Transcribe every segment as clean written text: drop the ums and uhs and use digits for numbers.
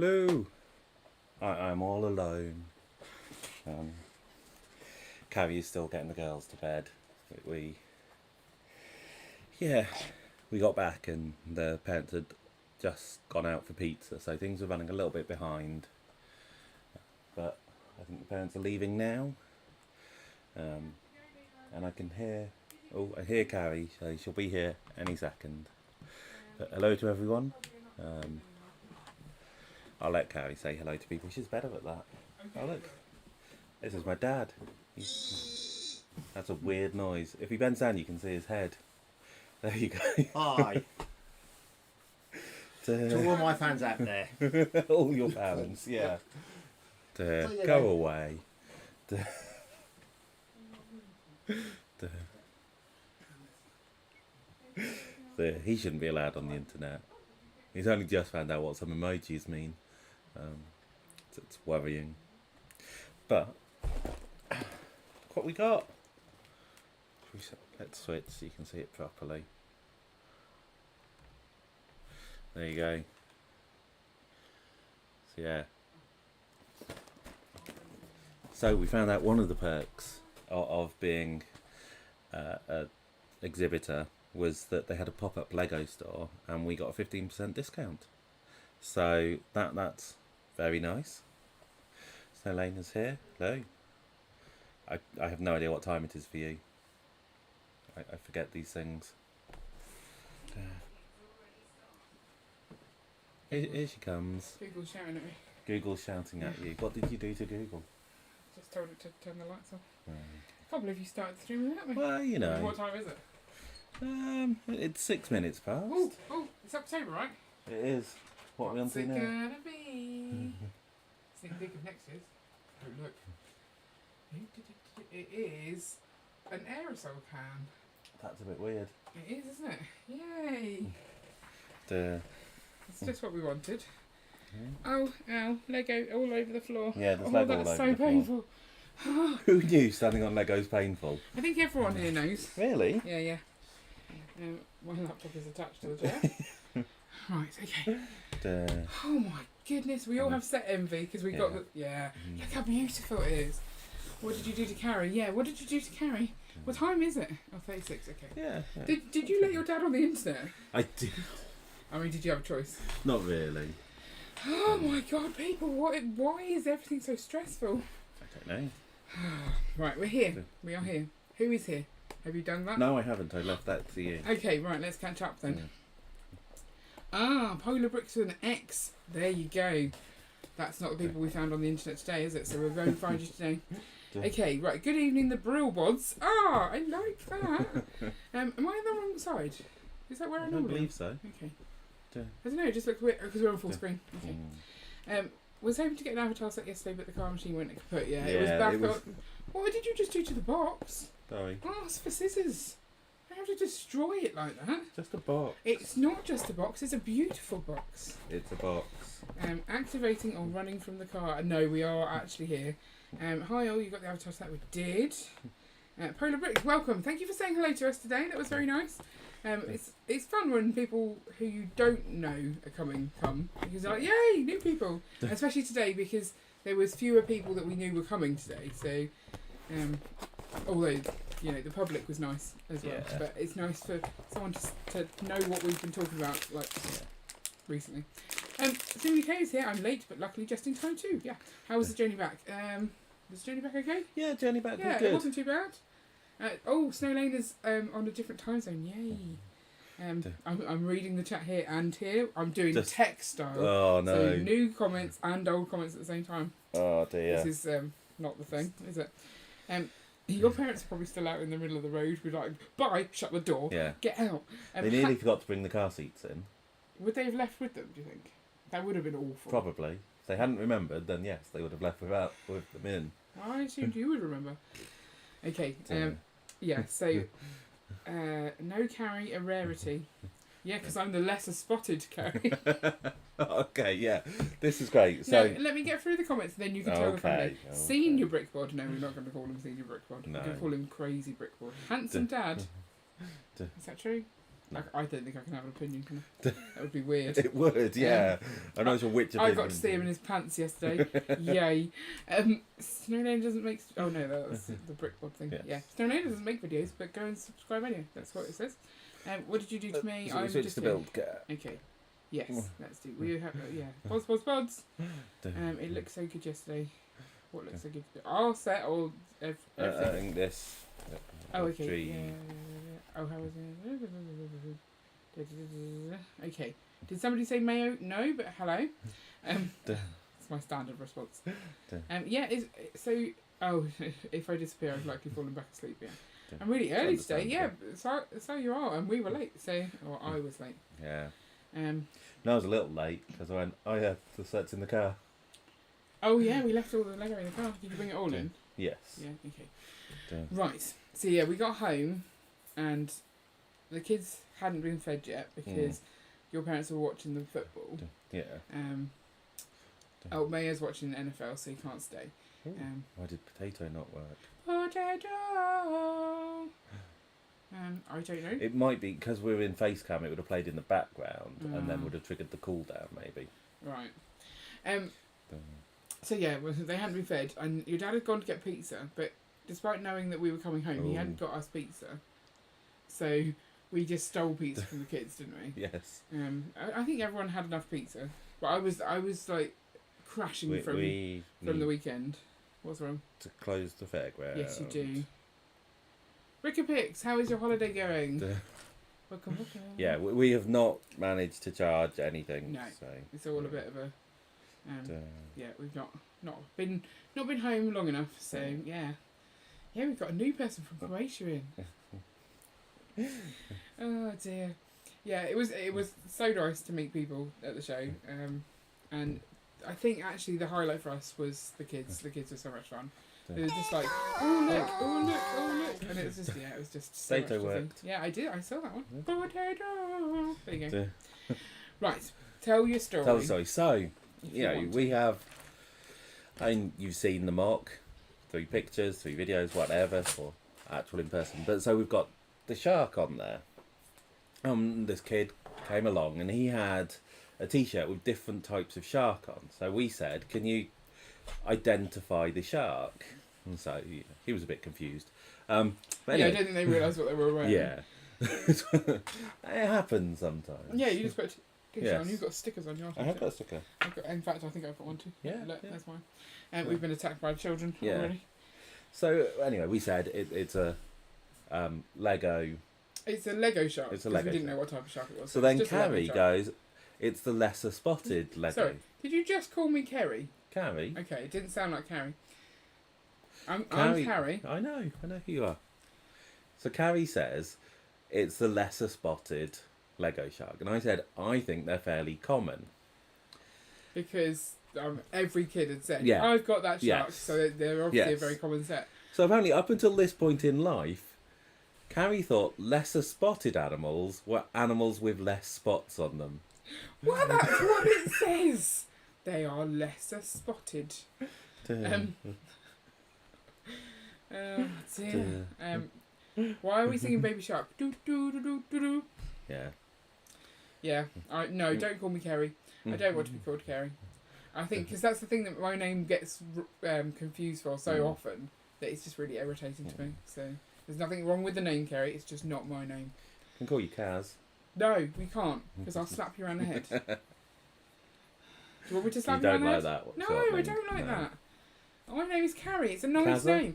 Hello! I'm all alone. Carrie is still getting the girls to bed. We got back and the parents had just gone out for pizza, so things were running a little bit behind. But I think the parents are leaving now. And I can hear, I hear Carrie, so she'll be here any second. But hello to everyone. I'll let Carrie say hello to people. She's better at that. Oh look, this is my dad. That's a weird noise. If he bends down, you can see his head. There you go. Hi. To all my fans out there. All your fans, yeah. Go away. He shouldn't be allowed on the internet. He's only just found out what some emojis mean. It's worrying. But look what we got. Let's switch so you can see it properly. There you go. So yeah. So we found out one of the perks of being an exhibitor was that they had a pop-up Lego store and we got a 15% discount. So that's very nice. So Lena's here. Hello. I have no idea what time it is for you. I forget these things. Here she comes. Google's shouting at me. Google's shouting at you. What did you do to Google? Just told it to turn the lights off. I can't believe you started the stream without me. Well, you know. What time is it? It's 6 minutes past. Oh, it's October, right? It is. What are we on to now? What's it gonna be? Sneak peek of next year's. Oh, look. It is an aerosol can. That's a bit weird. It is, isn't it? Yay! Duh. It's just what we wanted. Oh, ow, Lego all over the floor. Yeah, there's oh, Lego all that's over so the floor. painful. Who knew standing on Lego's painful? I think everyone here knows. Really? Yeah. My laptop is attached to the chair. Right, okay. Duh. Oh my goodness, we all have set envy because we got the... Yeah, look how beautiful it is. What did you do to Carrie? Yeah, what did you do to Carrie? What time is it? Oh, 36, okay. Yeah. Did you let your dad on the internet? I did. I mean, did you have a choice? Not really. Oh my god, people, why is everything so stressful? I don't know. Right, we're here. We are here. Who is here? Have you done that? No, I haven't. I left that to you. Okay, right, let's catch up then. Polar bricks with an X. There you go. That's not the people we found on the internet today, is it? So we're going to find you today. Okay, right. Good evening, the Brill Bods. Ah, I like that. Am I on the wrong side? Is that where I I don't normally am? believe so. Okay. Duh. I don't know, it just looks weird because we're on full screen. Okay. Was hoping to get an avatar set yesterday, but the car machine went kaput. Yeah, it was back up. What did you just do to the box? Sorry. Ask for scissors. I have to destroy it like that. Just a box. It's not just a box, it's a beautiful box. It's a box. Activating or running from the car. No, we are actually here. Hi all, you got the avatar set? We did. Polar Bricks, welcome. Thank you for saying hello to us today. That was very nice. It's fun when people who you don't know are come because they're like, yay, new people. Especially today because there was fewer people that we knew were coming today. So, although the public was nice as well, but it's nice for someone to know what we've been talking about recently. So UK is here. I'm late, but luckily just in time too. Yeah. How was the journey back? Was the journey back okay? Yeah, journey back was good. It wasn't too bad. Snow Lane is on a different time zone. Yay. I'm reading the chat here and here. I'm doing text style. Oh no. So new comments and old comments at the same time. Oh dear. This is not the thing, is it? Your parents are probably still out in the middle of the road with like, bye, shut the door, get out. They nearly forgot to bring the car seats in. Would they have left with them, do you think? That would have been awful. Probably. If they hadn't remembered, then yes, they would have left with them in. I assumed you would remember. Okay, so no Carrie, a rarity. Yeah, because I'm the lesser spotted Carrie. Okay, yeah. This is great. So no, let me get through the comments, then you can tell the family. Senior Brickboard. No, we're not going to call him Senior Brickboard. No. We're going to call him Crazy Brickboard. Handsome Dad. Is that true? No. I don't think I can have an opinion. Can I? That would be weird. It would, yeah. I know it's a witch opinion. I got to see him in his pants yesterday. Yay. Snowlane doesn't make... Oh no, that's the Brickboard thing. Yes. Yeah. Snowlane doesn't make videos, but go and subscribe anyway. That's what it says. What did you do to me? So we switched to build cat. Okay. Yes, let's do. We have Bods. It looked so good yesterday. What looks so good? Our set or everything? I think this. Oh, okay. Tree. Yeah. Oh, how was it? Okay. Did somebody say mayo? No, but hello. It's my standard response. So. Oh, if I disappear, I've likely fallen back asleep. Yeah. I'm really early today. Yeah. So you are, and we were late. So, or I was late. Yeah. No, I was a little late because I had the sets in the car. Oh yeah, we left all the Lego in the car. Did you bring it all in? Yes. Yeah. Okay. Right. So yeah, we got home, and the kids hadn't been fed yet because your parents were watching the football. Yeah. Maya's watching the NFL, so he can't stay. Why did potato not work? Potato. I don't know. It might be because we're in face cam. It would have played in the background and then would have triggered the cooldown, maybe. Right. So yeah, they hadn't been fed, and your dad had gone to get pizza, but despite knowing that we were coming home, he hadn't got us pizza. So we just stole pizza from the kids, didn't we? Yes. I think everyone had enough pizza, but I was like crashing from the weekend. What's wrong? To close the fairground. Yes, you do. Rickapix, how is your holiday going? Welcome. Yeah, we have not managed to charge anything. No, so, it's all a bit of a. We've not been home long enough. So yeah, we've got a new person from Croatia in. Oh dear. Yeah, it was so nice to meet people at the show. And I think actually the highlight for us was the kids. The kids were so much fun. It was just like, oh look, oh look, oh look, and it was just it was just so Potato much worked. Yeah, I did. I saw that one. Potato. There you go. Yeah. Right, tell your story. Tell the story. So, if you know, want. we have, and you've seen the mock through pictures, through videos, whatever, or actual in person. But so we've got the shark on there. This kid came along and he had a t-shirt with different types of shark on. So we said, can you identify the shark? And so he was a bit confused. But anyway, I don't think they realised what they were wearing. yeah. It happens sometimes. Yeah, you just got t-shirt Yes. on. You've got stickers on your I have got a sticker. in fact, I think I've got one too. Yeah, Look, yeah. that's mine. We've been attacked by children Yeah. already. So anyway, we said it's a Lego. It's a Lego shark. It's a 'cause Lego we didn't shark. know what type of shark it was. So it's then just a Lego Carrie shark. goes, it's the lesser spotted Lego. Sorry, did you just call me Kerry? Carrie? Okay, it didn't sound like Carrie. I'm Carrie. I know who you are. So Carrie says, it's the lesser spotted Lego shark. And I said, I think they're fairly common. Because every kid had said, Yeah. I've got that shark, Yes. so they're obviously Yes. a very common set. So apparently up until this point in life, Carrie thought lesser spotted animals were animals with less spots on them. Well, that's what it says. They are lesser spotted. Oh dear. Why are we singing Baby Shark? Do do do do do do. Yeah. Yeah. No, don't call me Kerry. I don't want to be called Kerry. I think because that's the thing that my name gets confused for so often that it's just really irritating to me. So there's nothing wrong with the name Kerry. It's just not my name. I can call you Kaz. No, we can't because I'll slap you around the head. Do you want me to slap You you around don't the like head? that? No, sort of I name? don't like No. that. My name is Carrie. It's a nice Kazza? name.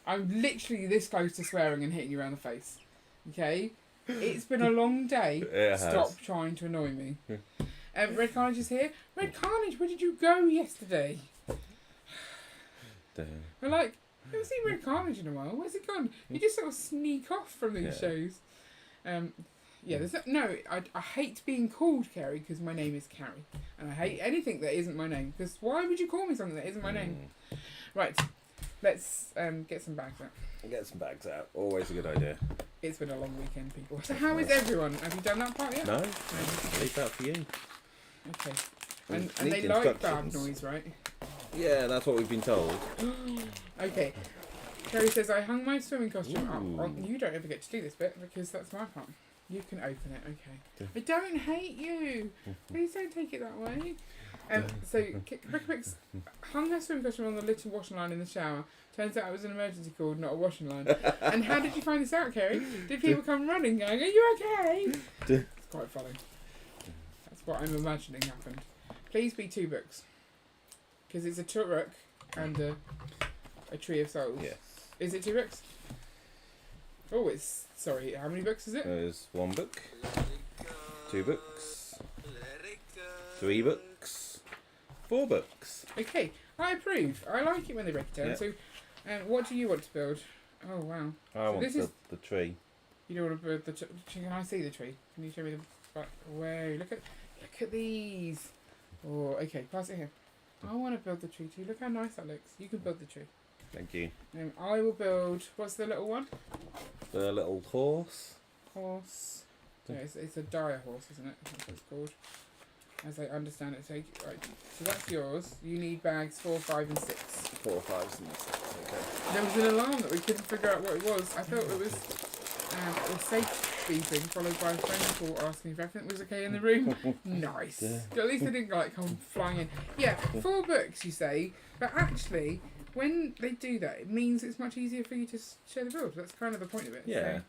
I'm literally this close to swearing and hitting you around the face. Okay? It's been a long day. It has. Stop trying to annoy me. Red Carnage is here. Red Carnage, where did you go yesterday? We're like, I haven't seen Red Carnage in a while. Where's he gone? You just sort of sneak off from these shows. There's I hate being called Kerry because my name is Carrie. And I hate anything that isn't my name. Because why would you call me something that isn't my name? Right, let's get some bags out. Get some bags out. Always a good idea. It's been a long weekend, people. So how is everyone? Have you done that part yet? No? Leave that for you. Okay. And Need they like bad instructions. noise, right? Yeah, that's what we've been told. Okay. Kerry says, I hung my swimming costume up Ooh. on... You don't ever get to do this bit because that's my part. You can open it, okay. I don't hate you. Please don't take it that way. So, Rick hung her swimming costume on the little washing line in the shower. Turns out it was an emergency call, not a washing line. And how did you find this out, Kerry? Did people come running going, are you okay? It's quite funny. That's what I'm imagining happened. Please be 2 books. Because it's a Toruk and a Tree of Souls. Yes. Is it 2 books? Oh, it's... Sorry, how many books is it? There's 1 book, 2 books, 3 books, 4 books. Okay, I approve. I like it when they break it down. Yeah. So, what do you want to build? Oh, wow. I want this is- the tree. You don't want to build the... Can I see the tree? Can you show me the back? Whoa, look at these. Oh, okay, pass it here. I want to build the tree too. Look how nice that looks. You can build the tree. Thank you. I will build... What's the little one? The little horse. Horse. No, it's a dire horse, isn't it? That's what it's called. As I understand it. So, right, so that's yours. You need bags 4, 5 and 6. 4, 5, and 6. Okay. There was an alarm that we couldn't figure out what it was. I thought it was a safe beeping followed by a phone call asking if everything was okay in the room. Nice. At least they didn't come flying in. Yeah, 4 books you say, but actually when they do that it means it's much easier for you to share the build. That's kind of the point of it. Yeah.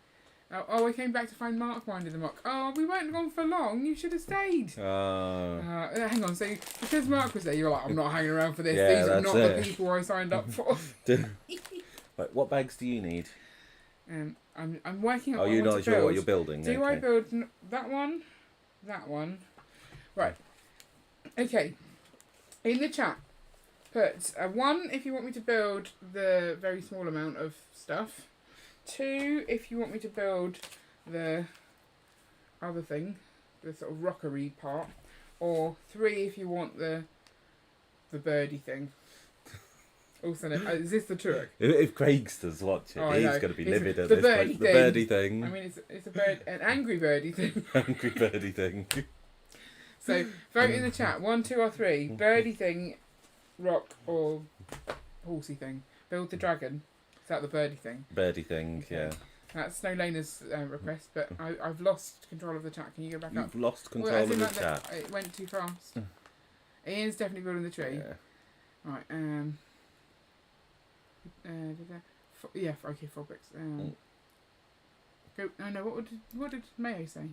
So, I came back to find Mark minding the mock. Oh, we weren't gone for long. You should have stayed. Hang on. So because Mark was there, you're like, I'm not hanging around for this. Yeah, These are that's not it. the people I signed up for. Right, what bags do you need? I'm working on. Are what I you want not to sure what build. you're building? Do I build that one? That one. Right. Okay. In the chat, put 1 if you want me to build the very small amount of stuff. 2 if you want me to build the other thing, the sort of rockery part. Or 3 if you want the birdie thing. Also, is this the Toruk? If Craigster's watching, Oh, I he's know. going to be It's livid at the this birdie point. The thing. birdie thing. I mean, it's a bird, an angry birdie thing. Angry birdie thing. So vote in the chat. 1, 2, or 3. Birdie thing, rock, or horsey thing. Build the dragon. Is that the birdie thing? Birdie thing, Okay. yeah. That's Snow Laner's request, but I've lost control of the chat. Can you go back up? You've lost control Well, as of in the like chat. It went too fast. Ian's definitely building the tree. Yeah. Right. Yeah. Okay. 4 bricks. Go. No. What did Mayo say?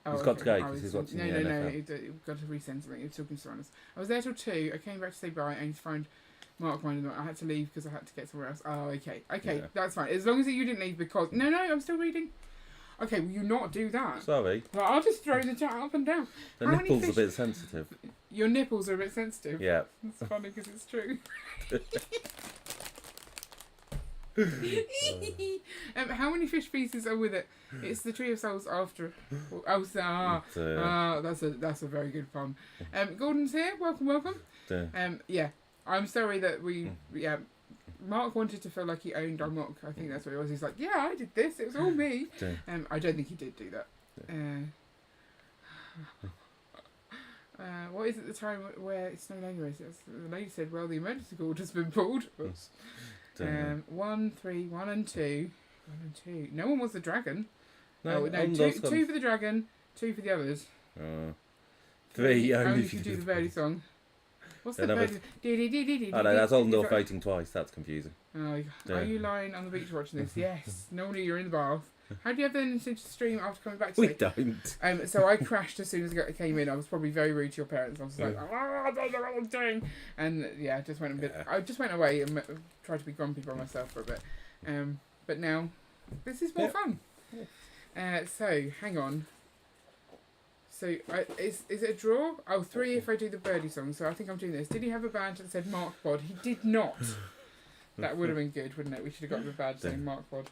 Oh, He's got to go I 'cause was- he's watching No, the no, no. NFL. You've got to resend something. You're talking to us. I was there till 2. I came back to say bye and to find Mark minding them. I had to leave because I had to get somewhere else. Oh, okay. Okay, Yeah. that's fine. As long as you didn't leave because... No, I'm still reading. Okay, will you not do that? Sorry. Well, I'll just throw the chat up and down. The How many nipple's a fish- bit sensitive. Your nipples are a bit sensitive. Yeah. That's funny because it's true. How many fish pieces are with it? It's the Tree of Souls after. That's a very good pun. Gordon's here. Welcome. Yeah, I'm sorry that Mark wanted to feel like he owned our mock. I think that's what it was. He's like, yeah, I did this. It was all me. I don't think he did do that. What is it the time where it's no longer is? The lady said, well, the emergency cord has been pulled. 1, 3, 1 and 2. 1 and 2. No one was the dragon. No, two for the dragon, 2 for the others. 3 only if you do the birdie song. What's the birdie? Oh no, that's Oldendorf voting twice. That's confusing. Oh, are you lying on the beach watching this? Yes. Normally you're in the bath. How do you have the into stream after coming back today? We don't. So I crashed as soon as I came in. I was probably very rude to your parents. I was like, I don't know what I'm doing. And yeah, I just went away and tried to be grumpy by myself for a bit. But now, this is more fun. So, hang on. So, is it a draw? Oh, 3 if I do the birdie song. So I think I'm doing this. Did he have a badge that said Mark Bod? He did not. That would have been good, wouldn't it? We should have got him a badge saying Mark Bod.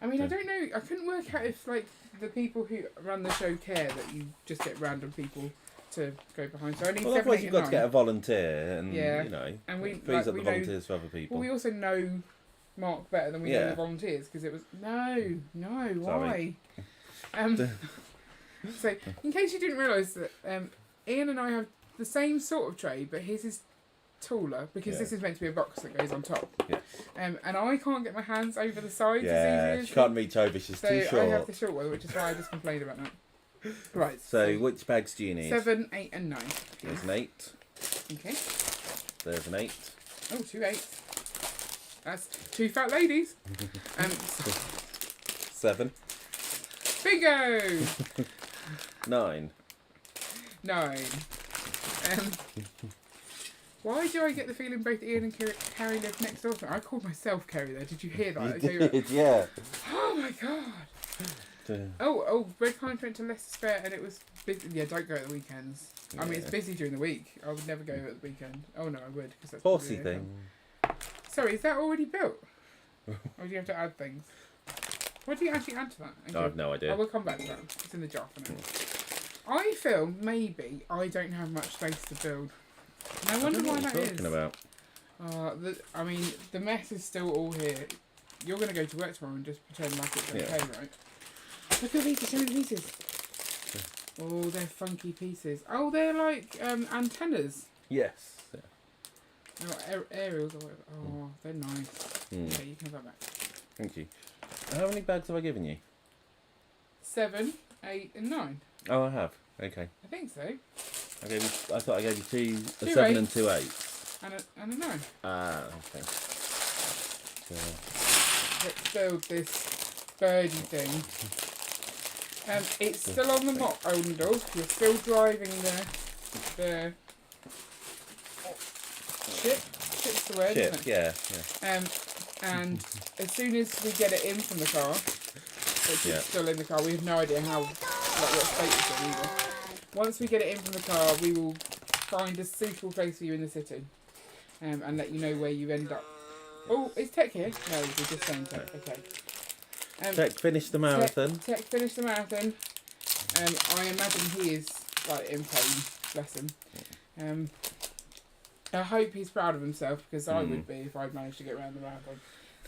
I mean, I don't know. I couldn't work out if, like, the people who run the show care that you just get random people to go behind. So I need 7, 8 otherwise you've and got 9. to get a volunteer, and Yeah. you know, And we frees up the know- volunteers for other people. Well, we also know Mark better than we know the volunteers because it was why? So in case you didn't realise that Ian and I have the same sort of tray, but his is taller because this is meant to be a box that goes on top. Yeah. And I can't get my hands over the sides Yeah, as easy as she can't reach over. She's too so I have short. the short one, which is why I just complained about that. Right. So which bags do you need? 7, 8, and 9. There's an 8. Okay. There's an 8. Oh, 2 8s. That's 2 fat ladies. 7. Bingo! 9. 9. Why do I get the feeling both Ian and Carrie live next door to me? I called myself Carrie there. Did you hear that? You did, yeah. Oh my god. Red Pines went to Leicester Fair and it was busy. Yeah, don't go at the weekends. I mean, it's busy during the week. I would never go at the weekend. Oh no, I would. Cause that's Horsey probably thing. Sorry, is that already built? Or do you have to add things? What do you actually add to that? Okay. I have no idea. I will come back to that. It's in the jar for now. I feel maybe I don't have much space to build. And I wonder why that is. Talking about. I mean, the mess is still all here. You're going to go to work tomorrow and just pretend like it's okay, right? Look at these, so many pieces. Oh, they're funky pieces. Oh, they're like antennas. Yes. Yeah. No, aerials or whatever. Oh, they're nice. Okay, you can have that back. Thank you. How many bags have I given you? 7, 8, and 9. Oh, I have. Okay. I think so. I thought I gave you 2 2 7 and eights. 2 8s. And a 9. Ah, okay. Let's build this birdie thing. It's still on the mock, Oldendorf. You're still driving the ship. Ship's the word, isn't it? Yeah. And as soon as we get it in from the car, which is still in the car, we have no idea how, what state it's in either. Once we get it in from the car, we will find a suitable place for you in the city, and let you know where you end up. Oh, is Tech here? No, we're just saying Tech. Okay. Tech finished the marathon. Tech finished the marathon. I imagine he is like in pain. Bless him. I hope he's proud of himself, because I would be if I'd managed to get around the marathon.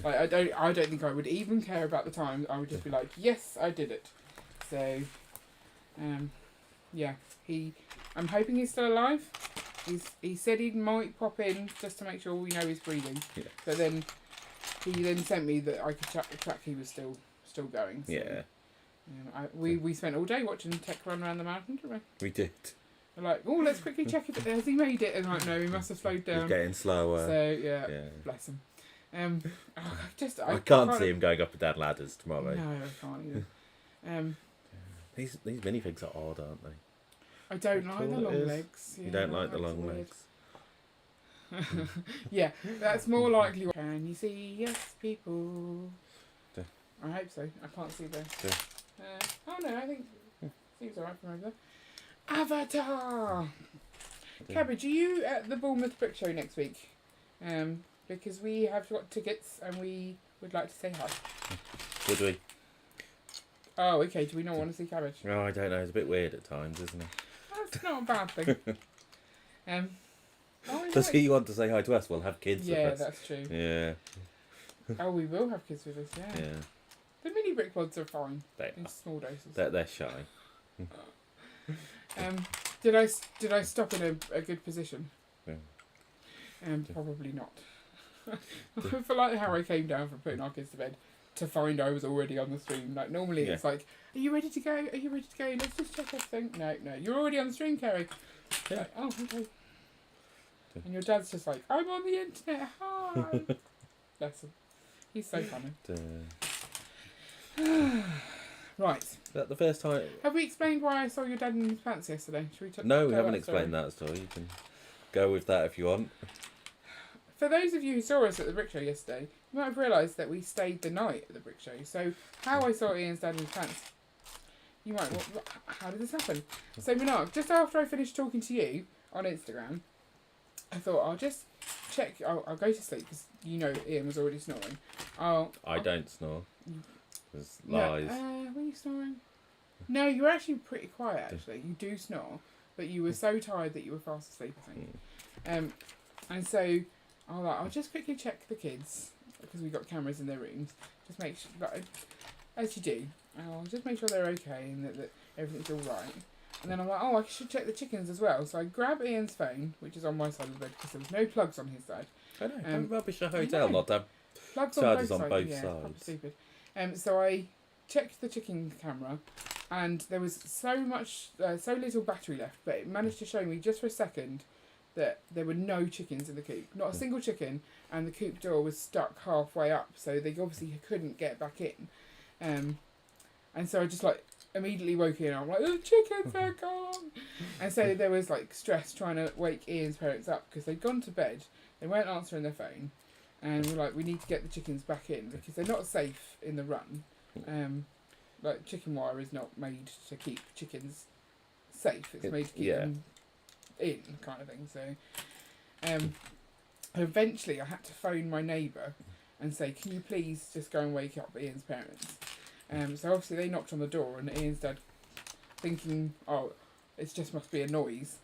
Like, I don't think I would even care about the time. I would just be like, yes, I did it. So, yeah, I'm hoping he's still alive. He said he might pop in just to make sure we know he's breathing. Yeah. But then he sent me that I could track he was still going. So, Yeah. We spent all day watching Tech run around the marathon, didn't we? We did. We're like, oh, let's quickly check if has he made it. And like, no, he must have slowed down. He's getting slower. So yeah, Yeah. bless him. I can't see him going up and down ladders tomorrow. No, I can't either. These minifigs are odd, aren't they? I don't like the Cool it long is. legs. You Yeah, don't like the that's long weird. legs. Yeah, that's more likely. Can you see yes, people? Yeah. I hope so. I can't see the. Yeah. Oh no, I think seems alright from over there. Avatar. Yeah. Cabbage, are you at the Bournemouth Brick Show next week? Because we have got tickets and we would like to say hi. Would we? Oh, okay. Do we not want to see Cabbage? Oh, I don't know. It's a bit weird at times, isn't it? That's not a bad thing. Does he want to say hi to us? We'll have kids Yeah, with us. that's true. Yeah. Oh, we will have kids with us, yeah. Yeah. The mini brick pods are fine They in are. small doses. They're shy. Did I stop in a good position? Yeah. Probably not. I feel like how I came down from putting our kids to bed to find I was already on the stream. Like normally it's like, are you ready to go? Are you ready to go? Let's just check everything. No, you're already on the stream, Kerry. Yeah. Like, oh, okay. And your dad's just like, I'm on the internet. Hi. Bless him. He's so funny. Right. Is that the first time? Have we explained why I saw your dad in his pants yesterday? Should we No, we tell haven't that story? explained that story. You can go with that if you want. For those of you who saw us at the Brick Show yesterday, you might have realised that we stayed the night at the Brick Show. So, how I saw Ian's dad in his pants, you might, how did this happen? So, Minark, just after I finished talking to you on Instagram, I thought I'll just check, I'll go to sleep because you know Ian was already snoring. I don't snore. There's No, lies. were you snoring? No, you were actually pretty quiet, actually. You do snore, but you were so tired that you were fast asleep, I think. And so, I'll just quickly check the kids, because we've got cameras in their rooms. Just make sure, like, as you do, I'll just make sure they're okay and that everything's alright. And then I'm like, I should check the chickens as well. So I grab Ian's phone, which is on my side of the bed, because there was no plugs on his side. I know. Don't rubbish a hotel know. not to have Plugs chargers on on both both sides. Yeah, sides. stupid. So I checked the chicken camera, and there was so little battery left, but it managed to show me just for a second that there were no chickens in the coop, not a single chicken, and the coop door was stuck halfway up, so they obviously couldn't get back in. And so I just like immediately woke in. I'm like, the chickens are gone, and so there was like stress trying to wake Ian's parents up because they'd gone to bed, they weren't answering their phone. And we're like, we need to get the chickens back in because they're not safe in the run. Like chicken wire is not made to keep chickens safe. It's made to keep them in, kind of thing. So, eventually, I had to phone my neighbour and say, "Can you please just go and wake up Ian's parents?" So obviously they knocked on the door, and Ian's dad, thinking, "Oh, it just must be a noise."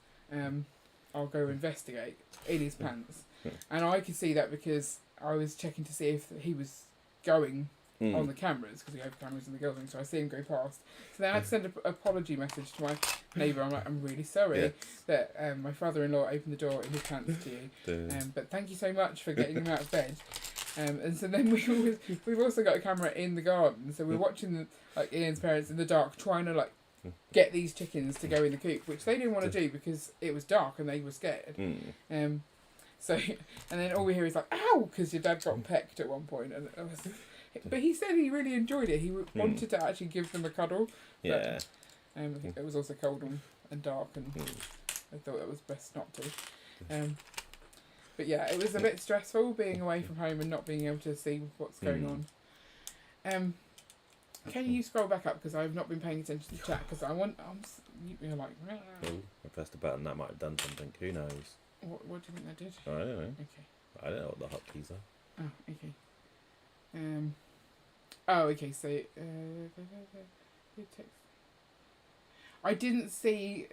I'll go investigate in his pants, and I could see that because I was checking to see if he was going on the cameras, because we have cameras in the girls' room, so I see him go past. So then I had to send an apology message to my neighbour. I'm like, I'm really sorry that my father-in-law opened the door in his pants to you, but thank you so much for getting him out of bed. And so then we've also got a camera in the garden, so we're watching Ian's parents in the dark trying to get these chickens to go in the coop, which they didn't want to do because it was dark and they were scared. So, and then all we hear is like, ow, because your dad got pecked at one point. And but he said he really enjoyed it. He wanted to actually give them a cuddle. Yeah. But, it was also cold and dark, and I thought it was best not to. But yeah, it was a bit stressful being away from home and not being able to see what's going on. Can you scroll back up, because I've not been paying attention to the chat, because you're like, Oh, I pressed a button, that might have done something. Who knows? what do you think that did? I don't know. Okay. I don't know what the hotkeys are. Oh, okay. Okay, so I didn't see,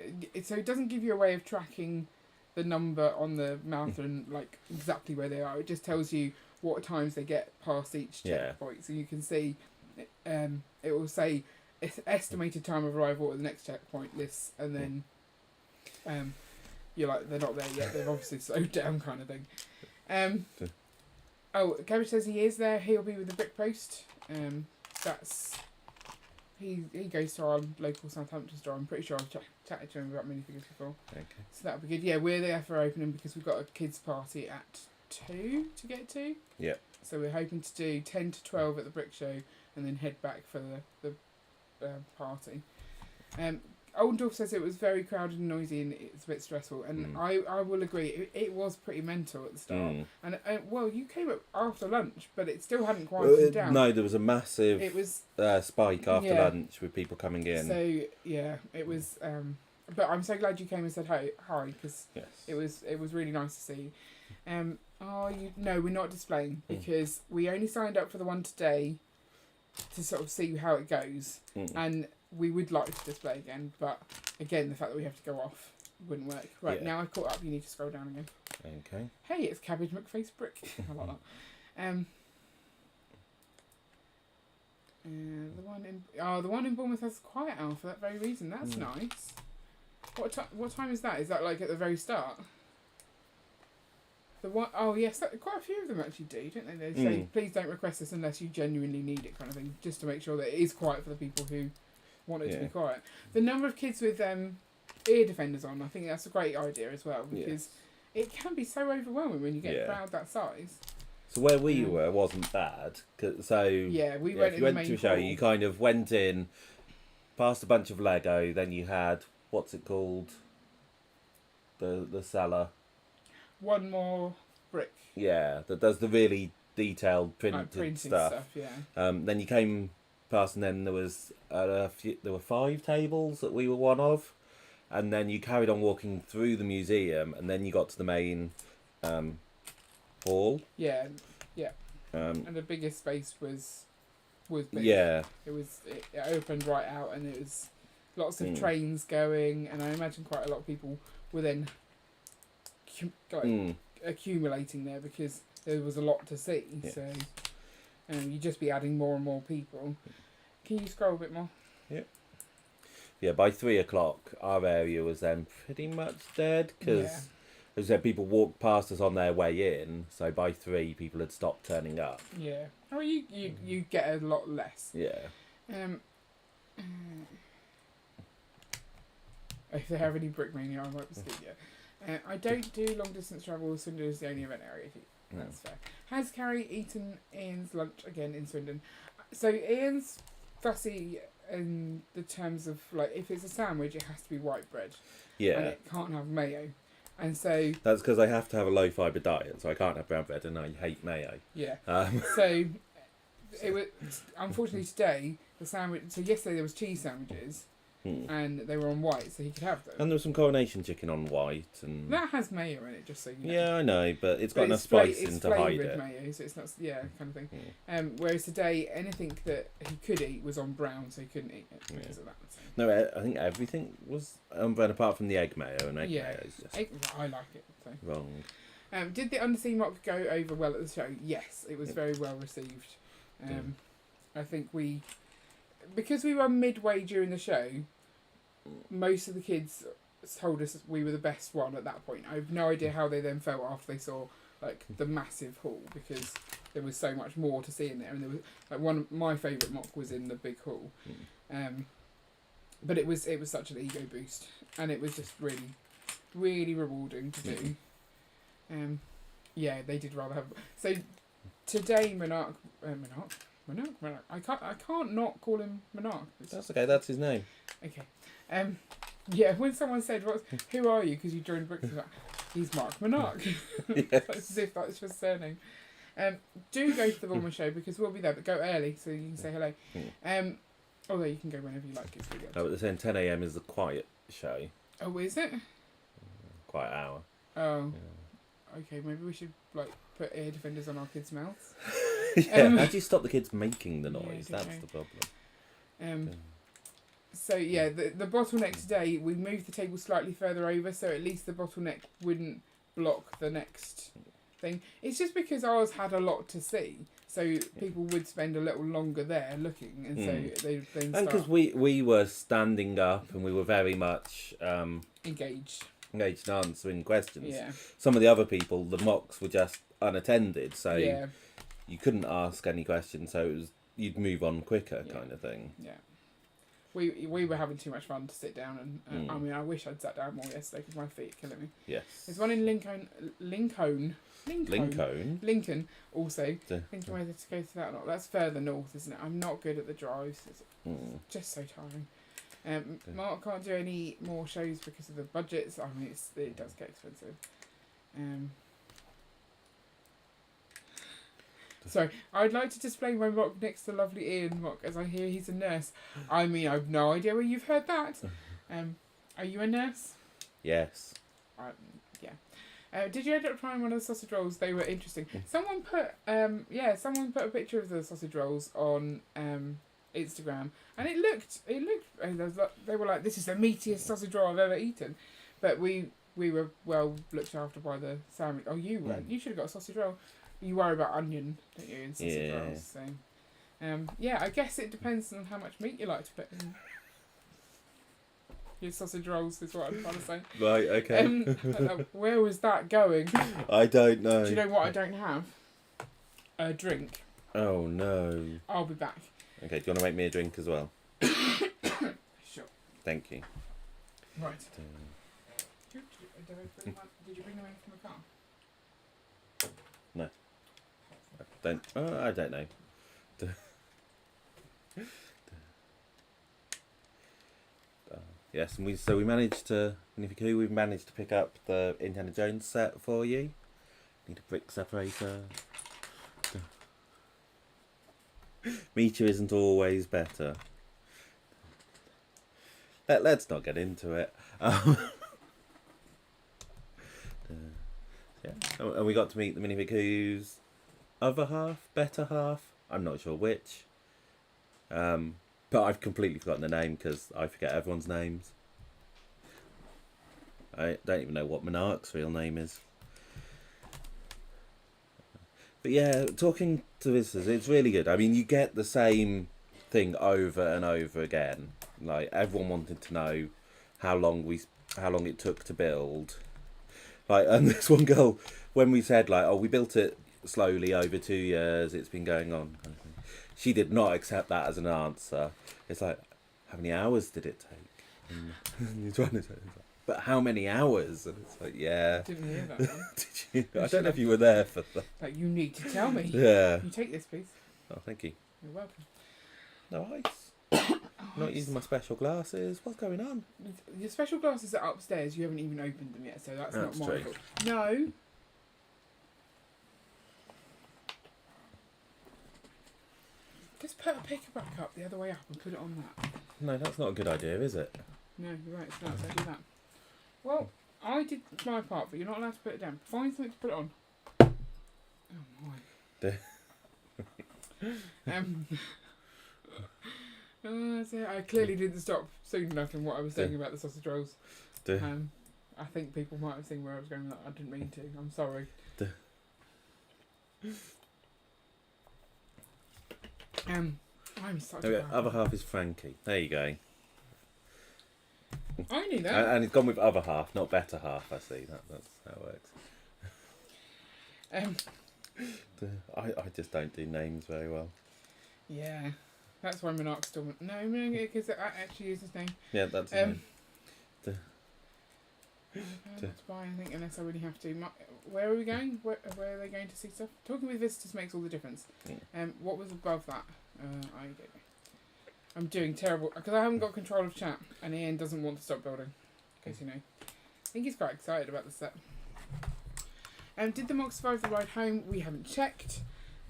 so it doesn't give you a way of tracking the number on the mouth and like exactly where they are. It just tells you what times they get past each checkpoint, so you can see. It will say estimated time of arrival at the next checkpoint list, and then you're like, they're not there yet. They've obviously slowed down, kind of thing. Oh, Cabbage says he is there. He'll be with the brick post. That's he goes to our local Southampton store. I'm pretty sure I've chatted to him about minifigures before. Okay. So that'll be good. Yeah, we're there for opening because we've got a kids party at 2 to get to. Yeah. So we're hoping to do 10 to 12 at the brick show and then head back for the party. Oldendorf says it was very crowded and noisy and it's a bit stressful, and I will agree, it was pretty mental at the start. And well, you came up after lunch, but it still hadn't quieted down. No, there was a massive spike after yeah. lunch with people coming in. So yeah, it was. But I'm so glad you came and said hi because yes. it was really nice to see. No, we're not displaying because we only signed up for the one today to sort of see how it goes, and we would like to display again, but again, the fact that we have to go off wouldn't work. Right, now I've caught up, you need to scroll down again. Okay. Hey, it's Cabbage McFace Brick. I like that. The one in Bournemouth has a quiet hour for that very reason. That's nice. What time is that? Is that like at the very start? The one, oh yes, quite a few of them actually do, don't they? They say, please don't request this unless you genuinely need it, kind of thing, just to make sure that it is quiet for the people who want it to be quiet. The number of kids with ear defenders on, I think that's a great idea as well, because it can be so overwhelming when you get a crowd that size. So where we were wasn't bad. So we went. If you went to a show, you kind of went in, past a bunch of Lego, then you had what's it called, the cellar. One more brick. Yeah, that does the really detailed printing stuff. Yeah. Then you came past, and then there was there were 5 tables that we were one of, and then you carried on walking through the museum, and then you got to the main hall. Yeah. And the biggest space was big. Yeah. It opened right out, and it was lots of trains going, and I imagine quite a lot of people were then accumulating there because there was a lot to see. Yeah. So you'd just be adding more and more people. Can you scroll a bit more? Yeah, by 3 o'clock our area was then pretty much dead because as I said, people walked past us on their way in, so by 3 people had stopped turning up. Yeah. Oh, you get a lot less. Yeah. If they have any Brickmania, I might be scared. I don't do long distance travel. Swindon is the only event area. That's fair. Has Carrie eaten Ian's lunch again in Swindon? So Ian's fussy in the terms of, like, if it's a sandwich, it has to be white bread. Yeah. And it can't have mayo. And so... That's because I have to have a low fibre diet, so I can't have brown bread and I hate mayo. Yeah. So, it was... Unfortunately today, the sandwich... So yesterday there was cheese sandwiches. And they were on white, so he could have them. And there was some coronation chicken on white, and that has mayo in it, just so you know. Yeah, I know, but it's got enough spice in to hide it. Mayo, so it's not, kind of thing. Whereas today, anything that he could eat was on brown, so he couldn't eat it because of that. So. No, I think everything was on brown apart from the egg mayo, and egg mayo is just I like it. So. wrong. Did the undersea mock go over well at the show? Yes, it was very well received. I think because we were midway during the show, most of the kids told us we were the best one at that point. I have no idea how they then felt after they saw like the massive hall, because there was so much more to see in there, and there was like my favourite mock was in the big hall. But it was such an ego boost, and it was just really, really rewarding to do. They did rather have. So today, Monarch. I can't not call him Monarch. That's okay. That's his name. Okay. When someone said, "Who are you?" because you joined Brooks, like, he's Mark Monarch. Yes. As if that's your surname. Do go to the Bournemouth show because we'll be there, but go early so you can say hello. Although you can go whenever you like. It's really good. But they're saying 10 a.m. is the quiet show. Oh, is it? Quiet hour. Oh. Yeah. Okay, maybe we should put ear defenders on our kids' mouths. How do you stop the kids making the noise? That's the problem. So yeah, the bottleneck today, we moved the table slightly further over, so at least the bottleneck wouldn't block the next thing. It's just because ours had a lot to see, so people would spend a little longer there looking, and so they then And because we were standing up and we were very much engaged in answering questions. Yeah. Some of the other people, the mocks, were just unattended, so Yeah. you couldn't ask any questions, so it was you'd move on quicker, Yeah. kind of thing. Yeah. We were having too much fun to sit down, and I mean, I wish I'd sat down more yesterday because my feet are killing me. Yes. There's one in Lincoln also. Thinking whether to go to that or not. That's further north, isn't it? I'm not good at the drives. It's just so tiring. Mark can't do any more shows because of the budgets. I mean, it does get expensive. Sorry, I'd like to display my mock next to lovely Ian mock, as I hear he's a nurse. I mean, I've no idea where you've heard that. Are you a nurse? Yes. Yeah. Did you end up trying one of the sausage rolls? They were interesting. Someone put a picture of the sausage rolls on Instagram, and it looked. They were like, this is the meatiest sausage roll I've ever eaten. But we were well looked after by the sandwich. Oh, you weren't. You should have got a sausage roll. You worry about onion, don't you, in sausage rolls? So, I guess it depends on how much meat you like to put in your sausage rolls, is what I'm trying to say. Right, okay. Where was that going? I don't know. Do you know what I don't have? A drink. Oh, no. I'll be back. Okay, do you want to make me a drink as well? Sure. Thank you. Right. Did you bring them in from the car? No. I don't know. Yes, and we managed to, we've managed to pick up the Indiana Jones set for you. Need a brick separator. Meter isn't always better. Let's not get into it. Yeah, and we got to meet the Minifig Who's other half, better half. I'm not sure which. But I've completely forgotten the name because I forget everyone's names. I don't even know what Monarch's real name is. But yeah, talking to visitors, it's really good. I mean, you get the same thing over and over again. Like, everyone wanted to know how long it took to build. Like, and this one girl, when we said, like, oh, we built it slowly over 2 years, it's been going on, kind of thing, she did not accept that as an answer. It's like, how many hours did it take? And you're trying to say, but how many hours? And it's like, yeah. Didn't hear that one. Did you? I don't know if you were there for that. Like, you need to tell me. Yeah. You take this, please. Oh, thank you. You're welcome. Nice. Not using my special glasses. What's going on? Your special glasses are upstairs. You haven't even opened them yet, so that's not my true. fault. No. Just put a picker back up the other way up and put it on that. No, that's not a good idea, is it? No, you're right. It's not. So do that. Well, I did my part, but you're not allowed to put it down. Find something to put it on. Oh my. So I clearly didn't stop soon enough in what I was saying about the sausage rolls. I think people might have seen where I was going with that. I didn't mean to. I'm sorry. I'm such a bad other half is Frankie. There you go. I knew that. And it's gone with other half, not better half, I see. That's how it works. I just don't do names very well. Yeah. That's why Monarch still... No, because I actually use his name. Yeah, that's his name. Not to buy anything unless I really have to. Where are we going? Where are they going to see stuff? Talking with visitors makes all the difference. What was above that? I don't know. I'm doing terrible because I haven't got control of chat, and Ian doesn't want to stop building. In case you know, I think he's quite excited about the set. Did the mock survive the ride home? We haven't checked.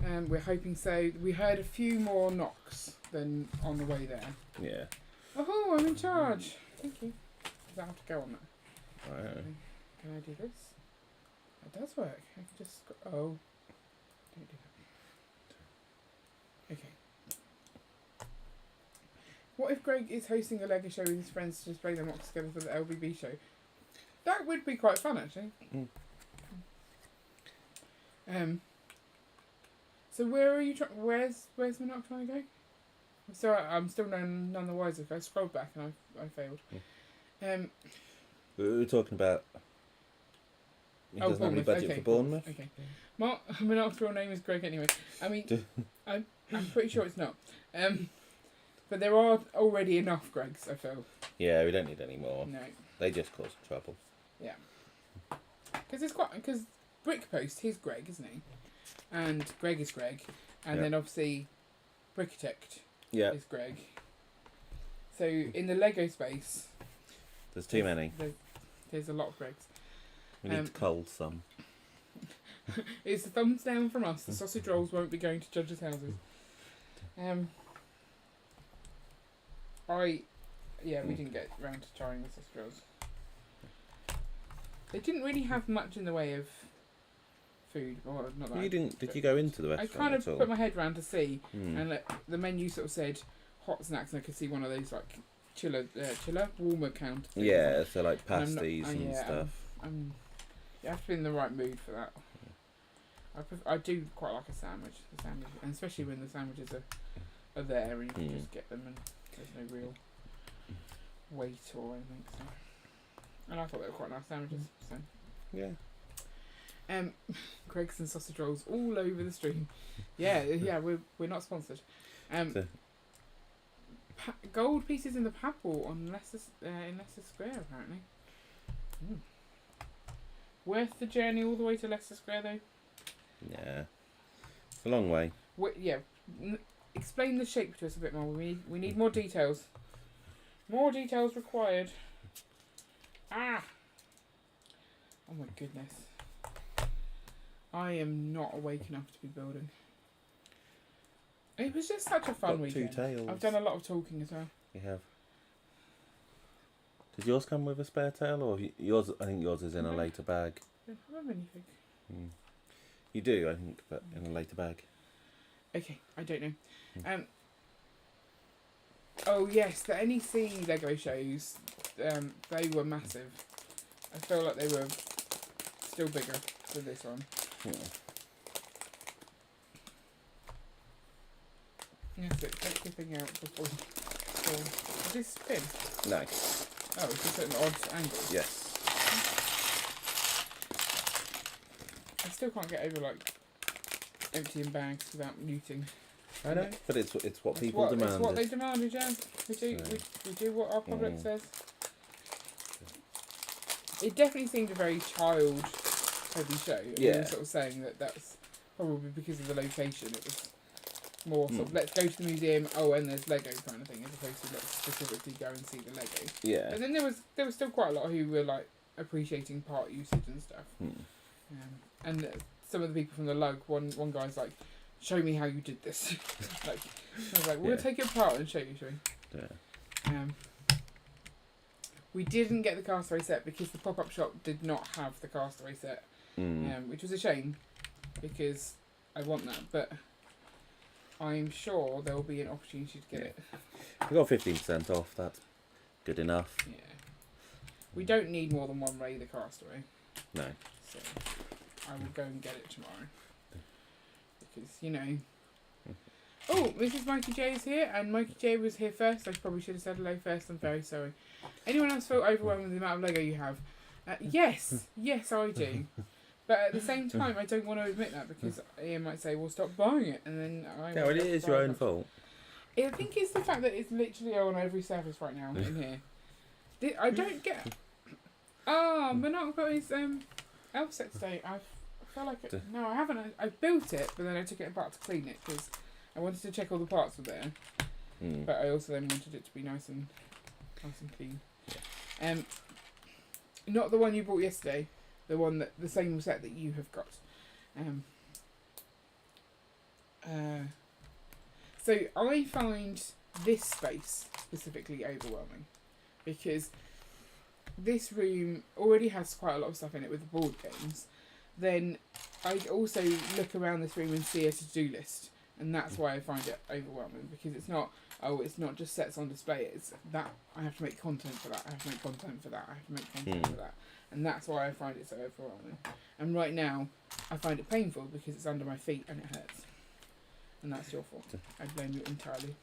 We're hoping so. We heard a few more knocks than on the way there. Yeah. Oh, I'm in charge. Thank you. Does that have to go on that? Right. Can I do this? It does work. I can just go. Oh. Don't do that. Okay. What if Greg is hosting a Lego show with his friends to display their mocks together for the LBB show? That would be quite fun, actually. So where are you where's Minot trying to go? So I'm still none the wiser. I scrolled back and I failed. We were talking about. He doesn't have any budget for Bournemouth. Okay. Minot's real name is Greg anyway. I mean, I'm pretty sure it's not. But there are already enough Gregs, I feel. Yeah, we don't need any more. No. They just cause trouble. Yeah. Because Brickpost, he's Greg, isn't he? And Greg is Greg. And then obviously Brickitect is Greg. So in the Lego space... There's too many. There's a lot of Gregs. We need to cull some. It's a thumbs down from us. The sausage rolls won't be going to judges' houses. We didn't get round to trying the sausage rolls. They didn't really have much in the way of food, or not that. You didn't? Did you go into the restaurant? I kind of at all? put my head round to see, and the menu sort of said hot snacks, and I could see one of those like chiller, warmer count. Things. Yeah, so like pasties and stuff. You have to be in the right mood for that. I do quite like a sandwich, and especially when the sandwiches are there and you can just get them and there's no real weight or anything. So. And I thought they were quite nice sandwiches. So. Yeah. Greg's and sausage rolls all over the stream. Yeah, we're not sponsored. Gold pieces in the Papal on Leicester Square apparently. Worth the journey all the way to Leicester Square though. Yeah, it's a long way. Explain the shape to us a bit more. We need more details. More details required. Ah! Oh my goodness. I am not awake enough to be building. It was just such a fun weekend. 2 tails. I've done a lot of talking as well. You have. Did yours come with a spare tail, or yours? I think yours is in a later bag. I don't have anything. You do, I think, but in a later bag. Okay, I don't know. Oh yes, the NEC Lego shows. They were massive. I feel like they were still bigger than this one. Yes, take the thing out before. Does this spin? No. Oh, it's just at an odd angle. Yes. I still can't get over like emptying bags without muting. I know, but it's what people demanded. It's what they demanded, yeah. We do what our public says. It definitely seemed a very child-heavy show. Yeah. We were sort of saying that that's probably because of the location. It was more sort of let's go to the museum. Oh, and there's Lego kind of thing, as opposed to let's specifically go and see the Lego. Yeah. And then there was still quite a lot who were like appreciating part usage and stuff. And some of the people from the lug, one guy's like, show me how you did this. Like, I was like, we'll take it apart and show you, shall we? Yeah. We didn't get the castaway set because the pop-up shop did not have the castaway set, which was a shame because I want that, but I'm sure there will be an opportunity to get it. We got 15% off. That's good enough. Yeah. We don't need more than one Ray the Castaway. No. So I will go and get it tomorrow. Because, you know... Oh, Mrs. Mikey J is here, and Mikey J was here first. I probably should have said hello first. I'm very sorry. Anyone else feel overwhelmed with the amount of Lego you have? Yes. Yes, I do. But at the same time, I don't want to admit that because Ian might say, well, stop buying it. And then Yeah, well, it is your own fault. I think it's the fact that it's literally on every surface right now in here. I don't get... Manok got his elf set today. I feel like... No, I haven't. I built it, but then I took it apart to clean it because I wanted to check all the parts were there. But I also then wanted it to be nice and clean. Not the one you bought yesterday. The same set that you have got. So I find this space specifically overwhelming because this room already has quite a lot of stuff in it with the board games. Then I also look around this room and see a to-do list and that's why I find it overwhelming, because it's not just sets on display, it's that I have to make content for that, I have to make content for that, I have to make content for that, and that's why I find it so overwhelming. And right now I find it painful because it's under my feet and it hurts, and that's your fault. I blame you entirely.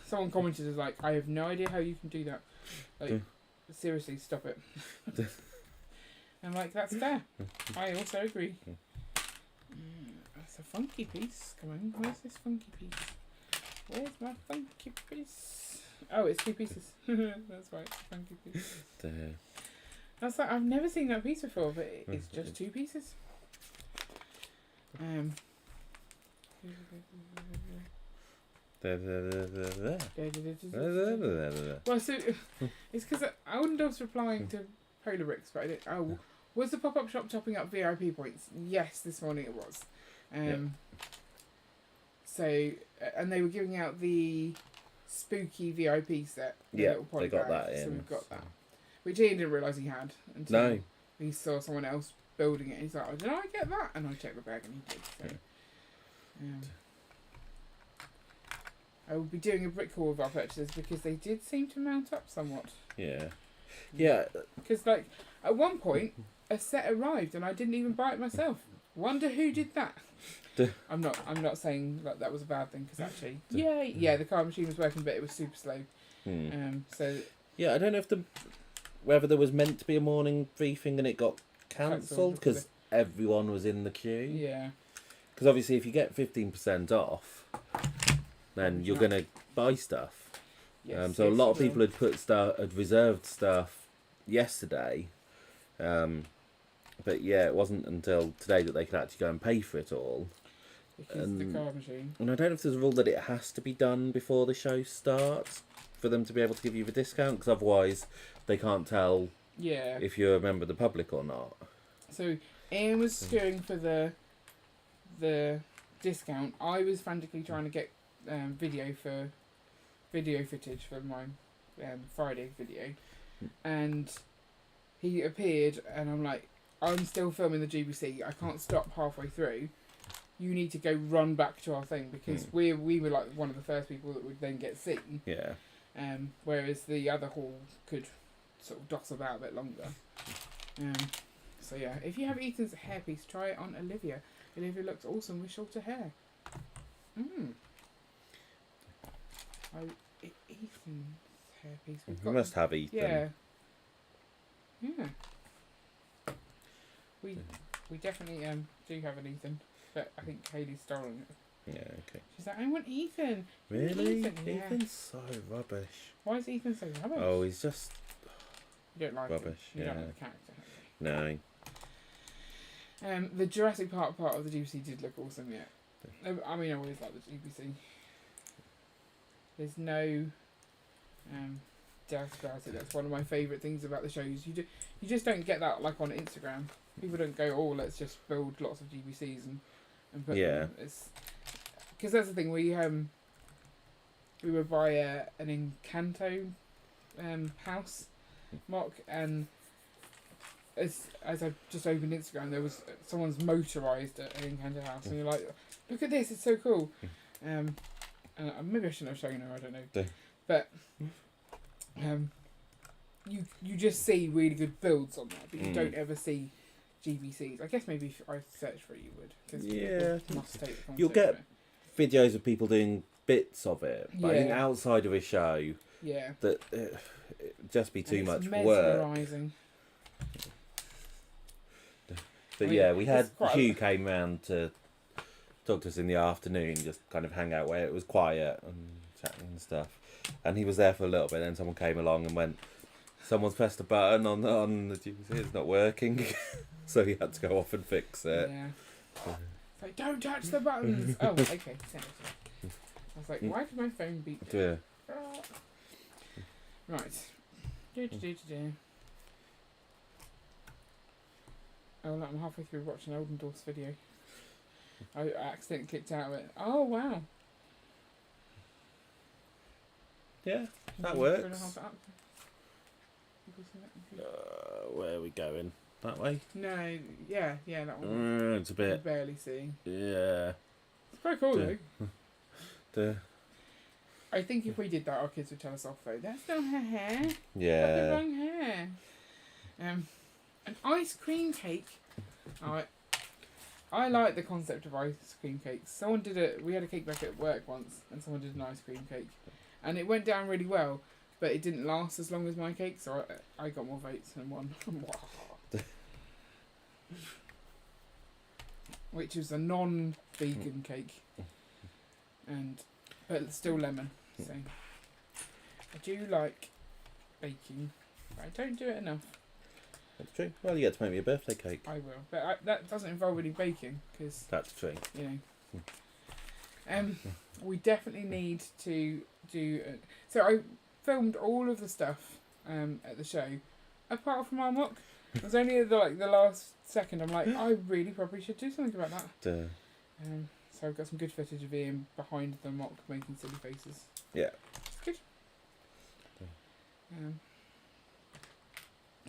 Someone commented as like, I have no idea how you can do that, like seriously, stop it. I'm like, that's fair. I also agree. That's a funky piece. Come on, where's this funky piece? Where's my funky piece? Oh, it's 2 pieces. That's right, funky piece. That's like, I've never seen that piece before, but it's just 2 pieces. Well, so it's because Oldendorf's replying to Polar Bricks, but I didn't. Oh, was the pop-up shop topping up VIP points? Yes, this morning it was. So, and they were giving out the spooky VIP set. Yeah, they got that in. So we've got that, which Ian didn't realise he had until he saw someone else building it. He's like, oh, did I get that? And I checked the bag and he did. So, I will be doing a brick haul of our purchases because they did seem to mount up somewhat. Yeah. Because like at one point a set arrived and I didn't even buy it myself. Wonder who did that. I'm not saying that was a bad thing, because actually the card machine was working, but it was super slow. So I don't know if whether there was meant to be a morning briefing and it got cancelled because everyone was in the queue. Yeah. Because obviously, if you get 15% off, then you're gonna buy stuff. Yes, so a lot of people had reserved stuff yesterday, but it wasn't until today that they could actually go and pay for it all. Because the card machine. And I don't know if there's a rule that it has to be done before the show starts for them to be able to give you the discount, because otherwise they can't tell if you're a member of the public or not. So Ian was screwing for the discount. I was frantically trying to get video footage for my Friday video, and he appeared and I'm like, I'm still filming the GBC, I can't stop halfway through, you need to go run back to our thing, because we were like one of the first people that would then get seen, whereas the other hall could sort of doss about a bit longer. So if you have Ethan's hairpiece, try it on Olivia. Olivia looks awesome with shorter hair. Ethan's hairpiece. We must have Ethan. Yeah. We definitely do have an Ethan, but I think Hayley's stolen it. Yeah, okay. She's like, I want Ethan. Really? Ethan, Ethan's so rubbish. Why is Ethan so rubbish? Oh, he's just you don't like rubbish. Him. You don't like the character. No. The Jurassic Park part of the GBC did look awesome, I mean, I always like the GBC. There's no doubt about it. That's one of my favourite things about the shows. You just don't get that like on Instagram. People don't go, oh, let's just build lots of GBCs and put them. It's because that's the thing. We were by an Encanto house mock, and as I just opened Instagram, there was someone's motorised at an Encanto house, and you're like, look at this, it's so cool. Maybe I shouldn't have shown her, I don't know. But you just see really good builds on that, but you don't ever see GBCs. I guess maybe if I search for it, you would. Cause must take the you'll get videos of people doing bits of it, but I think outside of a show, that it'd just be too much work. But we had Hugh came round to talk to us in the afternoon, just kind of hang out where it was quiet and chatting and stuff. And he was there for a little bit, then someone came along and went, someone's pressed a button on the GBC, it's not working. So he had to go off and fix it. Yeah. It's like, don't touch the buttons. Oh, okay. I was like, why did my phone beep? Yeah. Right. Oh, look, I'm halfway through watching Oldendorf's video. I accidentally clicked out of it. Oh, wow. Yeah, that works. Where are we going? That way? No, that one. It's a bit. Barely seeing. Yeah. Quite cool Duh. though. I think if we did that, our kids would tell us off though. That's not her hair. Got the Yeah. wrong hair. An ice cream cake. I like the concept of ice cream cakes. Someone did it. We had a cake back at work once, and someone did an ice cream cake, and it went down really well, but it didn't last as long as my cake, so I got more votes than one. Which was a non-vegan cake, but still lemon. So I do like baking, but I don't do it enough. That's true. Well, you get to make me a birthday cake. I will, but that doesn't involve any baking because That's true. you know. We definitely need to do. So I filmed all of the stuff at the show, apart from our mock. It was only the last second. I'm like, I really probably should do something about that. So I've got some good footage of Ian behind the mock making silly faces. Yeah. It's good.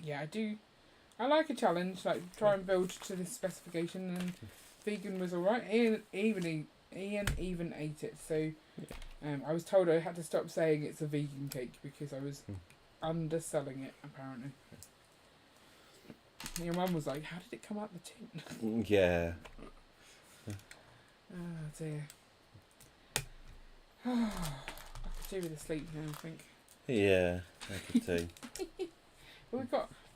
Yeah, I do. I like a challenge, like try and build to this specification, and vegan was alright. Ian even ate it, so I was told I had to stop saying it's a vegan cake because I was underselling it, apparently. Your mum was like, how did it come out the tin? Yeah. Oh dear. I could do with a sleep now, I think. Yeah, I could too. But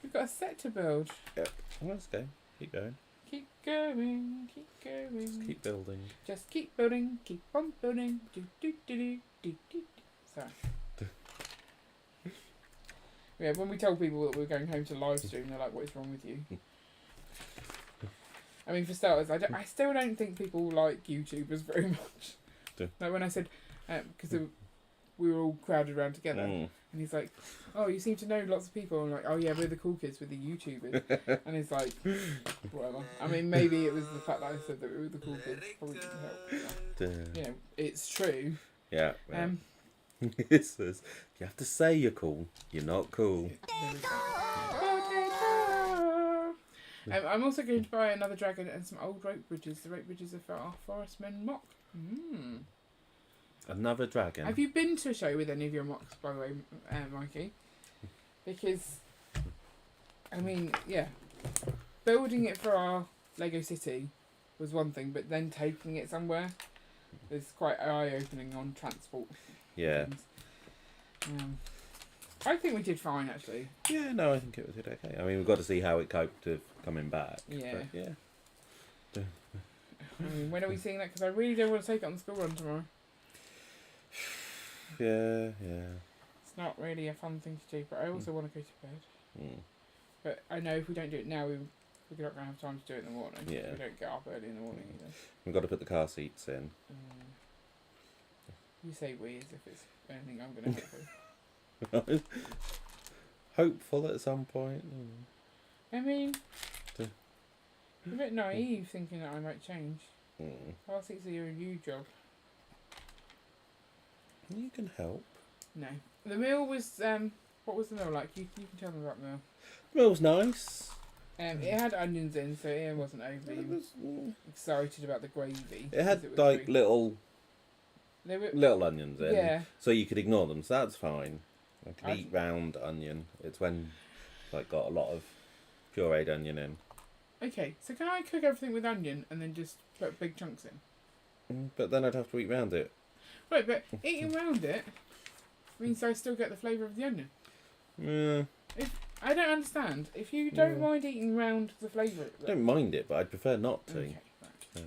we've got a set to build. Yep. Well, let's go. Keep going. Keep going, keep going. Just keep building. Just keep building, keep on building. Do do do do do do. Sorry. Yeah, when we told people that we were going home to live stream, they're like, "What is wrong with you?" I mean, for starters, I still don't think people like YouTubers very much. Like when I said, because we were all crowded around together, and he's like, "Oh, you seem to know lots of people." I'm like, "Oh yeah, we're the cool kids with the YouTubers," and he's like, "Whatever." I mean, maybe it was the fact that I said that we were the cool kids probably didn't help. You know, it's true. Yeah. It says you have to say you're cool. You're not cool. I'm also going to buy another dragon and some old rope bridges. The rope bridges are for our forest men mock. Another dragon. Have you been to a show with any of your mocks, by the way, Mikey? Because, I mean, yeah, building it for our Lego City was one thing, but then taking it somewhere is quite eye-opening on transport. Yeah. I think we did fine, actually. Yeah, no, I think it did okay. I mean, we've got to see how it coped with coming back. Yeah. But yeah. I mean, when are we seeing that? Because I really don't want to take it on the school run tomorrow. Yeah. It's not really a fun thing to do, but I also want to go to bed. Mm. But I know if we don't do it now, we're not going to have time to do it in the morning. Yeah. We don't get up early in the morning either. We've got to put the car seats in. You say we as if it's anything I'm going to help with. Hopeful at some point. I mean, you're a bit naive thinking that I might change. Car seats are your new job. You can help. No. The meal was, what was the meal like? You can tell me about the meal. The meal's nice. It had onions in, so Ian wasn't overly excited about the gravy. It had was like very... little onions in, yeah. so you could ignore them. So that's fine. I can eat round onion. It's when like got a lot of pureed onion in. Okay, so can I cook everything with onion and then just put big chunks in? But then I'd have to eat round it. Right, but eating round it means I still get the flavour of the onion. Yeah. I don't understand. If you don't mind eating round the flavour... I don't mind it, but I'd prefer not to. Okay, right.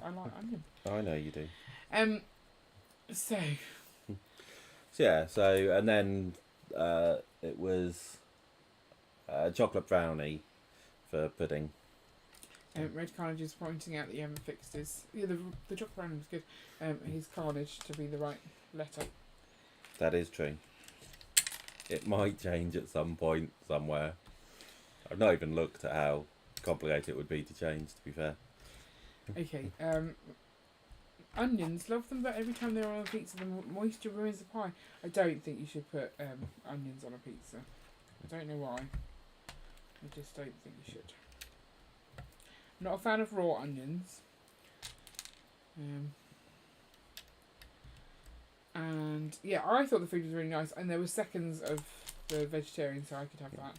I like onion. I know you do. So and then it was chocolate brownie for pudding. Red Carnage is pointing out that you haven't fixed his... Yeah, the chocolate brownie was good. His Carnage to be the right letter. That is true. It might change at some point somewhere. I've not even looked at how complicated it would be to change, to be fair. Okay, onions, love them, but every time they're on a pizza, the moisture ruins the pie. I don't think you should put onions on a pizza. I don't know why. I just don't think you should. I'm not a fan of raw onions. And yeah, I thought the food was really nice, and there were seconds of the vegetarian, so I could have that.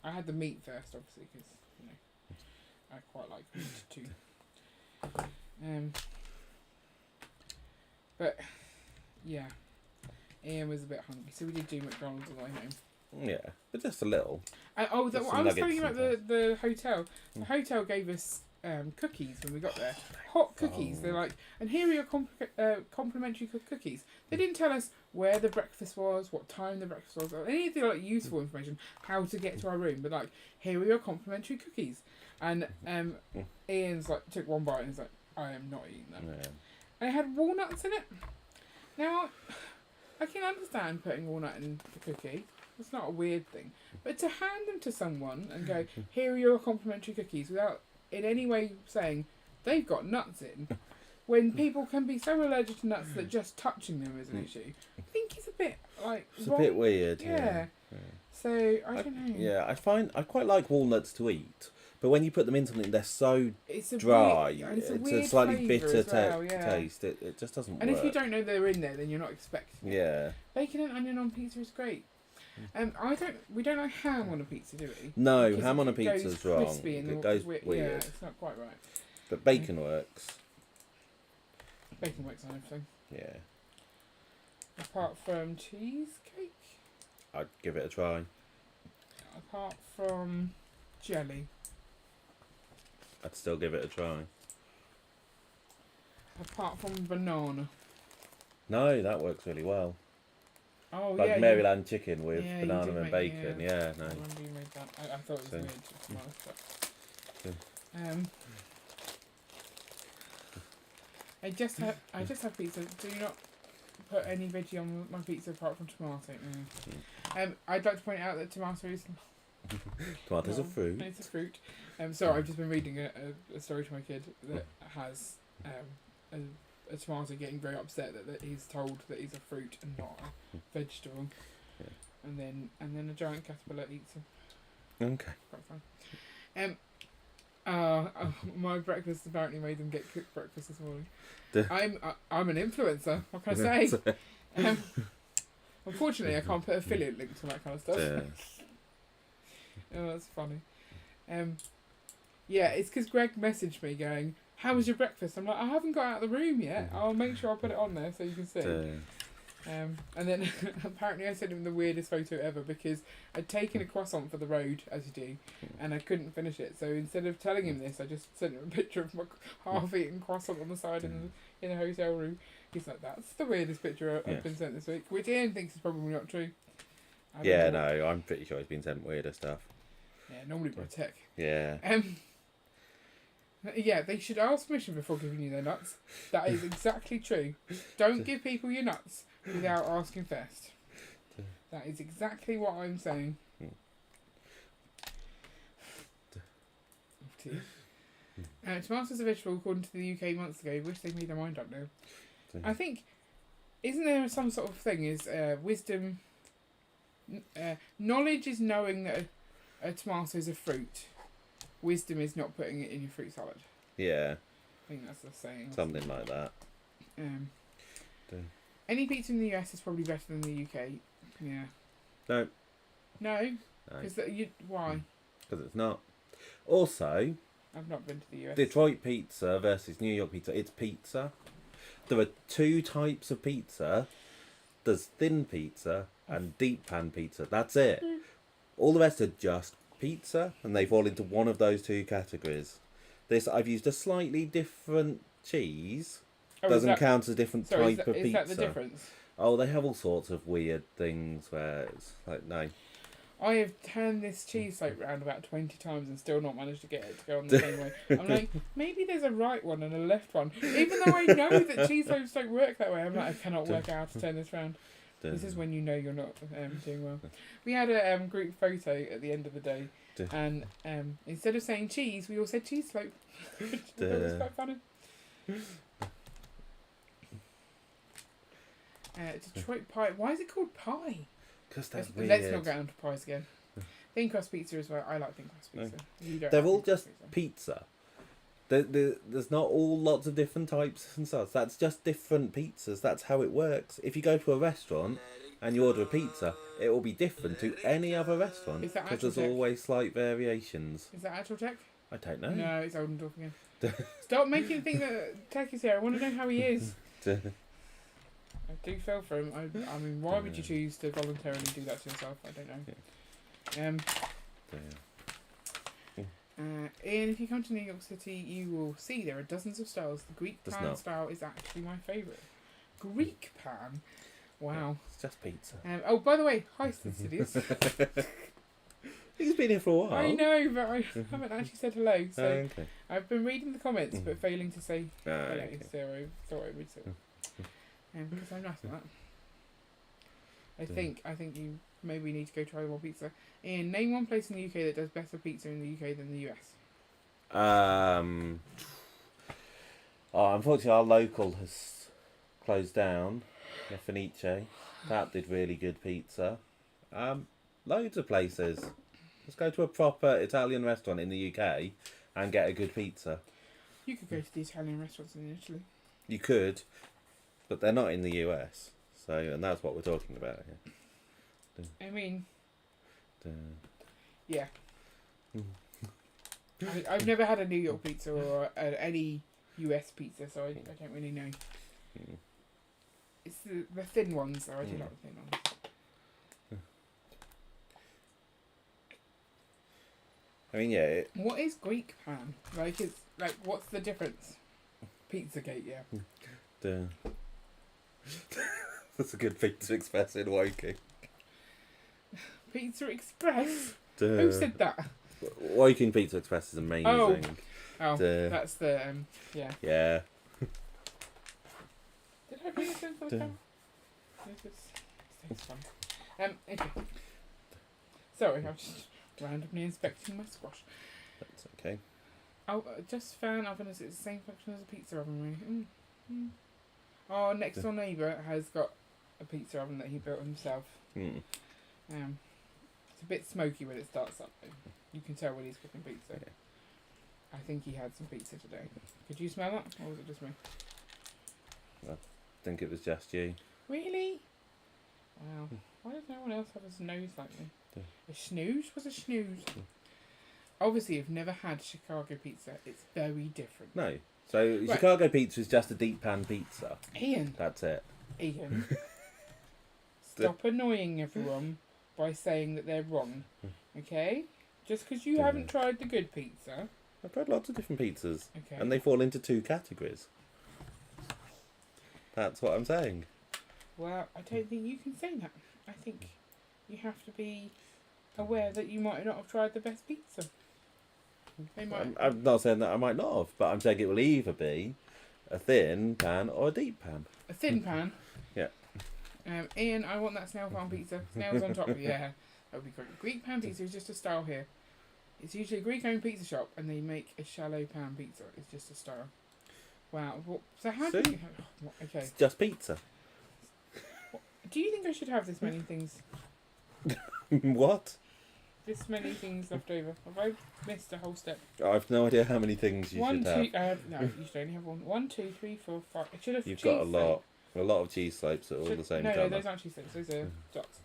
I had the meat first, obviously, because I quite like meat too. But yeah, Ian was a bit hungry, so we did do McDonald's on the way home. Yeah, but just a little. I was telling you about the hotel. The hotel gave us cookies when we got there. Hot cookies. They're like, and here are your complimentary cookies. They didn't tell us where the breakfast was, what time the breakfast was, or any of the like useful information, how to get to our room. But like, here are your complimentary cookies. And Ian's like took one bite and he's like, I am not eating them. Yeah. And it had walnuts in it. Now, I can understand putting walnut in the cookie. It's not a weird thing. But to hand them to someone and go, here are your complimentary cookies, without in any way saying they've got nuts in, when people can be so allergic to nuts that just touching them is an issue, I think it's a bit like it's wrong. a bit weird. Yeah. So I don't know. Yeah, I quite like walnuts to eat, but when you put them in something, they're so it's a dry. Weird, it's a a slightly bitter well, taste. It just doesn't work. And if you don't know they're in there, then you're not expecting it. Yeah. Bacon and onion on pizza is great. We don't like ham on a pizza, do we? No, because ham on a pizza is wrong. It goes weird. Yeah, it's not quite right. But bacon works. Bacon works on everything. Yeah. Apart from cheesecake. I'd give it a try. Apart from jelly. I'd still give it a try. Apart from banana. No, that works really well. Oh, like yeah. Maryland chicken with you banana did and make- bacon. Yeah, no. I remember you made that. I thought it was weird, to be honest, but I just have pizza. Do not put any veggie on my pizza apart from tomato. I'd like to point out that tomatoes. Tomatoes are fruit. It's a fruit. So I've just been reading a story to my kid that has a tomato getting very upset that he's told that he's a fruit and not a vegetable. Yeah. And then a giant caterpillar eats him. Okay. Quite fun. My breakfast apparently made them get cooked breakfast this morning. I'm an influencer. What can I say? Unfortunately, I can't put affiliate links to that kind of stuff. Oh, that's funny. Yeah, it's because Greg messaged me going, "How was your breakfast?" I'm like, "I haven't got out of the room yet. I'll make sure I put it on there so you can see." And then apparently I sent him the weirdest photo ever because I'd taken a croissant for the road, as you do, and I couldn't finish it. So instead of telling him this, I just sent him a picture of my half-eaten croissant on the side in the hotel room. He's like, "That's the weirdest picture I've been sent this week," which Ian thinks is probably not true. No, I'm pretty sure he's been sent weirder stuff. Yeah, normally by tech. Yeah. Yeah, they should ask permission before giving you their nuts. That is exactly true. Don't give people your nuts without asking first. That is exactly what I'm saying. Tomatoes are vegetable according to the UK months ago. Wish they'd made their mind up now. I think, isn't there some sort of thing, is wisdom... knowledge is knowing that a tomato is a fruit. Wisdom is not putting it in your fruit salad. Yeah. I think that's the saying. Something like that. Any pizza in the US is probably better than the UK. Yeah. No. No? Because why? Because it's not. Also, I've not been to the US. Detroit pizza versus New York pizza. It's pizza. There are two types of pizza. There's thin pizza and deep pan pizza. That's it. All the rest are just pizza, and they fall into one of those two categories. I've used a slightly different cheese. Doesn't count as a different type of pizza. Is that the difference? Oh, they have all sorts of weird things where it's like, no. I have turned this cheese soap round about 20 times and still not managed to get it to go on the same way. I'm like, maybe there's a right one and a left one. Even though I know that cheese soaps don't work that way, I'm like, I cannot work out how to turn this round. This is when you know you're not doing well. We had a group photo at the end of the day, and instead of saying cheese, we all said cheese slope. It was quite funny. Detroit pie. Why is it called pie? Because that's weird. Let's not get onto pies again. Thin crust pizza as well. I like thin crust pizza. They're all just pizza. There's not all lots of different types and stuff. That's just different pizzas. That's how it works. If you go to a restaurant and you order a pizza, it will be different to any other restaurant Is that because actual there's tech? always slight variations. Is that actual tech? I don't know. No, it's Oldendorf again. Stop making me think that Tech is here. I want to know how he is. I do feel for him. I mean, why would you choose to voluntarily do that to yourself? I don't know. Ian, if you come to New York City, you will see there are dozens of styles. The Greek pan style is actually my favourite. Greek pan? Wow. It's just pizza. Oh, by the way, hi, Studios. He's been here for a while. I know, but I haven't actually said hello. So Okay. I've been reading the comments, but failing to say hello. Okay. So I thought I would say because I'm nice at that. I think you maybe need to go try more pizza. Ian, name one place in the UK that does better pizza in the UK than the US. Unfortunately, our local has closed down. La Fenice. That did really good pizza. Loads of places. Let's go to a proper Italian restaurant in the UK and get a good pizza. You could go to the Italian restaurants in Italy. You could, but they're not in the US. So, and that's what we're talking about here. I mean, yeah. I've never had a New York pizza or any US pizza, so I don't really know. It's the thin ones, though. I do like the thin ones. I mean, yeah. What is Greek pan? What's the difference? Pizzagate, yeah. That's a good thing to express in Woking. Pizza Express? Who said that? Woking Pizza Express is amazing. Oh, that's the, yeah. Yeah. Did I bring this in for the camera? It's fun. Okay. Sorry, I'm just randomly inspecting my squash. That's okay. Oh, just fan oven is the same function as a pizza oven, really. Our next door neighbour has got a pizza oven that he built himself. It's a bit smoky when it starts up, though. You can tell when he's cooking pizza. Yeah. I think he had some pizza today. Could you smell that, or was it just me? I think it was just you. Really? Wow. Why does no one else have a snooze like me? A snooze? What's a snooze? Obviously, you've never had Chicago pizza. It's very different. No. So, Chicago pizza is just a deep pan pizza. Ian. That's it. Ian. Stop annoying everyone by saying that they're wrong. Okay? Just because you haven't tried the good pizza. I've tried lots of different pizzas. Okay. And they fall into two categories. That's what I'm saying. Well, I don't think you can say that. I think you have to be aware that you might not have tried the best pizza. They might. I'm not saying that I might not have, but I'm saying it will either be a thin pan or a deep pan. A thin pan? Yeah. Ian, I want that snail farm pizza. Snails on top. Yeah, that would be great. Greek pan pizza is just a style here. It's usually a Greek-owned pizza shop, and they make a shallow pan pizza. It's just a style. Wow. So how do you... Okay. It's just pizza. Do you think I should have this many things? What? This many things left over. Have I missed a whole step? I've no idea how many things you should have. No, you should only have one. 1, 2, 3, 4, 5. I should have. You've got a lot. A lot of cheese slopes that are all the same No, colour. those aren't cheese slopes. Those are dots.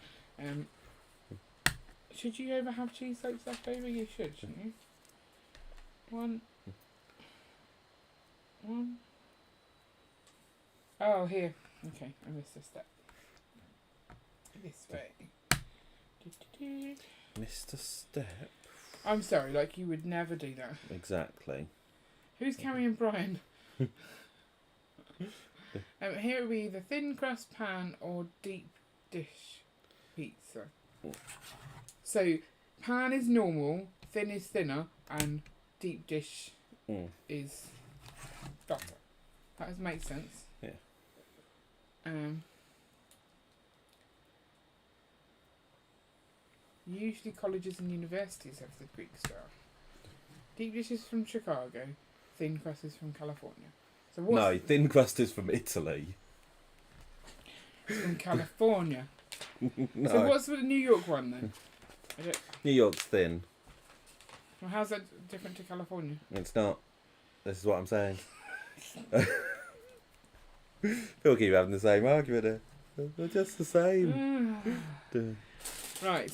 Should you ever have cheese slopes left over? You should, shouldn't you? One. Oh, here. Okay, I missed a step. This way. Mr. Step. I'm sorry, like you would never do that. Exactly. Who's carrying Brian? Here would be the thin crust pan or deep dish pizza. So, pan is normal, thin is thinner, and deep dish is butter. That does make sense. Yeah. Usually colleges and universities have the Greek style. Deep dish is from Chicago, thin crust is from California. So what's No, thin crust is from Italy. from California. No. So what's the New York one then? New York's thin. Well, how's that different to California? It's not. This is what I'm saying. We'll keep having the same argument here. They're just the same. Right.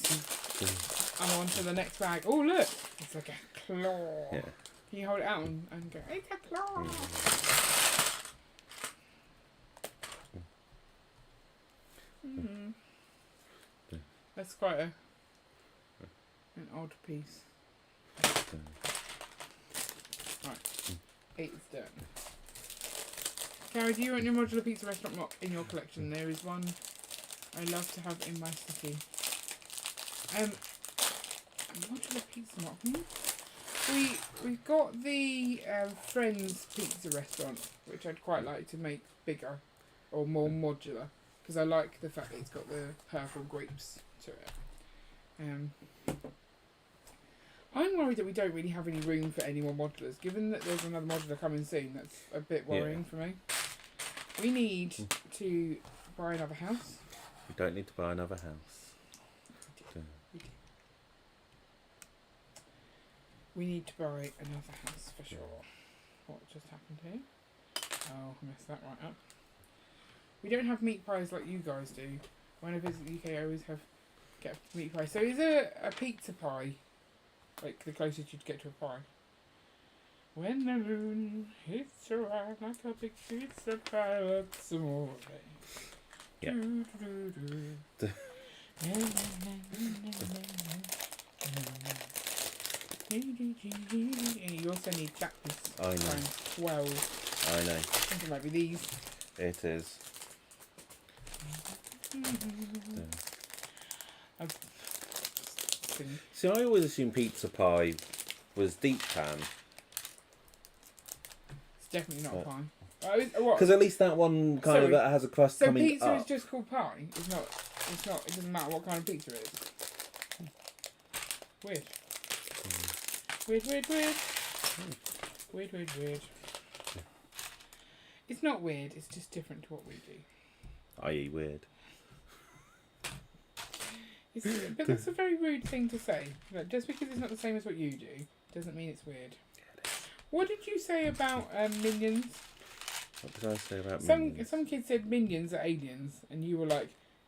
I'm on to the next bag. Oh, look. It's like a claw. Yeah. Can you hold it out and go, it's a claw? That's quite an odd piece. Right. 8 is done. Gary, do you want your modular pizza restaurant mock in your collection? There is one I love to have in my city. A modular pizza mock. We've got the Friends Pizza restaurant, which I'd quite like to make bigger or more modular, because I like the fact that it's got the purple grapes to it. I'm worried that we don't really have any room for any more modulars. Given that there's another modular coming soon, that's a bit worrying for me. We need to buy another house. We don't need to buy another house. We need to buy another house for sure. What just happened here? Oh, I messed that right up. We don't have meat pies like you guys do. When I visit the UK, I always get a meat pie. So is a pizza pie like the closest you'd get to a pie? When the moon hits your eye like a big pizza pie, that's some more. Yeah. You also need that piece. I know. Times 12. I know. I think it might be these. It is. See, I always assumed pizza pie was deep pan. It's definitely not a pie. What? Because at least that one kind of has a crust So coming pizza up. is just called pie. It's not. It doesn't matter what kind of pizza it is. Weird. Weird. Weird. It's not weird. It's just different to what we do. I.e. weird. But that's a very rude thing to say. Like, just because it's not the same as what you do doesn't mean it's weird. What did you say about Minions? What did I say about Minions? Some kids said Minions are aliens, and you were like,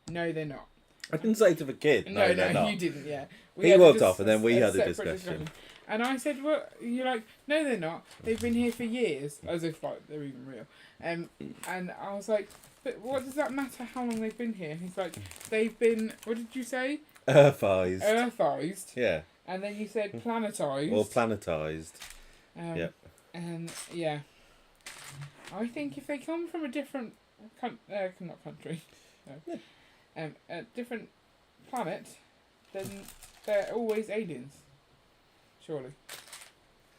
no, they're not. I didn't say to the kid. No, they're not. You didn't. Yeah. He walked off, and then we had a discussion. And I said, well, you're like, no, they're not. They've been here for years, as if like they're even real. And I was like, but what does that matter how long they've been here? He's like, they've been, what did you say? Earthized. Earthized. Yeah. And then you said planetized. Or planetized. Yep. And yeah, I think if they come from a different, not country, no, a different planet, then they're always aliens. Surely.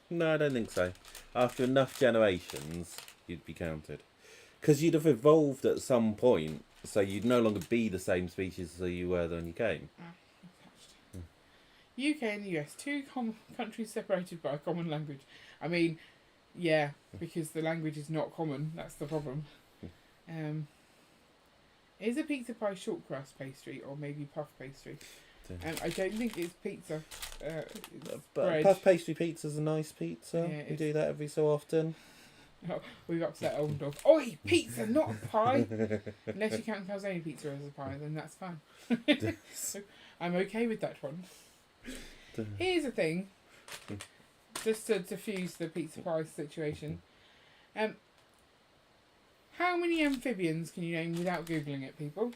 No, I don't think so. After enough generations, you'd be counted. Because you'd have evolved at some point, so you'd no longer be the same species as you were when you came. UK and the US, two countries separated by a common language. I mean, yeah, because the language is not common. That's the problem. Is a pizza pie short crust pastry or maybe puff pastry? I don't think it's pizza. But puff pastry pizza's a nice pizza. Yeah, we do that every so often. Oh, we've upset old dog. Oi, pizza, not a pie. Unless you count calzone pizza as a pie, then that's fine. So I'm okay with that one. Here's the thing, just to diffuse the pizza pie situation. How many amphibians can you name without googling it, people?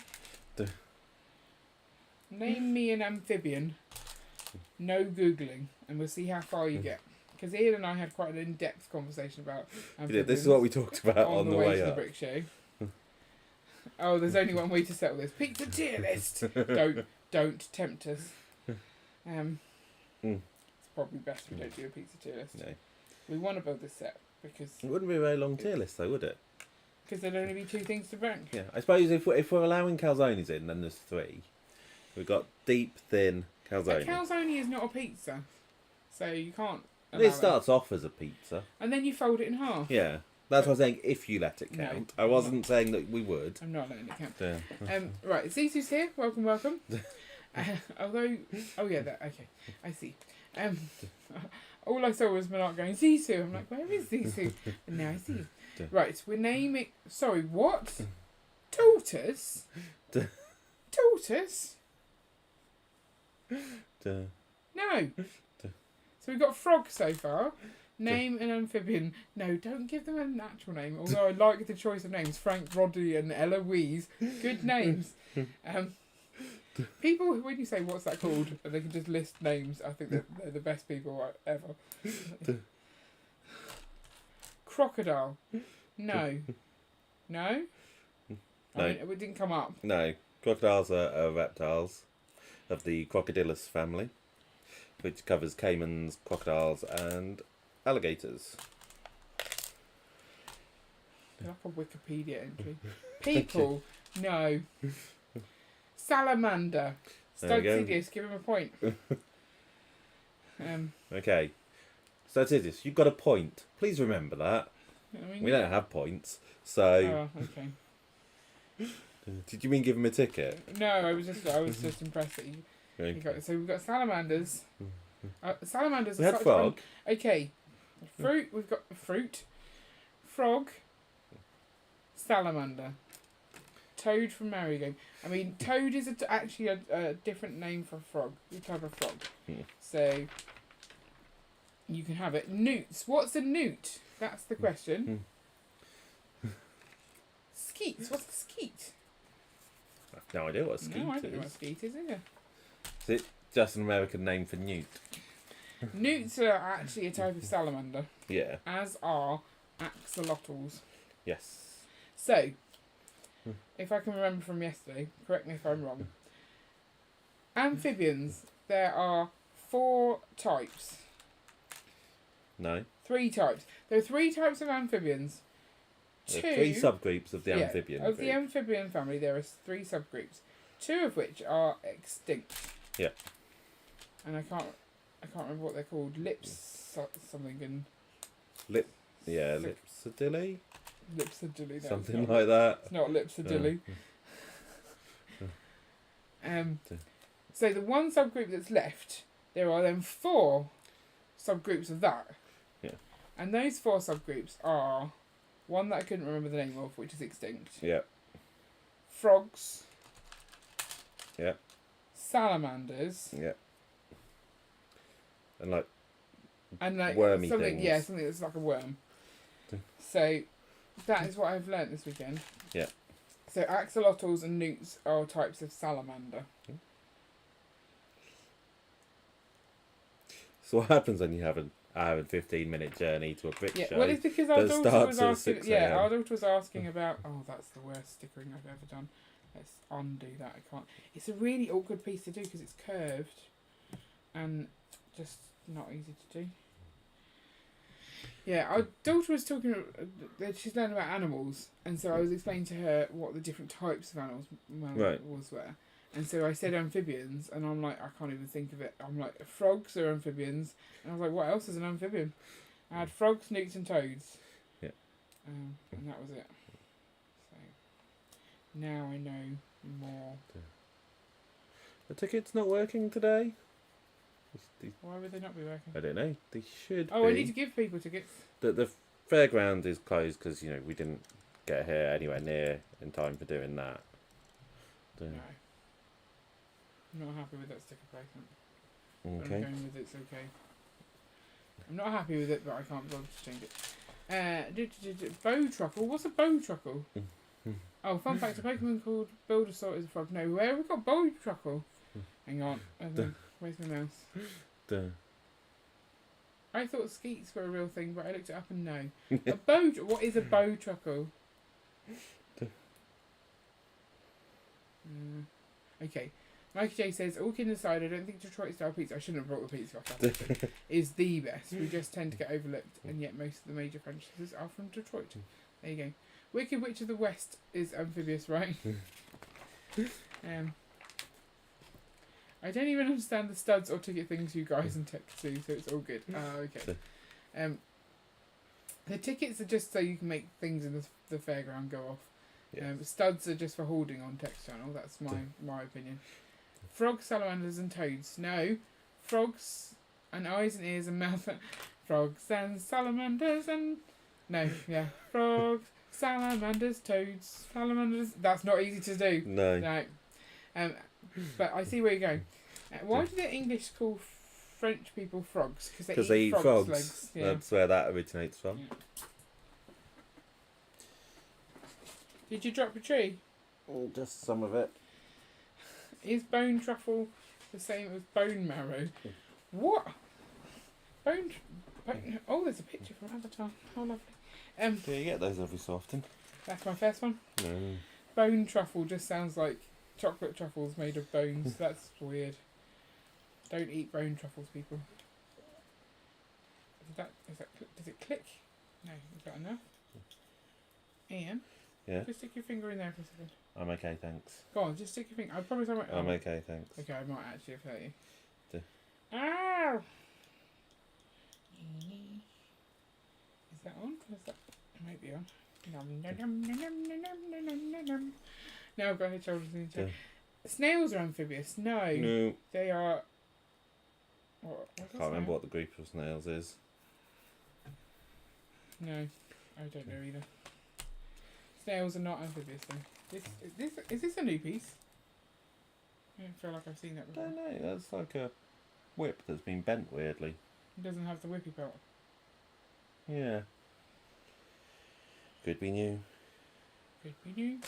Name me an amphibian. No googling, and we'll see how far you get. Because Ian and I had quite an in-depth conversation about amphibians. This is what we talked about on the way to up. the brick show. Oh, there's only one way to settle this. Pizza tier list. Don't tempt us. It's probably best we don't do a pizza tier list. No. We want to build this set because It wouldn't be a very long tier list, though, would it? Because there'd only be 2 things to rank. Yeah, I suppose if we're allowing calzones in, then there's 3. We've got deep, thin calzone. A calzone is not a pizza, so you can't. It starts off as a pizza. And then you fold it in half. Yeah, that's what I'm saying. If you let it count, No, I wasn't saying that we would. I'm not letting it count. Yeah. Right, Zisu's here. Welcome. Although, okay, I see. all I saw was Monarch going, Zissou. I'm like, where is Zissou? And now I see him. Right, we're naming... Sorry, what? Tortoise? Tortoise? No. So we've got frog so far. Name an amphibian. No, don't give them a natural name. Although I like the choice of names. Frank, Roddy and Eloise. Good names. People, when you say what's that called, and they can just list names, I think that they're the best people ever. Crocodile. No. No? No. I mean, it didn't come up. No. Crocodiles are reptiles of the Crocodylus family, which covers caimans, crocodiles and alligators. Like a Wikipedia entry. People. No. Salamander. There we go. Stodsidius, give him a point. Okay. Statistics, you've got a point. Please remember that. I mean, We don't have points. So, Oh, okay. did you mean give him a ticket? No, I was just impressed that you got it. So we've got salamanders. Salamanders. We are had such frog. Okay. Fruit. We've got fruit. Frog. Salamander. Toad from Mario Game. I mean, toad is actually a different name for frog. A type of frog. So you can have it. Newts. What's a newt? That's the question. Skeets. What's a skeet? I've no idea what a skeet No, I don't know what a is. skeet is either. Is it just an American name for newt? Newts are actually a type of salamander, Yeah. as are axolotls. Yes. So, if I can remember from yesterday, correct me if I'm wrong. Amphibians, there are 4 types. No. 3 types. There are 3 types of amphibians. There are 3 subgroups of the Yeah, amphibian of the group. amphibian family, there are 3 subgroups. 2 of which are extinct. Yeah. And I can't remember what they're called. Something and Yeah, Lipsidilli? Lipsidilli. No, Something it's not. like that. It's not Lipsidilli. So the one subgroup that's left, there are then 4 subgroups of that. Yeah. And those 4 subgroups are one that I couldn't remember the name of, which is extinct. Yeah. Frogs. Yeah. Salamanders. Yeah. And like something wormy things. something that's like a worm. So that is what I've learnt this weekend. Yeah. So axolotls and newts are types of salamander. So what happens when you have an hour and 15-minute journey to a brick Yeah, show? well, it's because our that daughter starts was at asking. 6 Yeah, a.m. our daughter was asking about. Oh, that's the worst stickering I've ever done. Let's undo that. I can't. It's a really awkward piece to do because it's curved, and just not easy to do. Yeah, our daughter was talking. She's learning about animals, and so I was explaining to her what the different types of animals were. And so I said amphibians, and I'm like, I can't even think of it. I'm like, frogs are amphibians, and I was like, what else is an amphibian? I had frogs, newts, and toads. Yeah. And that was it. So now I know more. The ticket's not working today? Why would they not be working? I don't know. They should Oh, be. I need to give people tickets. The fairground is closed because, we didn't get here anywhere near in time for doing that. No. I'm not happy with that sticker placement. Okay. I'm going with it's okay. I'm not happy with it, but I can't bother to change it. Bow truckle. What's a bow truckle? Oh, fun fact: a Pokemon called Bulbasaur is a frog. No, where have we got bow truckle? Hang on. Where's my mouse? I thought skeets were a real thing, but I looked it up and no. A bow. What is a bow truckle? Okay. Mikey J says, all kidding aside, I don't think Detroit style pizza, I shouldn't have brought the pizza off, is the best. We just tend to get overlooked, and yet most of the major franchises are from Detroit. There you go. Wicked Witch of the West is amphibious, right? I don't even understand the studs or ticket things you guys and tech do, so it's all good. Okay. The tickets are just so you can make things in the fairground go off. Yes. Studs are just for holding on text channel. That's my opinion. Frogs, salamanders, and toads. No, frogs and eyes and ears and mouth. Frogs and salamanders and frogs, salamanders, toads, salamanders. That's not easy to do. No. No. But I see where you're going. Why do the English call French people frogs? Because they eat frogs. Legs. Yeah. That's where that originates from. Yeah. Did you drop a tree? Oh, just some of it. Is bone truffle the same as bone marrow? What? Bone. Oh, there's a picture from Avatar. How lovely. Do you get those every so often? That's my first one. No. Bone truffle just sounds like chocolate truffles made of bones. That's weird. Don't eat bone truffles, people. Does it click? No, is that enough? Ian? Yeah? Just stick your finger in there for a second. I'm okay, thanks. Go on, just stick your finger. I promise I won't. I'm okay, thanks. Okay, I might actually have hurt you. Do. Ow! Is that on? Is that? It might be on. Now I've got head, shoulders, knees, toes. Snails are amphibious. No. No. They are. What? I can't remember what the group of snails is. No, I don't know either. Snails are not amphibious though. Is this a new piece? I don't feel like I've seen that I before. don't know, that's like a whip that's been bent weirdly. It doesn't have the whippy belt. Yeah. Could be new. Could be new.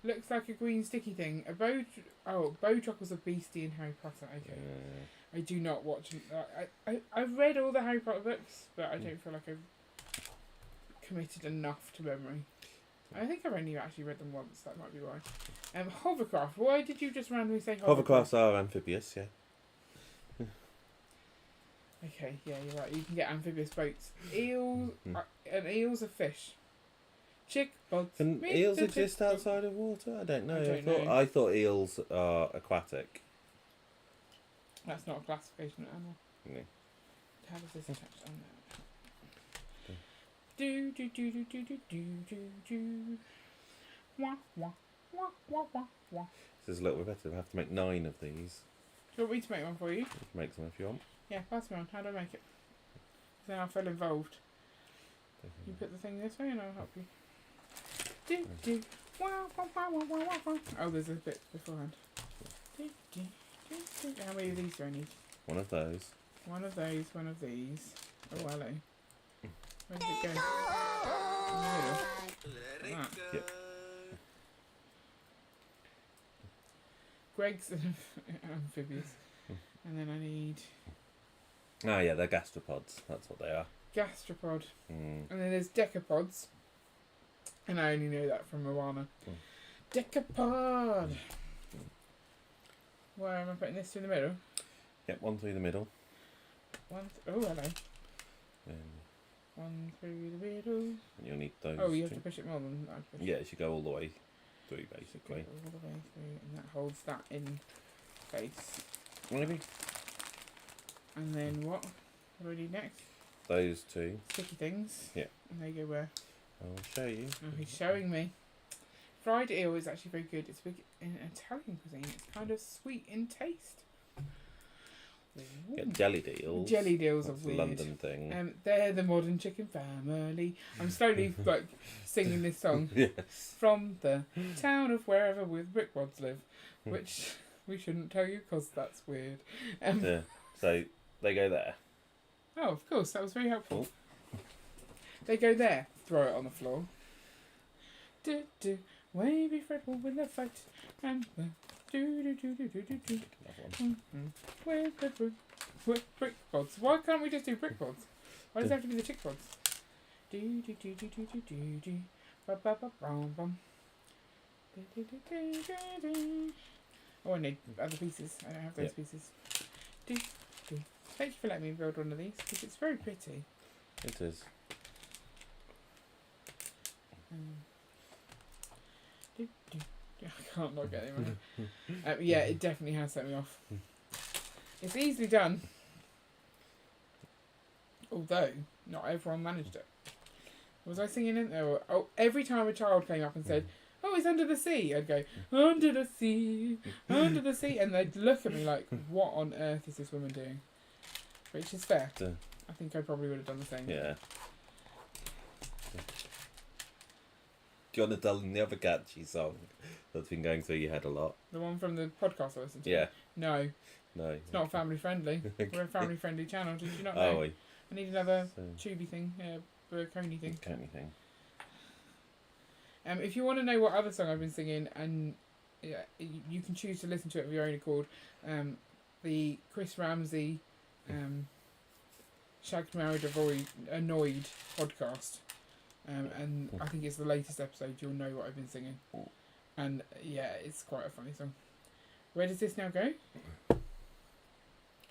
Looks like a green sticky thing. A bow. Bow truckle's a beastie in Harry Potter. Okay. I do not watch. I've read all the Harry Potter books, but I don't feel like I've committed enough to memory. I think I've only actually read them once. That might be why. Hovercraft. Why did you just randomly say hovercraft? Hovercrafts are amphibious, yeah. Okay, yeah, you're right. You can get amphibious boats. Eels. And eels are fish. Chick bugs. Can eels exist outside of water? I don't know. I thought eels are aquatic. That's not a classification of animal. No. How does this attach on there? Do do do do do do do do do. Wah wah wah wah wah wah. This is a little repetitive. I have to make 9 of these. Do you want me to make one for you? You can make some if you want. Yeah, pass me on. How do I make it? Then I feel involved. You put the thing this way and I'll help you. Do do. Wah wah wah wah wah wah. Oh, there's a bit beforehand. Do do do do. How many of these do I need? One of those. One of those. One of these. Oh, hello. Where does it go? In the middle. Like that. Yep. Greg's amphibious. And then I need Oh yeah, they're gastropods. That's what they are. gastropod. Mm. And then there's decapods. And I only know that from Moana. Decapod! Where am I putting this in the middle? Yep, one through the middle. Oh, hello. And One through the middle. you'll need those. Oh, you have two. to push it more than I push. Yeah, it should go all the way through, basically. All the way through, and that holds that in place. Maybe. And then what? What do I do next? Those 2. Sticky things. Yeah. And they go where? I'll show you. Oh, he's showing me. Fried eel is actually very good. It's big in Italian cuisine. It's kind of sweet in taste. Get jellied eels. Jellied eels That's are a weird. London thing. They're the modern chicken family. I'm slowly like singing this song Yes. from the town of wherever with Bods live, which we shouldn't tell you because that's weird. Yeah. So they go there. Oh, of course, that was very helpful. Oh. They go there, throw it on the floor. Do do, wavy Fred will win the fight, and do do do do do do do. With brick pods. Why can't we just do brick pods? Why does it have to be the chick pods? Do do do do do do do do. Ba ba ba bum bum. Do do do do do do. Oh, I need other pieces. I don't have those pieces. Do do. Thank you for letting me build one of these because it's very pretty. It is. Do do. I can't not get him. Yeah, it definitely has set me off. It's easily done. Although, not everyone managed it. Was I singing in there? Oh, every time a child came up and said, "Oh, it's under the sea," I'd go, "Under the sea, under the sea," and they'd look at me like, "What on earth is this woman doing?" which is fair. Yeah. I think I probably would have done the same. Yeah. Do you want to tell them the other catchy song that's been going through your head a lot? The one from the podcast I listened to? Yeah. No, No. it's not family friendly. We're a family friendly channel. Did you not know? Oh, we. I need another So, tubey thing, coney thing. coney thing. If you want to know what other song I've been singing, and yeah, you can choose to listen to it of your own accord. The Chris Ramsey, Shagged, Married, Annoyed podcast, and I think it's the latest episode. You'll know what I've been singing, and yeah, it's quite a funny song. Where does this now go?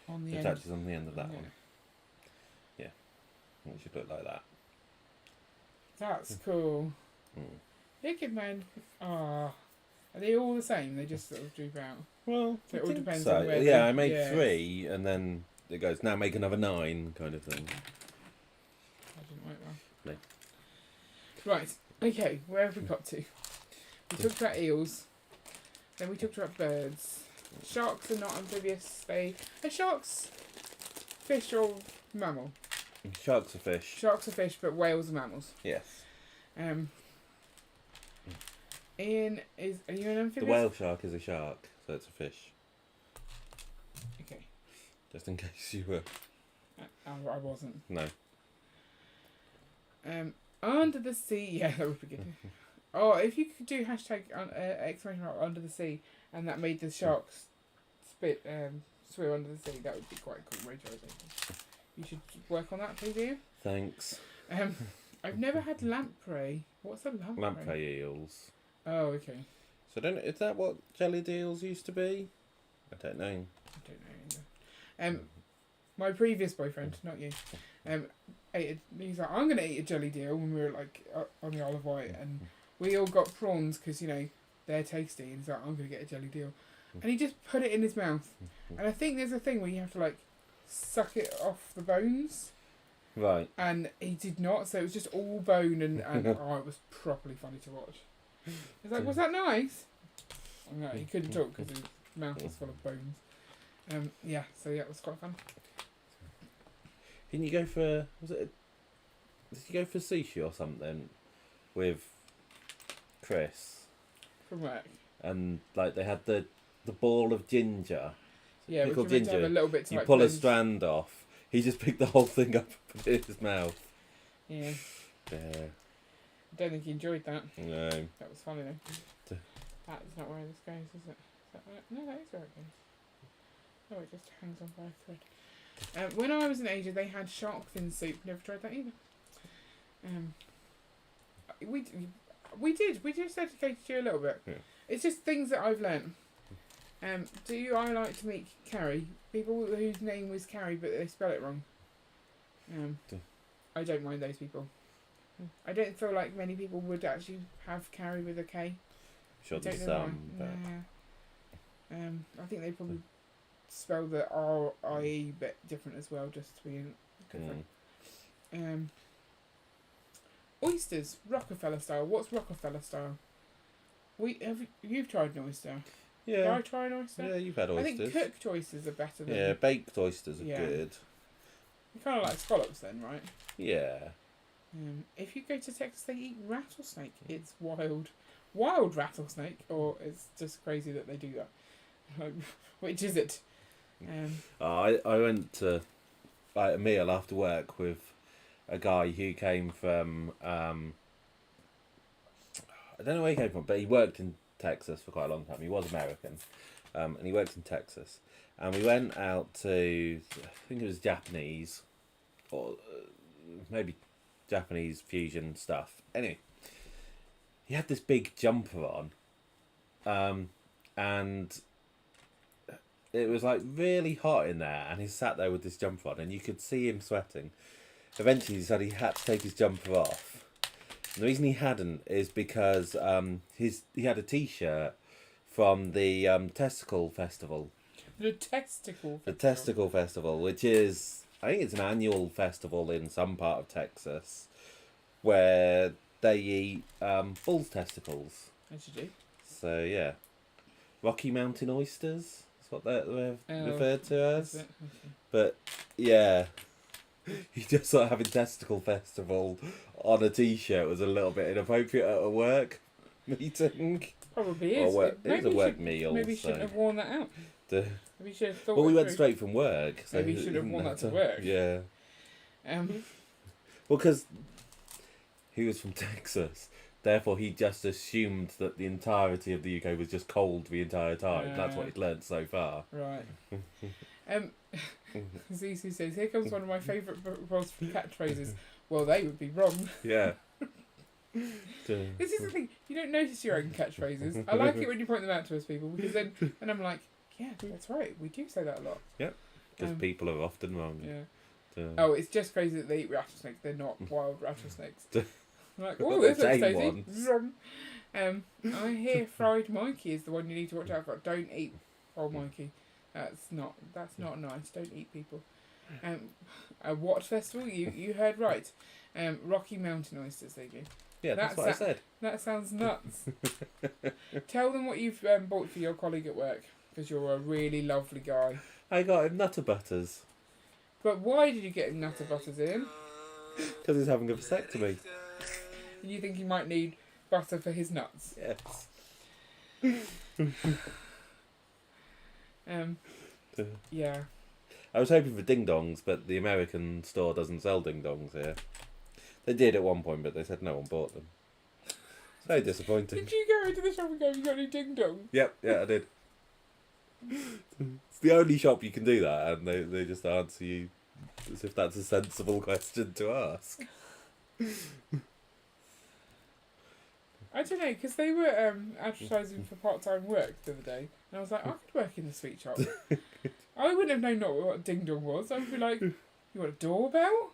On the It end. touches on the end of that Yeah. one. Yeah. It should look like that. That's cool. Mm. Wicked man. Ah, are they all the same? They just sort of droop out. Well, So it I all think depends so. on where Yeah, they- I made yeah. 3, and then it goes, now make another 9, kind of thing. I didn't like that. No. Right. Okay. Where have we got to? We talked about eels. Then we talked about birds. Sharks are not amphibious. Are sharks fish or mammal? Sharks are fish. Sharks are fish, but whales are mammals. Yes. Ian, are you an The amphibious? whale shark is a shark, so it's a fish. Okay. Just in case you were. I wasn't. No. Under the sea. Yeah, that would be good. Oh, if you could do hashtag exclamation mark under the sea, and that made the sharks swim under the sea, that would be quite cool. Rachel, I think. You should work on that, please, Ian. Thanks. I've never had lamprey. What's a lamprey? Lamprey eels. Oh, okay. So is that what jellied eels used to be? I don't know. I don't know either. My previous boyfriend, not you, he's like, I'm going to eat a jelly deal when we were like on the Isle of Wight, and we all got prawns because, you know, they're tasty, and he's like, I'm going to get a jelly deal. And he just put it in his mouth. And I think there's a thing where you have to like suck it off the bones. Right. And he did not, so it was just all bone, and oh, it was properly funny to watch. He's like, was that nice? Oh, no, he couldn't talk because his mouth was full of bones. Yeah, so yeah, it was quite fun. Didn't you go for, did you go for sushi or something with Chris? From work. And like they had the ball of ginger. Yeah, which Pickled you meant to have a ginger. little bit to You like pull a blend. strand off. He just picked the whole thing up and put it in his mouth. Yeah, Yeah. I don't think he enjoyed that. No. That was funny though. D- That's not where this goes, is it? Is that right? No, that is where it goes. Oh, it just hangs on by a thread. When I was in Asia, they had shark fin soup. Never tried that either. We did. We just educated you a little bit. Yeah. It's just things that I've learnt. I like to meet Carrie. People whose name was Carrie, but they spell it wrong. I don't mind those people. I don't feel like many people would actually have Carrie with a K. Sure, I don't there's know some, why. but Yeah. I think they probably spell the R-I-E bit different as well, just to be different. Oysters, Rockefeller style. What's Rockefeller style? You've tried an oyster? Did yeah, I try an oyster? yeah, you've had I oysters. think cooked oysters are better than. Yeah, baked oysters are Yeah. good. You kind of like scallops then, right? Yeah. If you go to Texas, they eat rattlesnake. It's wild rattlesnake, or it's just crazy that they do that. Like, which is it? I went to like a meal after work with a guy who came from I don't know where he came from, but he worked in Texas for quite a long time. He was American, and he worked in Texas. And we went out to, I think it was Japanese, or maybe Japanese fusion stuff. Anyway, he had this big jumper on, and it was like really hot in there, and he sat there with this jumper on, and you could see him sweating. Eventually, he said he had to take his jumper off. And the reason he hadn't is because he had a T-shirt from the Testicle Festival. The testicle. The Testicle Festival, which is, I think it's an annual festival in some part of Texas, where they eat bull's testicles. As you do. So yeah, Rocky Mountain oysters. That's what they're Oh, referred to That's as. it. Okay. But yeah, you just sort of having testicle festival on a t-shirt was a little bit inappropriate at a work meeting. Probably Or is. work, it was Maybe a you work should, meal. maybe you So. shouldn't have worn that out. The- Maybe you should have thought well, we it went through. straight from work. So Maybe you should have worn that to work. Yeah. Well, because he was from Texas, therefore he just assumed that the entirety of the UK was just cold the entire time. That's what he'd learnt so far. Right. Zizu says, here comes one of my favourite Bods catchphrases. Well, they would be wrong. Yeah. This is the thing, you don't notice your own catchphrases. I like it when you point them out to us people, because then, and I'm like, yeah, that's right, we do say that a lot. Yep. Because people are often wrong. Yeah. Oh, it's just crazy that they eat rattlesnakes. They're not wild rattlesnakes. I'm like, oh, this looks tasty. I hear fried Mikey is the one you need to watch out for. Don't eat fried Mikey. That's not nice. Don't eat people. A what festival? You heard right. Rocky Mountain oysters. They do. Yeah, that's what I said. That sounds nuts. Tell them what you've bought for your colleague at work, because you're a really lovely guy. I got him Nutter Butters. But why did you get him Nutter Butters in? Because he's having a vasectomy. And you think he might need butter for his nuts? Yes. Yeah. I was hoping for ding dongs, but the American store doesn't sell ding dongs here. They did at one point, but they said no one bought them. It's very disappointing. Did you go into the shop and go, have you got any ding dong? Yep, yeah, I did. It's the only shop you can do that, and they just answer you as if that's a sensible question to ask. I don't know, because they were advertising for part-time work the other day, and I was like, I could work in the sweet shop. I wouldn't have known what a ding dong was. I would be like, you want a doorbell?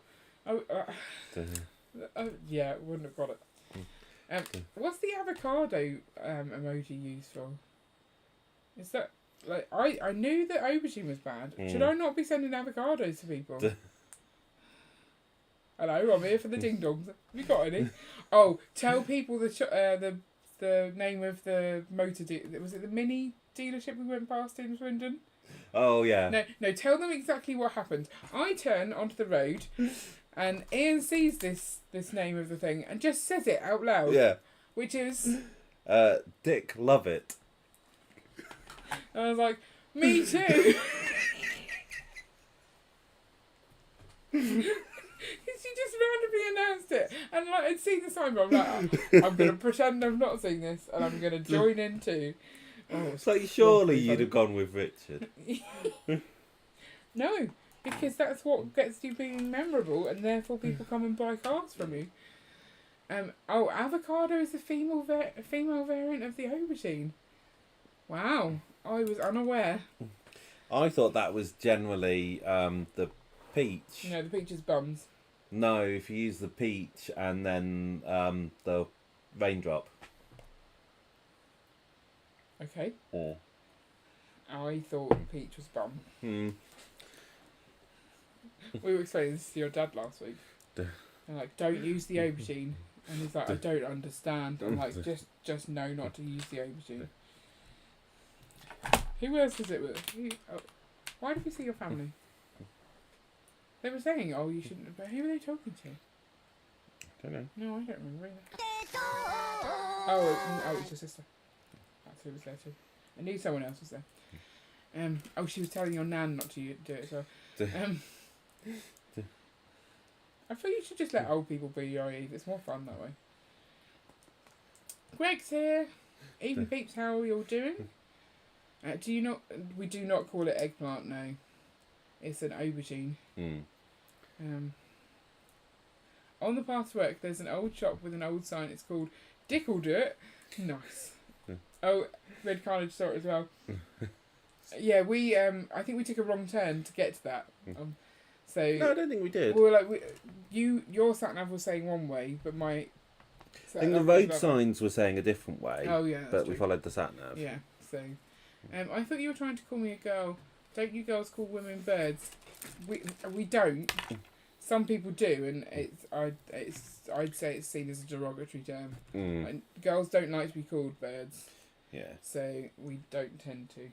Yeah, wouldn't have got it. What's the avocado emoji used for? Is that like I knew that aubergine was bad. Should I not be sending avocados to people? Hello, I'm here for the ding dongs. Have you got any? Oh, tell people the name of the motor was it the Mini dealership we went past in Swindon? Oh yeah. No. Tell them exactly what happened. I turn onto the road, and Ian sees this name of the thing and just says it out loud. Yeah. Which is Dick Lovett. And I was like, me too. She just randomly announced it, and like I'd seen the sign, but I'm like, I'm gonna pretend I've not seen this, and I'm gonna join in too. Oh, it's like surely you'd have gone with Richard. No, because that's what gets you being memorable, and therefore people come and buy cars from you. Avocado is the female variant of the aubergine. Wow, I was unaware. I thought that was generally the peach. No, the peach is bums. No, if you use the peach and then the raindrop. Okay. Oh. I thought peach was bum. We were explaining this to your dad last week. And like, don't use the aubergine. And he's like, I don't understand. I'm like, just know not to use the aubergine. Who else was it with? Why did we see your family? They were saying, oh, you shouldn't, but who were they talking to? I don't know. No, I don't remember either. Oh, it's your sister. That's who was there too. I knew someone else was there. She was telling your nan not to do it as well. I thought you should just let old people be your age. It's more fun that way. Greg's here. Even peeps, how are you all doing? We do not call it eggplant, no. It's an aubergine. On the path to work, there's an old shop with an old sign. It's called Dick'll Do It. Nice. Oh, Red Carnage saw it as well. Yeah, we. I think we took a wrong turn to get to that. So no, I don't think we did. We were like, your sat nav was saying one way, but my. I think the road signs were saying a different way. Oh yeah, but we followed the sat nav. Yeah. So, I thought you were trying to call me a girl. Don't you girls call women birds? We don't. Some people do, and I'd say it's seen as a derogatory term. And girls don't like to be called birds. Yeah. So we don't tend to.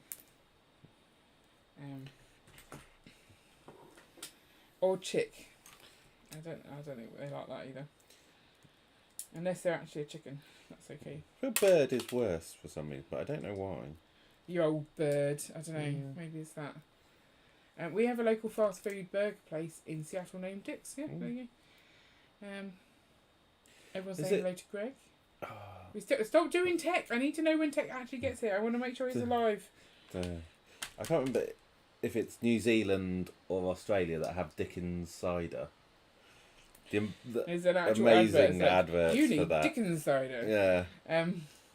Or chick. I don't think they like that either. Unless they're actually a chicken, that's okay. A bird is worse for some reason, but I don't know why. You old bird. I don't know. Yeah. Maybe it's that. We have a local fast food burger place in Seattle named Dick's. Yeah, there you go. Everyone's Is saying it- hello to Greg. Oh, We stop doing tech. I need to know when tech actually gets here. I want to make sure he's alive. I can't remember if it's New Zealand or Australia that have Dickens cider. The There's an actual amazing advert. adverts You for need that. Dickens cider. Yeah.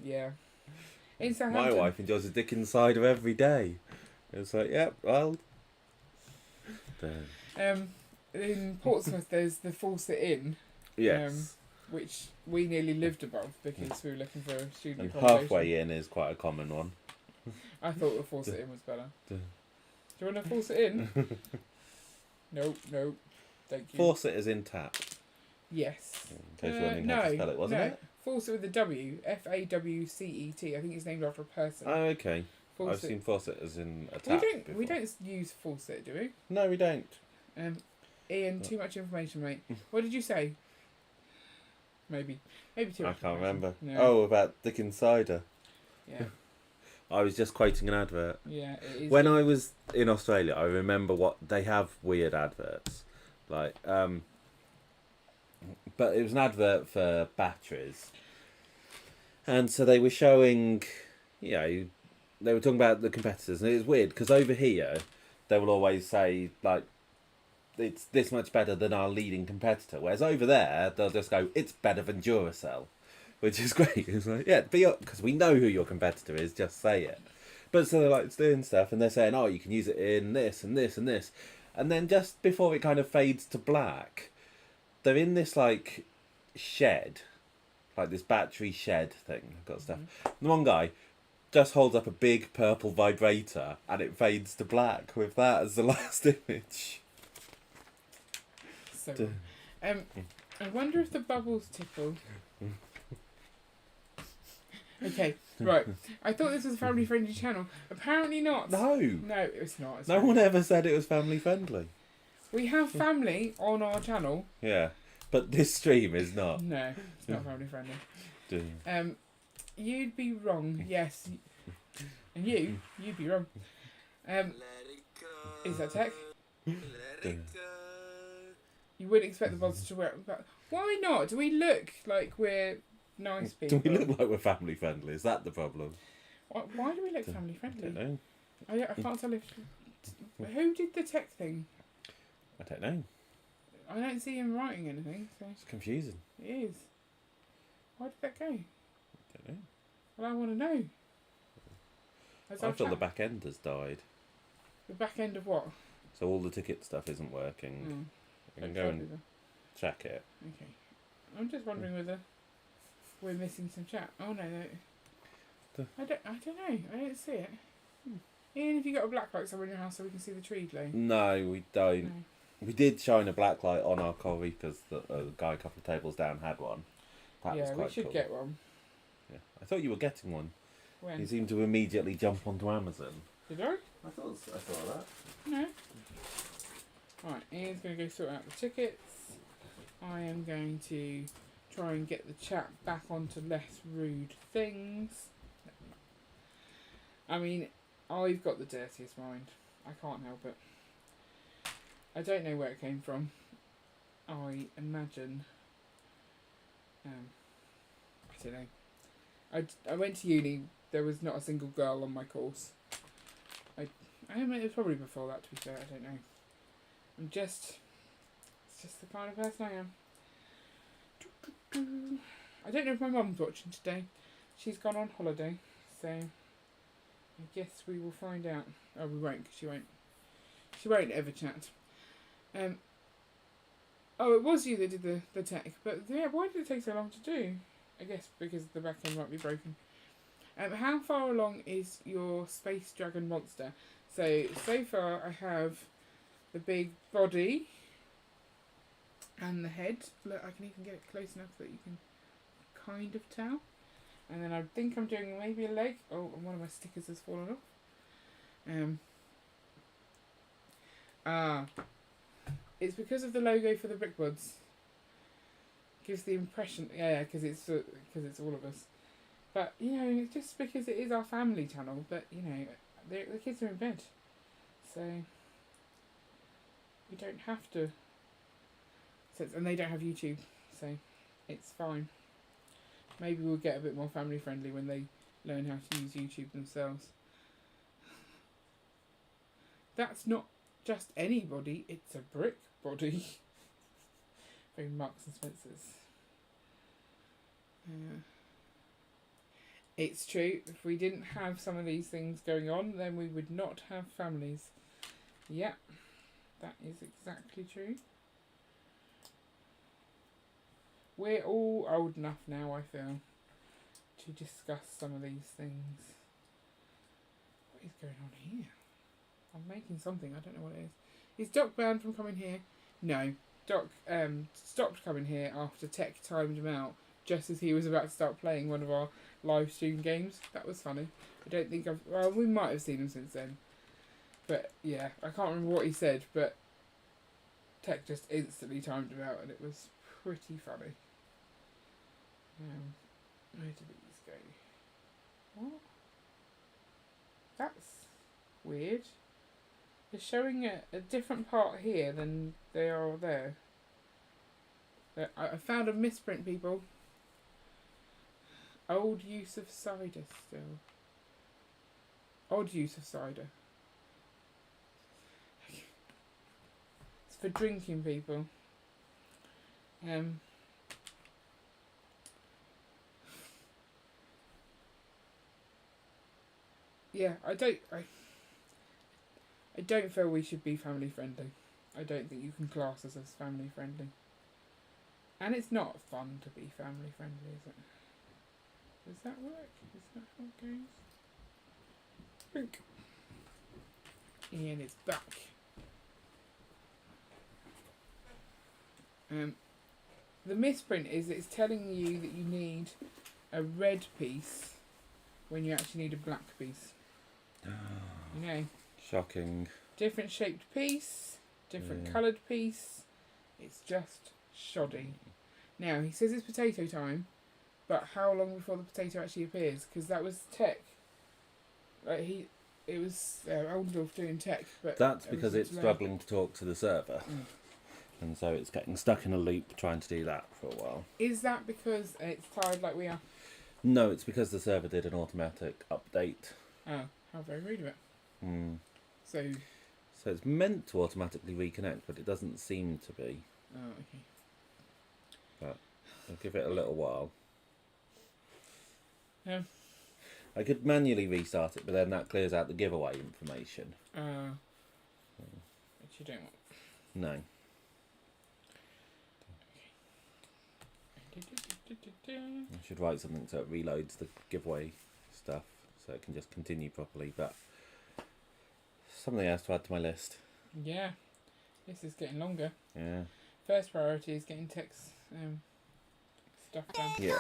Yeah. In My Southampton. wife enjoys a Dickens cider every day. It's like, yep, well. In Portsmouth, there's the Fawcett Inn, Yes. which we nearly lived above because we were looking for a student And accommodation. halfway in is quite a common one. I thought the Fawcett Inn was better. Duh. Do you want a Fawcett Inn? Nope. Thank you. Fawcett is in tap. Yes. In case you wanted to spell it, wasn't it? Fawcett with a W. Fawcet. I think it's named after a person. Oh, okay. I've Fawcett. seen Fawcett as in a tap. We before. don't use Fawcett, do we? No, we don't. Ian, too much information, mate. What did you say? Maybe too I much. can't information. remember. No. Oh, about Dickens cider. Yeah. I was just quoting an advert. Yeah. It is When I was in Australia, I remember what they have weird adverts, like but it was an advert for batteries, and so they were showing, they were talking about the competitors, and it was weird because over here, they will always say like, it's this much better than our leading competitor, whereas over there they'll just go, it's better than Duracell, which is great. It's like, yeah, because we know who your competitor is, just say it. But so they're like doing stuff, and they're saying, oh, you can use it in this and this and this. And then just before it kind of fades to black, they're in this like shed, like this battery shed thing, got stuff. And the one guy just holds up a big purple vibrator, and it fades to black with that as the last image. So, I wonder if the bubbles tickle. Okay, right. I thought this was a family-friendly channel. Apparently not. No, it's not. It's no not. one ever said it was family friendly. We have family on our channel. Yeah, but this stream is not. No, it's not family-friendly. Duh. You'd be wrong. Yes, and you'd be wrong. Is that tech? Duh. You wouldn't expect the Bods to wear it, but why not? Do we look like we're nice Do people? we look like we're family friendly? Is that the problem? Why do we look family I don't friendly? know. I can't tell if who did the tech thing. I don't know. I don't see him writing anything, so It's confusing. it is. Why did that go? I don't know. Well, I want to know. I feel the back end has died. The back end of what? So all the ticket stuff isn't working. You can go and check it. Okay. I'm just wondering whether we're missing some chat. Oh no. I don't know. I don't see it. Ian, have you got a black light somewhere in your house so we can see the tree glow? No, we don't. No. We did shine a black light on our coral reapers. The guy a couple of tables down had one. That was Yeah, quite we should cool. get one. Yeah. I thought you were getting one. When? You seemed to immediately jump onto Amazon. Did I? I saw that. No. Right, Ian's going to go sort out the tickets. I am going to try and get the chat back onto less rude things. I mean, I've got the dirtiest mind. I can't help it. I don't know where it came from. I imagine... I don't know. I went to uni. There was not a single girl on my course. I mean, it was probably before that, to be fair. I don't know. It's just the kind of person I am. I don't know if my mum's watching today. She's gone on holiday, so I guess we will find out. Oh, we won't, because she won't ever chat. Oh, it was you that did the tech, but yeah, why did it take so long to do? I guess because the back end might be broken. How far along is your space dragon monster? So far I have the big body and the head. Look, I can even get it close enough that you can kind of tell. And then I think I'm doing maybe a leg. Oh, and one of my stickers has fallen off. Ah. It's because of the logo for the Brick Bods. Gives the impression, yeah, because it's all of us. But you know, it's just because it is our family channel. But you know, the kids are in bed, so we don't have to. So and they don't have YouTube, so it's fine. Maybe we'll get a bit more family friendly when they learn how to use YouTube themselves. That's not just anybody, it's a brick body. Very Marks and Spencer's. It's true, if we didn't have some of these things going on, then we would not have families. Yep, that is exactly true. We're all old enough now, I feel, to discuss some of these things. What is going on here? I'm making something, I don't know what it is. Is Doc banned from coming here? No. Doc stopped coming here after Tech timed him out just as he was about to start playing one of our live stream games. That was funny. I don't think well, we might have seen him since then. But yeah, I can't remember what he said, but Tech just instantly timed him out and it was pretty funny. Where did these go? What? That's weird. They're showing a different part here than they are there. I found a misprint, people. Old use of cider still. Odd use of cider. It's for drinking, people. Yeah, I don't feel we should be family friendly. I don't think you can class us as family friendly. And it's not fun to be family friendly, is it? Does that work? Is that how it goes? Blink. Ian is back. The misprint is it's telling you that you need a red piece when you actually need a black piece. You know. Shocking. Different shaped piece, different coloured piece. It's just shoddy. Now, he says it's potato time, but how long before the potato actually appears? Because that was Tech. Like it was Oldendorf doing Tech, but that's because it's struggling to talk to the server. And so it's getting stuck in a loop trying to do that for a while. Is that because it's tired like we are? No, it's because the server did an automatic update. Oh, how very rude of it. So it's meant to automatically reconnect, but it doesn't seem to be. Oh, okay. But I'll give it a little while. Yeah. I could manually restart it, but then that clears out the giveaway information. Which you don't want. No. I should write something so it reloads the giveaway stuff so it can just continue properly, but something else to add to my list. Yeah, this is getting longer. Yeah. First priority is getting Tech's stuff done. Yeah.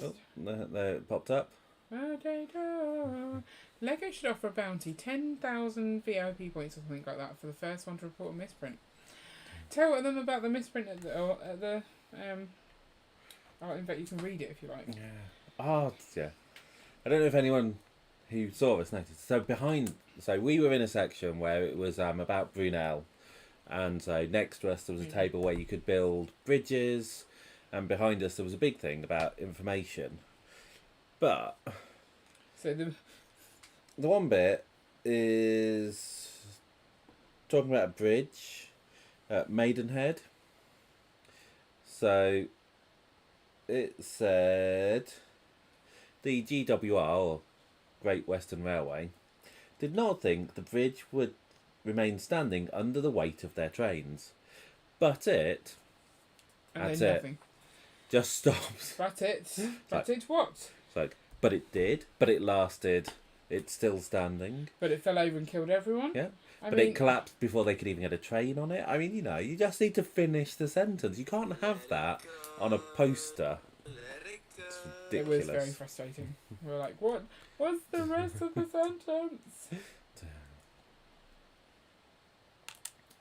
Oh, there it popped up. Potato. Lego should offer a bounty, 10,000 VIP points or something like that for the first one to report a misprint. Tell them about the misprint at the in fact, you can read it if you like. Yeah. Oh, yeah. I don't know if anyone who saw this noticed. So we were in a section where it was about Brunel, and so next to us there was a table where you could build bridges, and behind us there was a big thing about information. But so the one bit is talking about a bridge at Maidenhead. So it said the GWR, or Great Western Railway, did not think the bridge would remain standing under the weight of their trains. But it... That's it. Nothing. Just stops. But it what? It's like, but it did. But it lasted. It's still standing. But it fell over and killed everyone? Yeah. But it collapsed before they could even get a train on it. I mean, you know, you just need to finish the sentence. You can't have that on a poster. It's ridiculous. It was very frustrating. We were like, what? What's the rest of the sentence?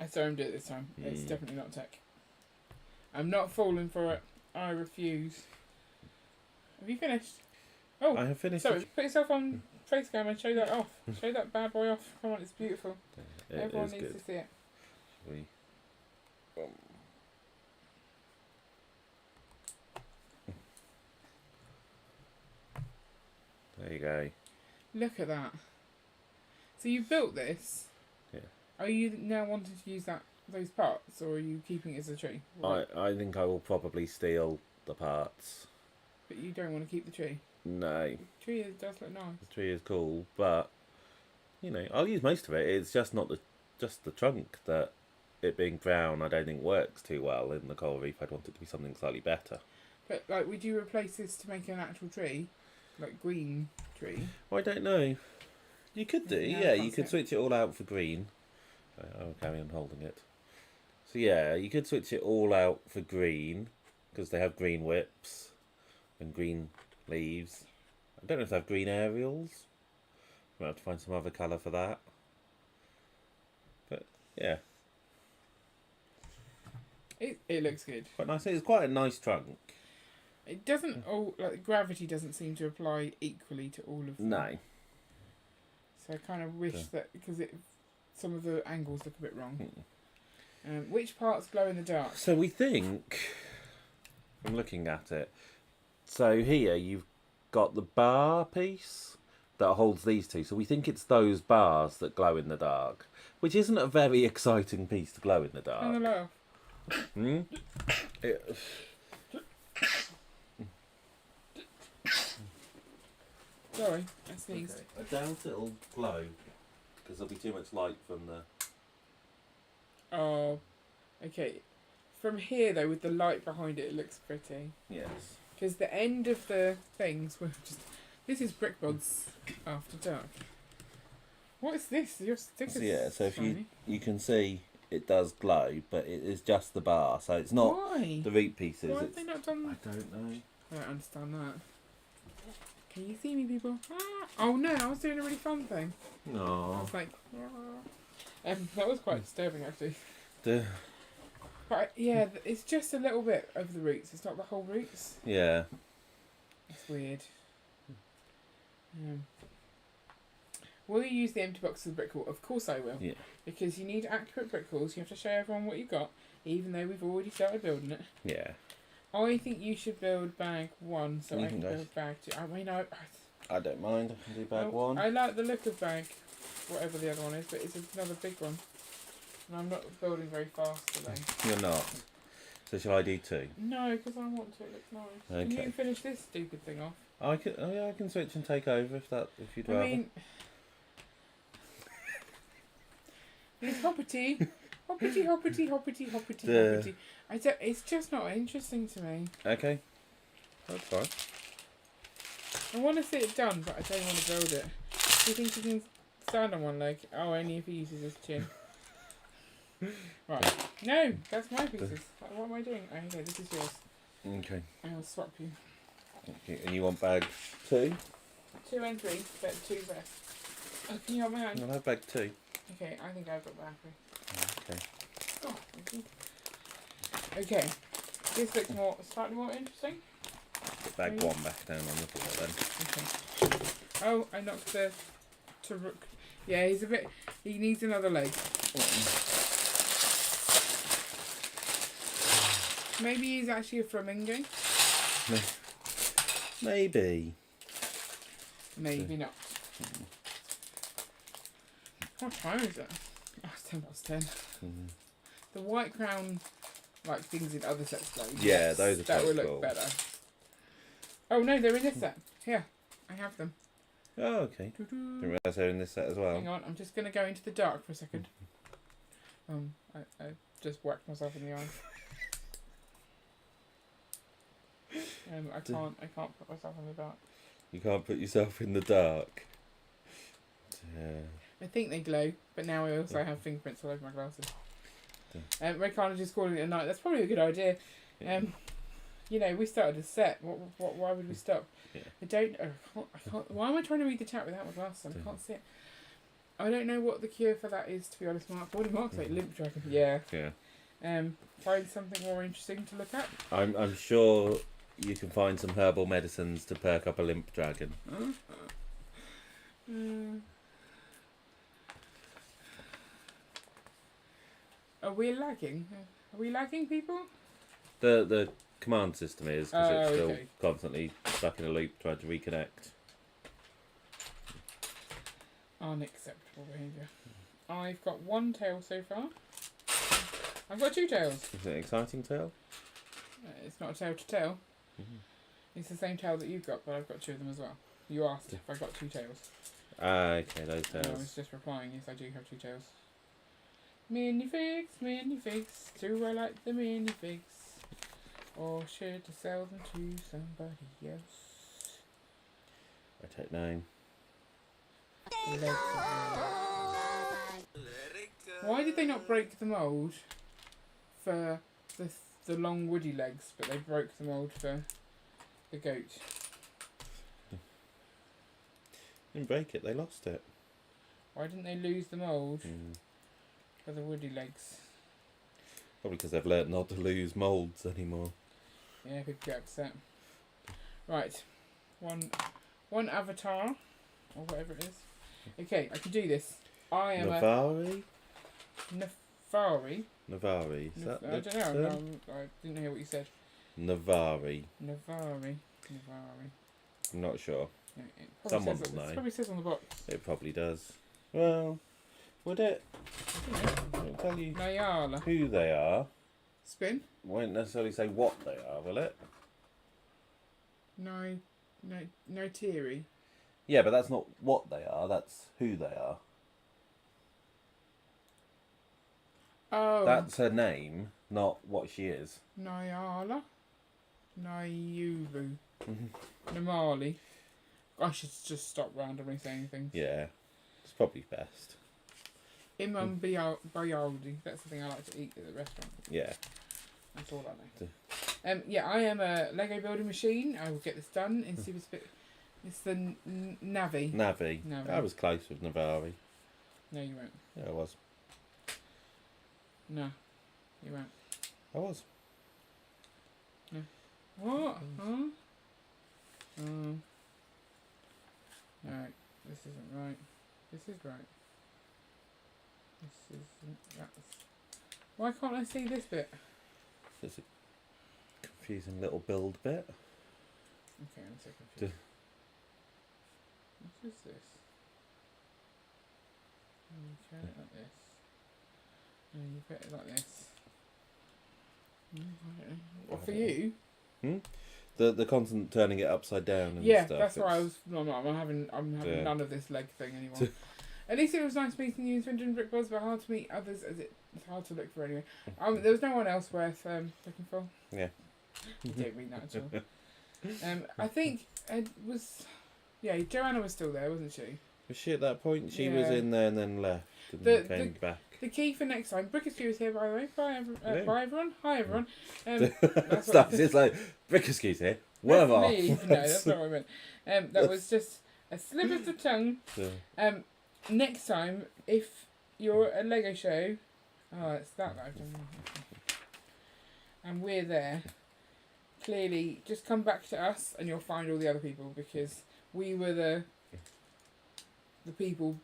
I saw him do it this time. It's definitely not tech. I'm not falling for it. I refuse. Have you finished? Oh, I have finished. sorry. Put yourself on face cam and show that off. Show that bad boy off. Come on, it's beautiful. Everyone is needs good. to see it. We. There you go. Look at that. So you built this. Yeah. Are you now wanting to use those parts, or are you keeping it as a tree? I think I will probably steal the parts. But you don't want to keep the tree. No, The tree does look nice. the tree is cool, but I'll use most of it. It's just not just the trunk that, it being brown, I don't think works too well in the coral reef. I'd want it to be something slightly better. But like, would you replace this to make an actual tree, like green tree? Well, I don't know. You could do, Yeah, I yeah. can't You could see switch it all out for green. I'll carry on holding it. So yeah, you could switch it all out for green because they have green whips and green leaves. I don't know if they have green aerials. Might have to find some other colour for that. But yeah, It looks good. quite nice. It's quite a nice trunk. It doesn't all like gravity doesn't seem to apply equally to all of them. No. So I kind of wish that because some of the angles look a bit wrong. Hmm. Which parts glow in the dark? So we think, from looking at it, so here you've got the bar piece that holds these two. So we think it's those bars that glow in the dark, which isn't a very exciting piece to glow in the dark. On the light off. Hmm? It- Sorry, I sneezed. I doubt it'll glow because there'll be too much light from the. Oh, okay. From here though, with the light behind it, it looks pretty. Yes. Because the end of the things were just. This is Brick Bods after dark. What is this? Your sticker's So yeah, so if shiny. you can see it does glow, but it is just the bar, so it's not Why? the reef pieces. Why have It's, they not done? I don't know. I don't understand that. Can you see me, people? Ah! Oh no, I was doing a really fun thing. I No. was like, that was quite disturbing actually. The, But yeah, it's just a little bit over the roots. It's not the whole roots. yeah. It's weird. Will you use the empty box as a brick wall? Of course I will. Yeah. Because you need accurate brick walls. You have to show everyone what you got, even though we've already started building it. Yeah. I think you should build bag 1 so You I can can go. build bag 2. I mean, I don't mind. I can do bag one. I like the look of bag, whatever the other one is, but it's another big one. And I'm not building very fast today. You're not. So shall I do 2? No, because I want to. It looks nice. Can Okay. you finish this stupid thing off? I can. Oh yeah, I can switch and take over if you'd rather. I mean, it's hoppity, hoppity, hoppity, hoppity, hoppity, hoppity. It's just not interesting to me. Okay. That's fine. I want to see it done, but I don't want to build it. Do you think you can stand on one leg? Oh, only if he uses his chin. Right. No, that's my pieces. What am I doing? Oh, okay, this is yours. Okay. I'll swap you. Okay. And you want bag 2? 2 and 3, but 2 best. Oh, can you hold my hand? I'll have bag 2. Okay, I think I've got bag 3. Okay. Oh, thank you. Okay, this looks slightly more interesting. Put bag 1 back down on the floor then. Okay. Oh, I knocked the Toruk. Yeah, he needs another leg. Maybe he's actually a flamingo. Maybe. Maybe not. What time is it? Oh, it's 10 past 10. The white crown, like things in other sets though. Yeah, those are that quite would look cool. better. Oh no, they're in this set. Here, I have them. Oh, okay. Didn't realise they were in this set as well. Hang on, I'm just going to go into the dark for a second. I just whacked myself in the eye. I can't put myself in the dark. You can't put yourself in the dark. Yeah. I think they glow, but now I also have fingerprints all over my glasses. Ray Carnage is calling it a night. That's probably a good idea. We started a set. Why would we stop? Yeah. I can't. Why am I trying to read the chat without my glasses on? I can't see it. I don't know what the cure for that is, to be honest, Mark. What did Mark say? Limp dragon. Yeah. Yeah. Find something more interesting to look at. I'm sure you can find some herbal medicines to perk up a limp dragon. Are we lagging? Are we lagging, people? The command system is, because it's still okay. constantly stuck in a loop trying to reconnect. Unacceptable behaviour. I've got one tail so far. I've got 2 tails. Is it an exciting tale? It's not a tail to tail. Mm-hmm. It's the same tail that you've got, but I've got 2 of them as well. You asked if I got 2 tails. Ah, okay, those And I tales. was just replying, yes, I do have 2 tails. Minifigs, do I like the minifigs? Or should I sell them to somebody else? I don't know. Why did they not break the mould for the long woody legs, but they broke the mould for the goat? Didn't break it, they lost it. Why didn't they lose the mould Mm. for the woody legs? Probably because they've learnt not to lose moulds anymore. Yeah, people get upset. Right, one avatar, or whatever it is. Okay, I can do this. I am Navari? a Nefari. Navari. Is that I the don't know. term? No, I didn't hear what you said. Navari. Navari. I'm not sure. Yeah, it Someone says, will know. It probably says on the box. It probably does. Well, would it? I don't know. It'll tell you Nayala. who they are. Spin. Won't necessarily say what they are, will it? No Teary. Yeah, but that's not what they are, that's who they are. Oh. That's her name, not what she is. Nyala. Nayubu. Namali. I should just stop randomly saying things. Yeah, it's probably best. Imam Bayaldi. That's the thing I like to eat at the restaurant. Yeah. That's all I know. Yeah, I am a Lego building machine. I will get this done in super speed. It's the Navi. Navi. Navi. I was close with Navari. No, you won't. Yeah, I was. No, you won't. I was. What? Huh? Oh. No, this isn't right. This is right. This isn't. That's. Why can't I see this bit? It's a confusing little build bit. Okay, I'm so confused. What is this? You turn it like this. And you put it like this. I don't know. What, for you? The constant turning it upside down and Yeah, stuff. that's why I was. No, I'm having Yeah. none of this leg thing anymore. At least it was nice meeting you in Swindon Brick Bods, but hard to meet others as it's hard to look for anyway. There was no one else worth looking for. Yeah. You don't mean that at all. I think Ed was. Yeah, Joanna was still there, wasn't she? Was she at that point? She was Yeah. in there and then left and came back. The key for next time. Brick is here, by the way. Bye, Yeah. bye everyone. Hi everyone. Stuff. It's like Brickersky's here. Word That's off. me. No, that's not what I meant. That was just a slip of the tongue. Yeah. Next time, if you're at a Lego show, it's that I've done. And we're there. Clearly, just come back to us, and you'll find all the other people, because we were the people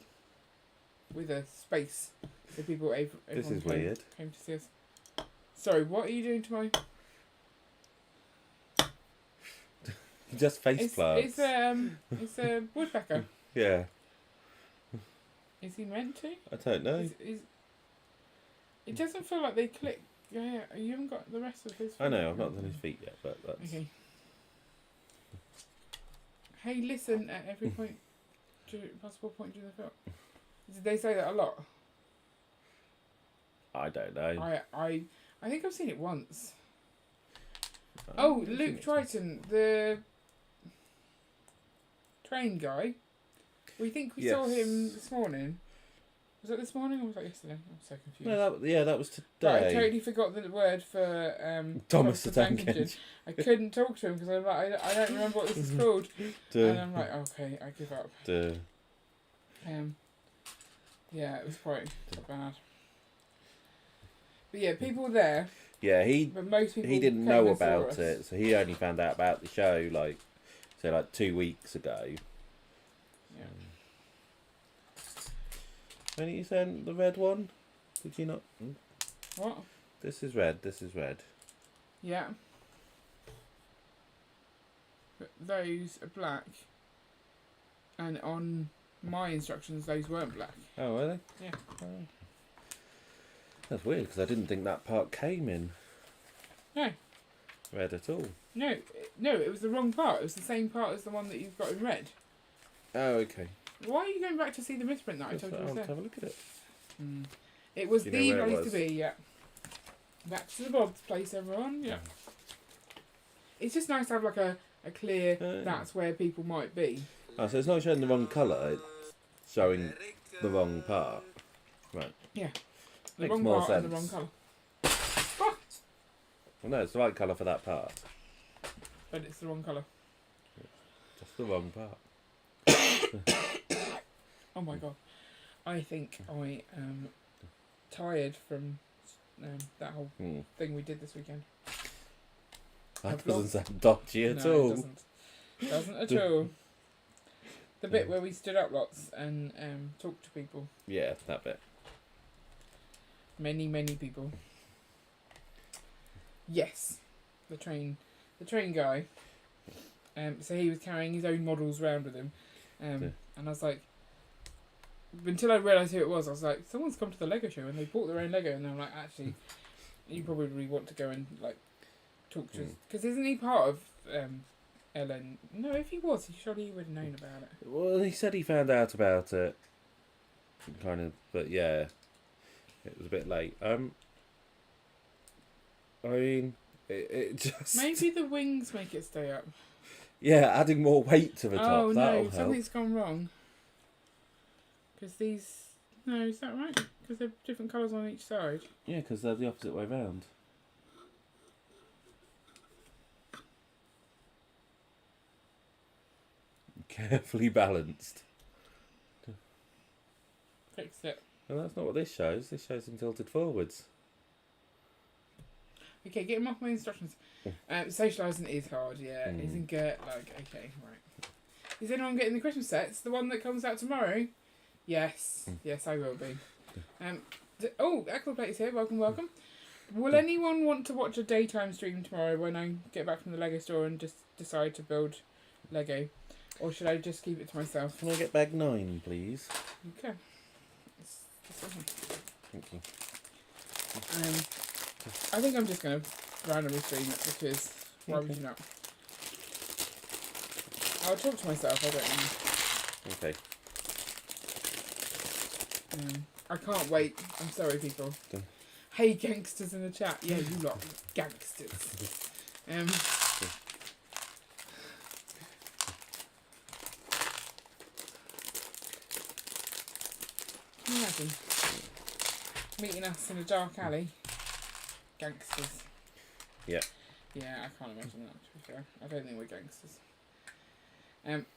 with a space. The people. This Everyone is weird. came to see us. Sorry, what are you doing to my? Just face plants. It's a woodpecker. Yeah. Is he meant to? I don't know. It doesn't feel like they click. Yeah, you haven't got the rest of his. I know, I've not done his feet yet, but that's... Okay. Hey, listen at every possible point during the film. Did they say that a lot? I don't know. I think I've seen it once. I Oh, don't Luke think so. Triton, the train guy. We think we saw him this morning. Was that this morning or was that yesterday? I'm so confused. No, that was today. Right, I totally forgot the word for Thomas the Tank Engine. Engine. I couldn't talk to him because I'm like, I don't remember what this is called. And I'm like, okay, I give up. Yeah, it was quite bad. But yeah, people were there, Yeah, but most people he didn't came know and saw about us. it, so he only found out about the show like 2 weeks ago. Yeah. When you sent the red one, did you not? What? This is red. This is red. Yeah. But those are black, and on my instructions, those weren't black. Oh, were they? Yeah. Oh. That's weird because I didn't think that part came in No, red at all. no, it was the wrong part. It was the same part as the one that you've got in red. Oh, okay. Why are you going back to see the misprint that I told you was I'll there? have a look at it. It was Do you know the where it place was? to be, yeah. Back to the Bods place, everyone, yeah. It's just nice to have like a clear, that's where people might be. Oh, so it's not showing the wrong colour, it's showing the wrong part. Right. Yeah. The Makes wrong more part and the wrong sense. colour. Well, no, it's the right colour for that part. But it's the wrong colour. Just the wrong part. Oh my god. I think I am tired from that whole thing we did this weekend. That doesn't sound dodgy at all. It doesn't. Doesn't at all. The bit where we stood up lots and talked to people. Yeah, that bit. Many people. Yes. The train guy. So he was carrying his own models around with him. And I was like, until I realised who it was, I was like, someone's come to the Lego show and they bought their own Lego, and I'm like, actually, you probably want to go and like talk to us, because isn't he part of Ellen? No, if he was, surely he would have known about it. Well, he said he found out about it, kind of, but yeah, it was a bit late. I mean, it just Maybe the wings make it stay up. yeah, adding more weight to the top. Oh That'll no, help. something's gone wrong. Because these, no, is that right? Because they're different colours on each side. Yeah, because they're the opposite way round. Carefully balanced. Fixed it. Well, that's not what this shows. This shows them tilted forwards. Okay, get him off my instructions. Socialising is hard, yeah. Isn't good. Like, okay, right. Is anyone getting the Christmas sets? The one that comes out tomorrow? Yes. Yes, I will be. Aquaplate is here. Welcome. Will anyone want to watch a daytime stream tomorrow when I get back from the Lego store and just decide to build Lego? Or should I just keep it to myself? Can I get bag 9, please? Okay. Thank you. I think I'm just going to randomly stream it because why would you not? I'll talk to myself, I don't know. Okay. I can't wait. I'm sorry, people. Done. Hey, gangsters in the chat. Yeah, you lot. Gangsters. Can you imagine meeting us in a dark alley? Gangsters. Yeah. Yeah, I can't imagine that, to be fair. I don't think we're gangsters.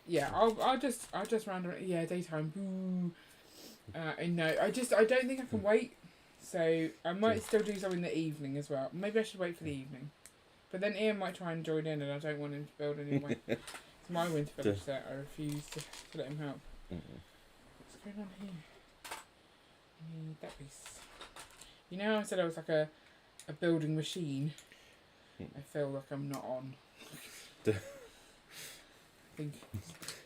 Yeah, I'll just randomly, yeah, daytime. Boo. No, I don't think I can wait. So I might still do some in the evening as well. Maybe I should wait for the evening. But then Ian might try and join in, and I don't want him to build anyway. It's my winter village set. I refuse to let him help. What's going on here? That piece. You know how I said I was like a building machine? I feel like I'm not on. I think.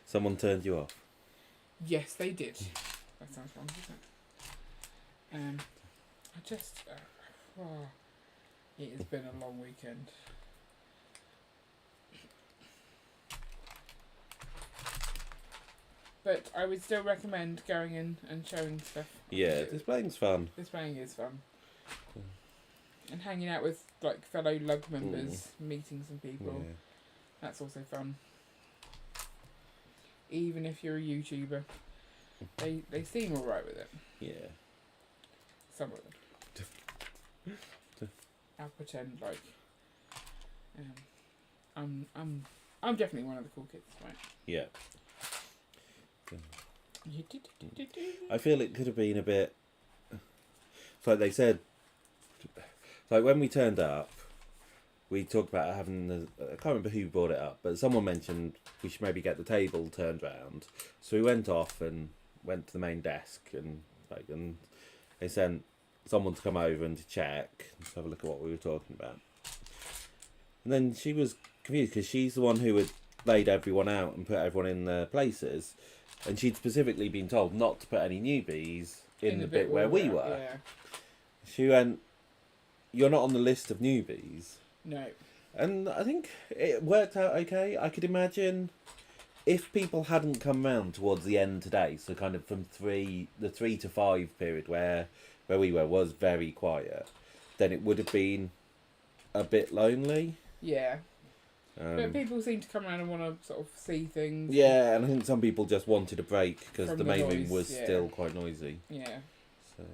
Someone turned you off. Yes, they did. That sounds wrong, doesn't it? It has been a long weekend. But I would still recommend going in and showing stuff. Yeah, displaying's fun. Displaying is fun. And hanging out with like fellow lug members, meeting some people. Yeah. That's also fun. Even if you're a YouTuber. They seem alright with it. Yeah. Some of them. I'll pretend like I'm definitely one of the cool kids, right? Yeah. I feel it could have been a bit. It's like they said. It's like when we turned up, we talked about having the. I can't remember who brought it up, but someone mentioned we should maybe get the table turned round. So we went off and went to the main desk and they sent someone to come over and to check and to have a look at what we were talking about. And then she was confused because she's the one who had laid everyone out and put everyone in their places, and she'd specifically been told not to put any newbies in the bit where we were. Yeah. She went, "You're not on the list of newbies." No. And I think it worked out okay. I could imagine if people hadn't come round towards the end today, so kind of from the 3 to 5 period where we were was very quiet, then it would have been a bit lonely. Yeah. But people seem to come around and want to sort of see things. Yeah, and I think some people just wanted a break because From the the main room noise, was yeah. still quite noisy. Yeah. So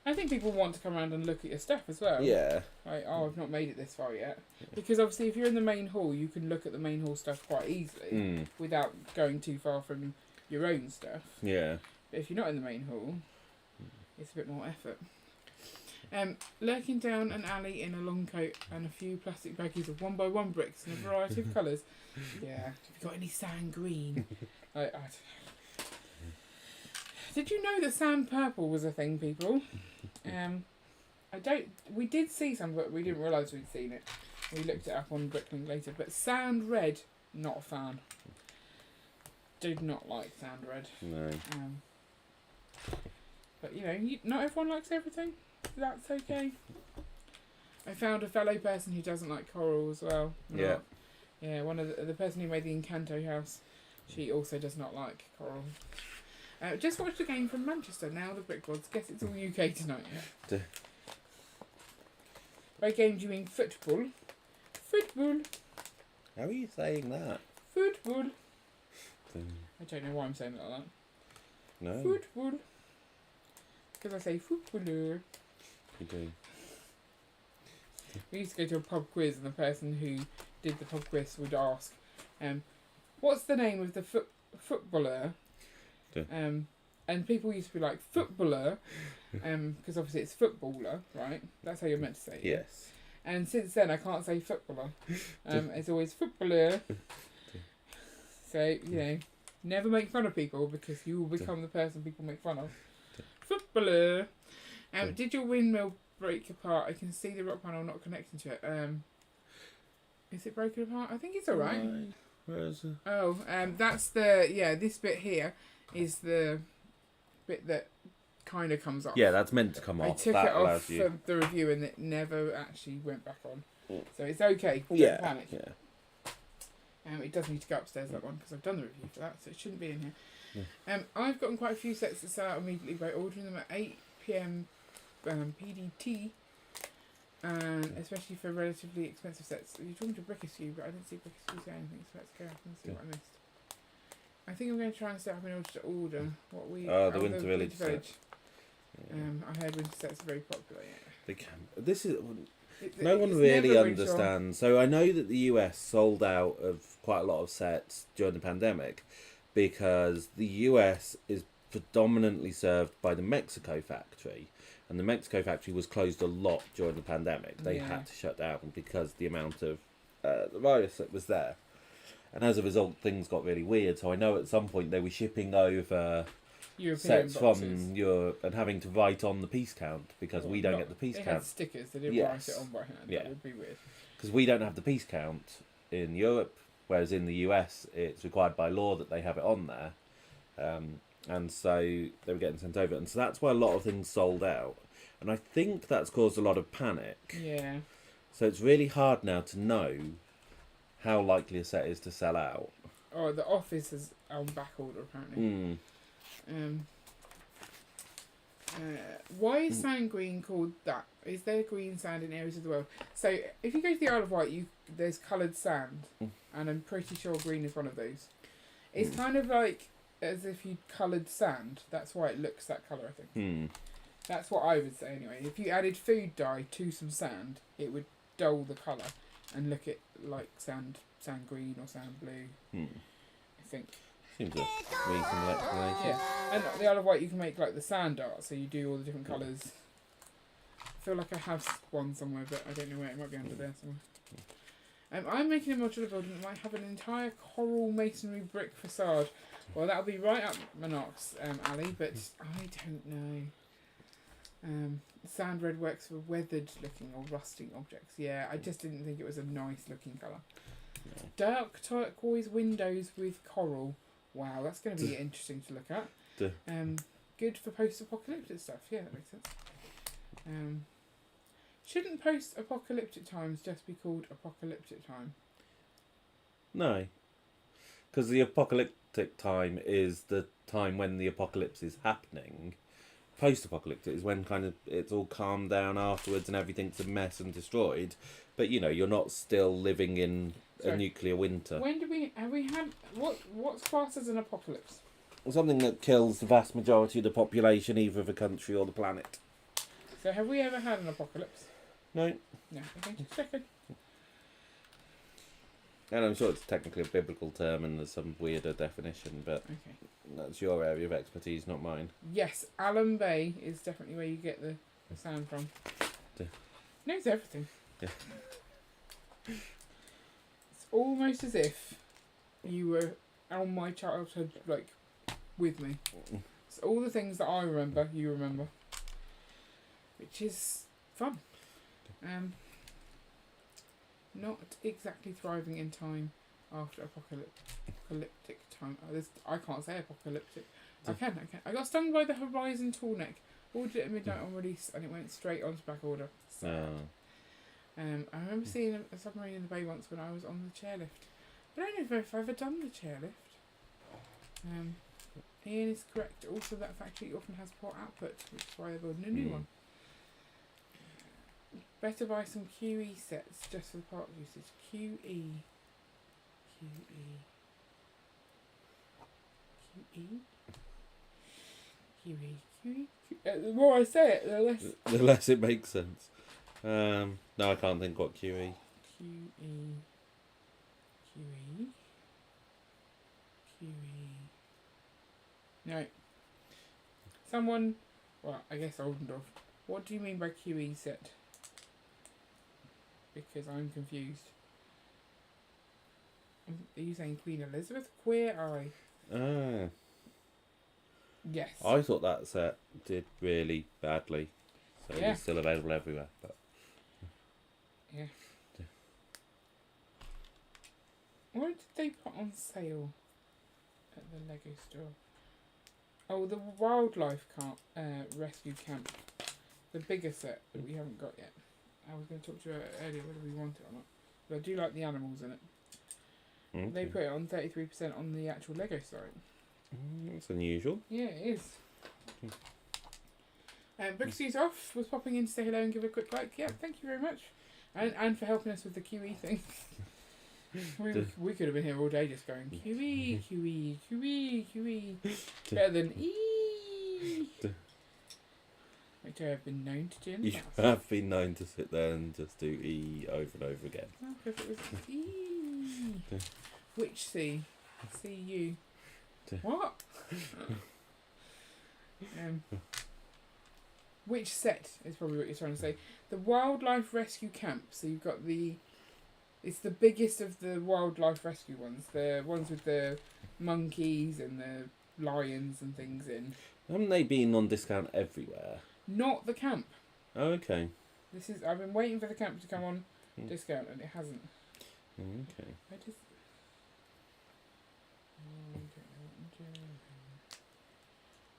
I think people want to come around and look at your stuff as well. yeah, Like, oh, I've not made it this far yet. Because obviously if you're in the main hall, you can look at the main hall stuff quite easily without going too far from your own stuff. yeah. But if you're not in the main hall, it's a bit more effort. Lurking down an alley in a long coat and a few plastic baggies of 1x1 bricks in a variety of colours. Yeah. Have you got any sand green? I don't know. Did you know that sand purple was a thing, people? We did see some, but we didn't realise we'd seen it. We looked it up on Bricklink later. But sand red, not a fan. Did not like sand red. No. But not everyone likes everything. That's okay. I found a fellow person who doesn't like coral as well. Yeah. Yeah, one of the person who made the Encanto house, she also does not like coral. Just watched a game from Manchester. Now the Bods. Guess it's all UK tonight. Yeah. By game, do you mean football? Football. How are you saying that? Football. I don't know why I'm saying it like that. No. Football. Because I say footballer. You do. We used to go to a pub quiz, and the person who did the pub quiz would ask, "What's the name of the footballer?" And people used to be like footballer, because obviously it's footballer, right? That's how you're meant to say it. Yes. And since then, I can't say footballer. It's always footballer. So never make fun of people because you will become the person people make fun of. Footballer. Did your windmill break apart? I can see the rock panel not connecting to it. Is it broken apart? I think it's alright. Where is it? Oh, that's this bit here is the bit that kind of comes off. Yeah, that's meant to come off. I took that it off allows for you. the review and it never actually went back on. So it's okay. Don't Yeah. panic. Yeah. It does need to go upstairs, that one, because I've done the review for that, so it shouldn't be in here. I've gotten quite a few sets to sell out immediately by ordering them at 8 p.m. PDT, and especially for relatively expensive sets. You're talking to Brickaskew, but I didn't see Brickaskew say anything, so let's go up and see what I missed. I think I'm going to try and set up in order to order what we... the Winter Village set. I heard winter sets are very popular, yeah. They can. This is... It's No one never really really understands. So I know that the US sold out of quite a lot of sets during the pandemic because the US is predominantly served by the Mexico factory, and the Mexico factory was closed a lot during the pandemic. They had to shut down because the amount of the virus that was there, and as a result, things got really weird. So I know at some point they were shipping over European sets boxes. from Europe and having to write on the piece count because we don't get the piece They count. had stickers, they didn't Yes. write it on by hand. Yeah. That would be weird. Because we don't have the piece count in Europe, whereas in the US it's required by law that they have it on there. And so they were getting sent over. And so that's why a lot of things sold out. And I think that's caused a lot of panic. Yeah. So it's really hard now to know how likely a set is to sell out. Oh, the Office is on back order apparently. Why is sand green called that? Is there green sand in areas of the world? So if you go to the Isle of Wight, there's coloured sand, and I'm pretty sure green is one of those. It's kind of like as if you'd coloured sand. That's why it looks that colour, I think. That's what I would say anyway. If you added food dye to some sand, it would dull the colour and look it like sand green or sand blue. I think. Seems a reasonable explanation. Yeah, and the Isle of Wight you can make like the sand art, so you do all the different colours. I feel like I have one somewhere, but I don't know where. It might be under there somewhere. I'm making a modular building that might have an entire coral masonry brick facade. Well, that'll be right up Monarch's alley, but I don't know. Sand red works for weathered looking or rusting objects. Yeah, I just didn't think it was a nice looking colour. No. Dark turquoise windows with coral. Wow, that's going to be interesting to look at. Good for post-apocalyptic stuff. Yeah, that makes sense. Shouldn't post-apocalyptic times just be called apocalyptic time? No. Because the apocalyptic time is the time when the apocalypse is happening. Post-apocalyptic is when kind of it's all calmed down afterwards and everything's a mess and destroyed. But, you know, you're not still living in a nuclear winter. When have we had... What's classed as an apocalypse? Something that kills the vast majority of the population, either of the country or the planet. So have we ever had an apocalypse? No. No, okay, just checking. And I'm sure it's technically a biblical term and there's some weirder definition, but Okay. that's your area of expertise, not mine. Yes, Allen Bay is definitely where you get the sound from. Yeah. Knows everything. Yeah. It's almost as if you were on my childhood, like, with me. It's all the things that I remember, you remember. Which is fun. Not exactly thriving in time after apocalyptic time. I can't say apocalyptic. I can. I got stung by the Horizon tallneck. Ordered it at midnight on release, and it went straight onto back order. So, I remember seeing a submarine in the bay once when I was on the chairlift. But I don't know if I've ever done the chairlift. Ian is correct. Also, that factory often has poor output, which is why they're building a new one. Better buy some QE sets just for the part usage. QE. The more I say it, the less. The less it makes sense. No, I can't think what QE. QE. No. Someone, well, I guess Oldendorf. What do you mean by QE set? Because I'm confused. Are you saying Queen Elizabeth? Queer Eye. Ah. Yes. I thought that set did really badly. So Yeah. it's still available everywhere. But Yeah. What did they put on sale at the Lego store? Oh, the wildlife rescue camp. The bigger set that we haven't got yet. I was going to talk to you about it earlier whether we want it or not. But I do like the animals in it. okay. They put it on 33% on the actual Lego site. That's unusual. Yeah, it is. Booksy's off. Was popping in to say hello and give a quick like. Yeah, thank you very much. And for helping us with the QE thing. we could have been here all day just going QE. Better than E. Which I have been known to do. You have been known to sit there and just do E over and over again. Oh, because it was E. Which C? C-U. What? Which set is probably what you're trying to say. The wildlife rescue camp. So you've got it's the biggest of the wildlife rescue ones. The ones with the monkeys and the lions and things in. Haven't they been on discount everywhere? Not the camp. Oh, okay. I've been waiting for the camp to come on discount and it hasn't. Okay. Where does... I don't know what I'm doing.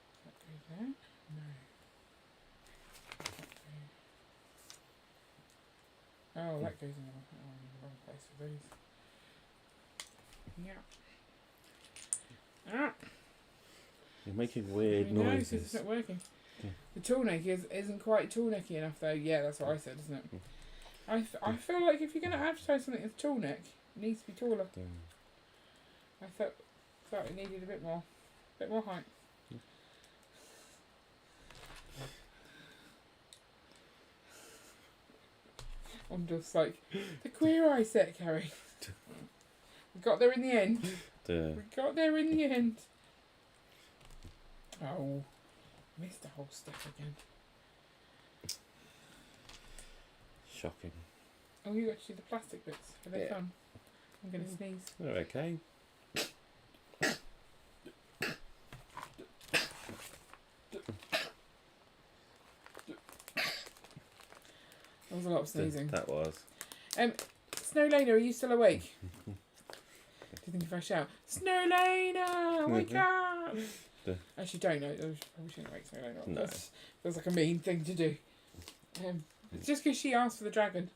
Does that go there? No. Oh, that goes in the wrong place for those. Yeah. Ah! You're making weird No, because noises. it's not working. The tall neck isn't quite tall necky enough though. Yeah, that's what I said, isn't it? I feel like if you're going to advertise something as tall neck, it needs to be taller. I thought it needed a bit more height. I'm just like, the Queer Eye set, Carrie. We got there in the end. We got there in the end. Oh, missed the whole stuff again. Shocking. Oh, you got to do the plastic bits. Are they Yeah. fun? I'm going to sneeze. They're okay. That was a lot of sneezing. That was. Snow Lena, are you still awake? Do you think if I shout, Snow Lena, wake up? Actually, don't know. I probably shouldn't wake Snow Lena up. No. That feels like a mean thing to do. It's just because she asked for the dragon.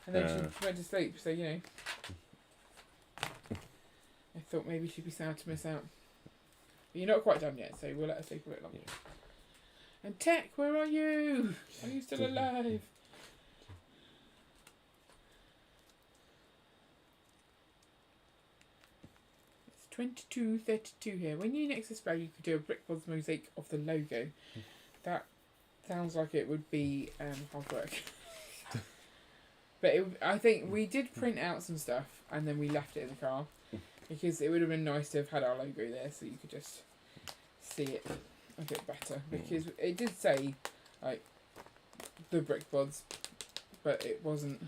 And then she went to sleep, so, you know. I thought maybe she'd be sad to miss out. But you're not quite done yet, so we'll let her sleep a bit longer. Yeah. And Tech, where are you? Are you still alive? It's 22:32 here. When you next display, you could do a brick Bods mosaic of the logo. That sounds like it would be hard work. But I think we did print out some stuff and then we left it in the car because it would have been nice to have had our logo there so you could just see it a bit better. Because it did say like the brick Bods, but it wasn't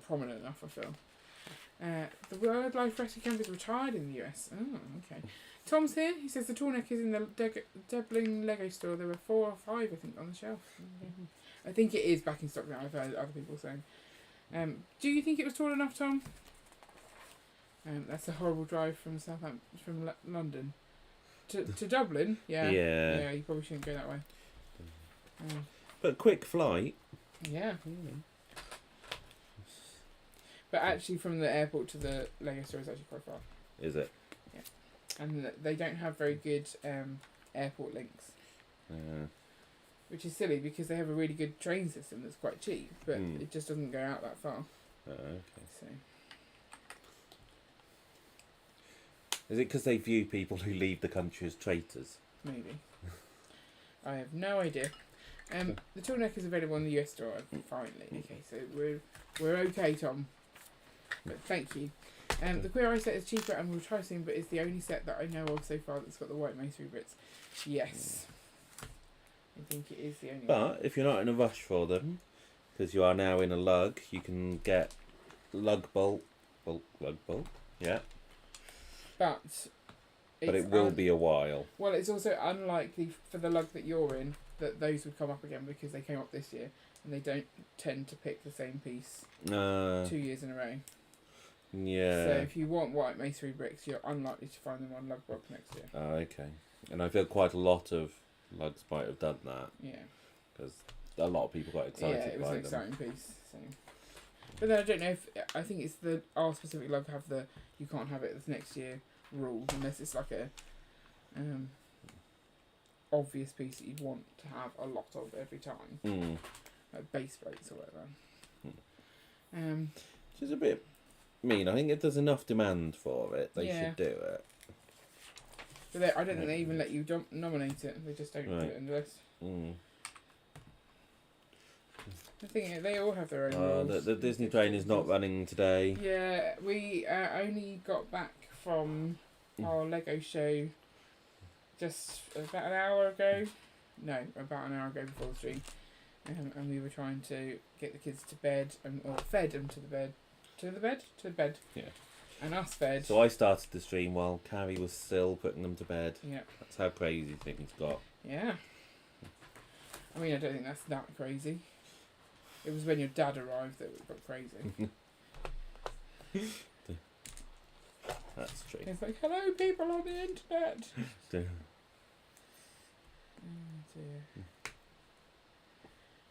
prominent enough, I feel. The wildlife rescue camp is retired in the US. Oh, okay. Tom's here. He says the tall neck is in the Dublin Lego store. There were 4 or 5, I think, on the shelf. I think it is back in stock now. I've heard other people saying. Do you think it was tall enough, Tom? That's a horrible drive from London to Dublin. Yeah. Yeah. You probably shouldn't go that way. But quick flight. Yeah. But actually, from the airport to the Lego store is actually quite far. Is it? And they don't have very good airport links, which is silly because they have a really good train system that's quite cheap, but it just doesn't go out that far. Okay. So Is it because they view people who leave the country as traitors? maybe. I have no idea. The tall neck is available in the US store finally. Okay, so we're okay, Tom. But thank you. The Queer Eye set is cheaper and will try soon, but it's the only set that I know of so far that's got the white masonry bits. Yes. I think it is the only one. But if you're not in a rush for them, because you are now in a lug, you can get lug bolt, yeah. But It will be a while. Well, it's also unlikely for the lug that you're in that those would come up again because they came up this year and they don't tend to pick the same piece 2 years in a row. Yeah. So if you want white masonry bricks, you're unlikely to find them on lug box next year. Oh, okay. And I feel quite a lot of lugs might have done that. Yeah. Because a lot of people got excited Yeah, it was by an them. exciting piece. So. But then I don't know if I think it's our specific lug have the you can't have it this next year rule unless it's like a obvious piece that you'd want to have a lot of every time, like base plates or whatever. Which is a bit mean. I think if there's enough demand for it, they Yeah. should do it. But I don't think they even let you nominate it. They just don't put it in the list. I think they all have their own rules. The Disney train is not running today. Yeah, we only got back from our Lego show just about an hour ago. No, about an hour ago before the stream. And we were trying to get the kids to bed, or fed them to the bed. To the bed. Yeah. And us fed. So I started the stream while Carrie was still putting them to bed. Yeah. That's how crazy things got. Yeah. I mean, I don't think that's that crazy. It was when your dad arrived that it got crazy. That's true. It's like, hello, people on the internet. Dear. Oh dear.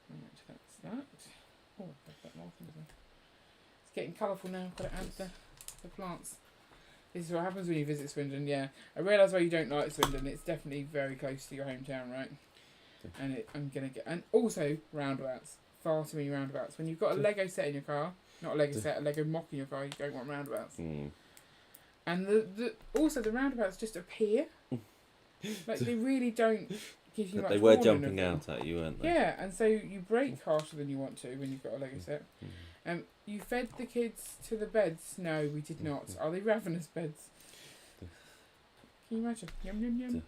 Right, that's that. Oh, I've got more things there. It's getting colourful now. Got to add the plants. This is what happens when you visit Swindon. Yeah, I realise why you don't like Swindon. It's definitely very close to your hometown, right? And I'm gonna get, and also roundabouts. Far too many roundabouts. When you've got a Lego set in your car, not a Lego set, a Lego mock in your car, you don't want roundabouts. And also the roundabouts just appear. Like they really don't give you much. They were warning jumping of them. out at you, weren't they? Yeah, and so you brake harsher than you want to when you've got a Lego set. You fed the kids to the beds? No, we did not. Are they ravenous beds? Can you imagine? Yum yum yum.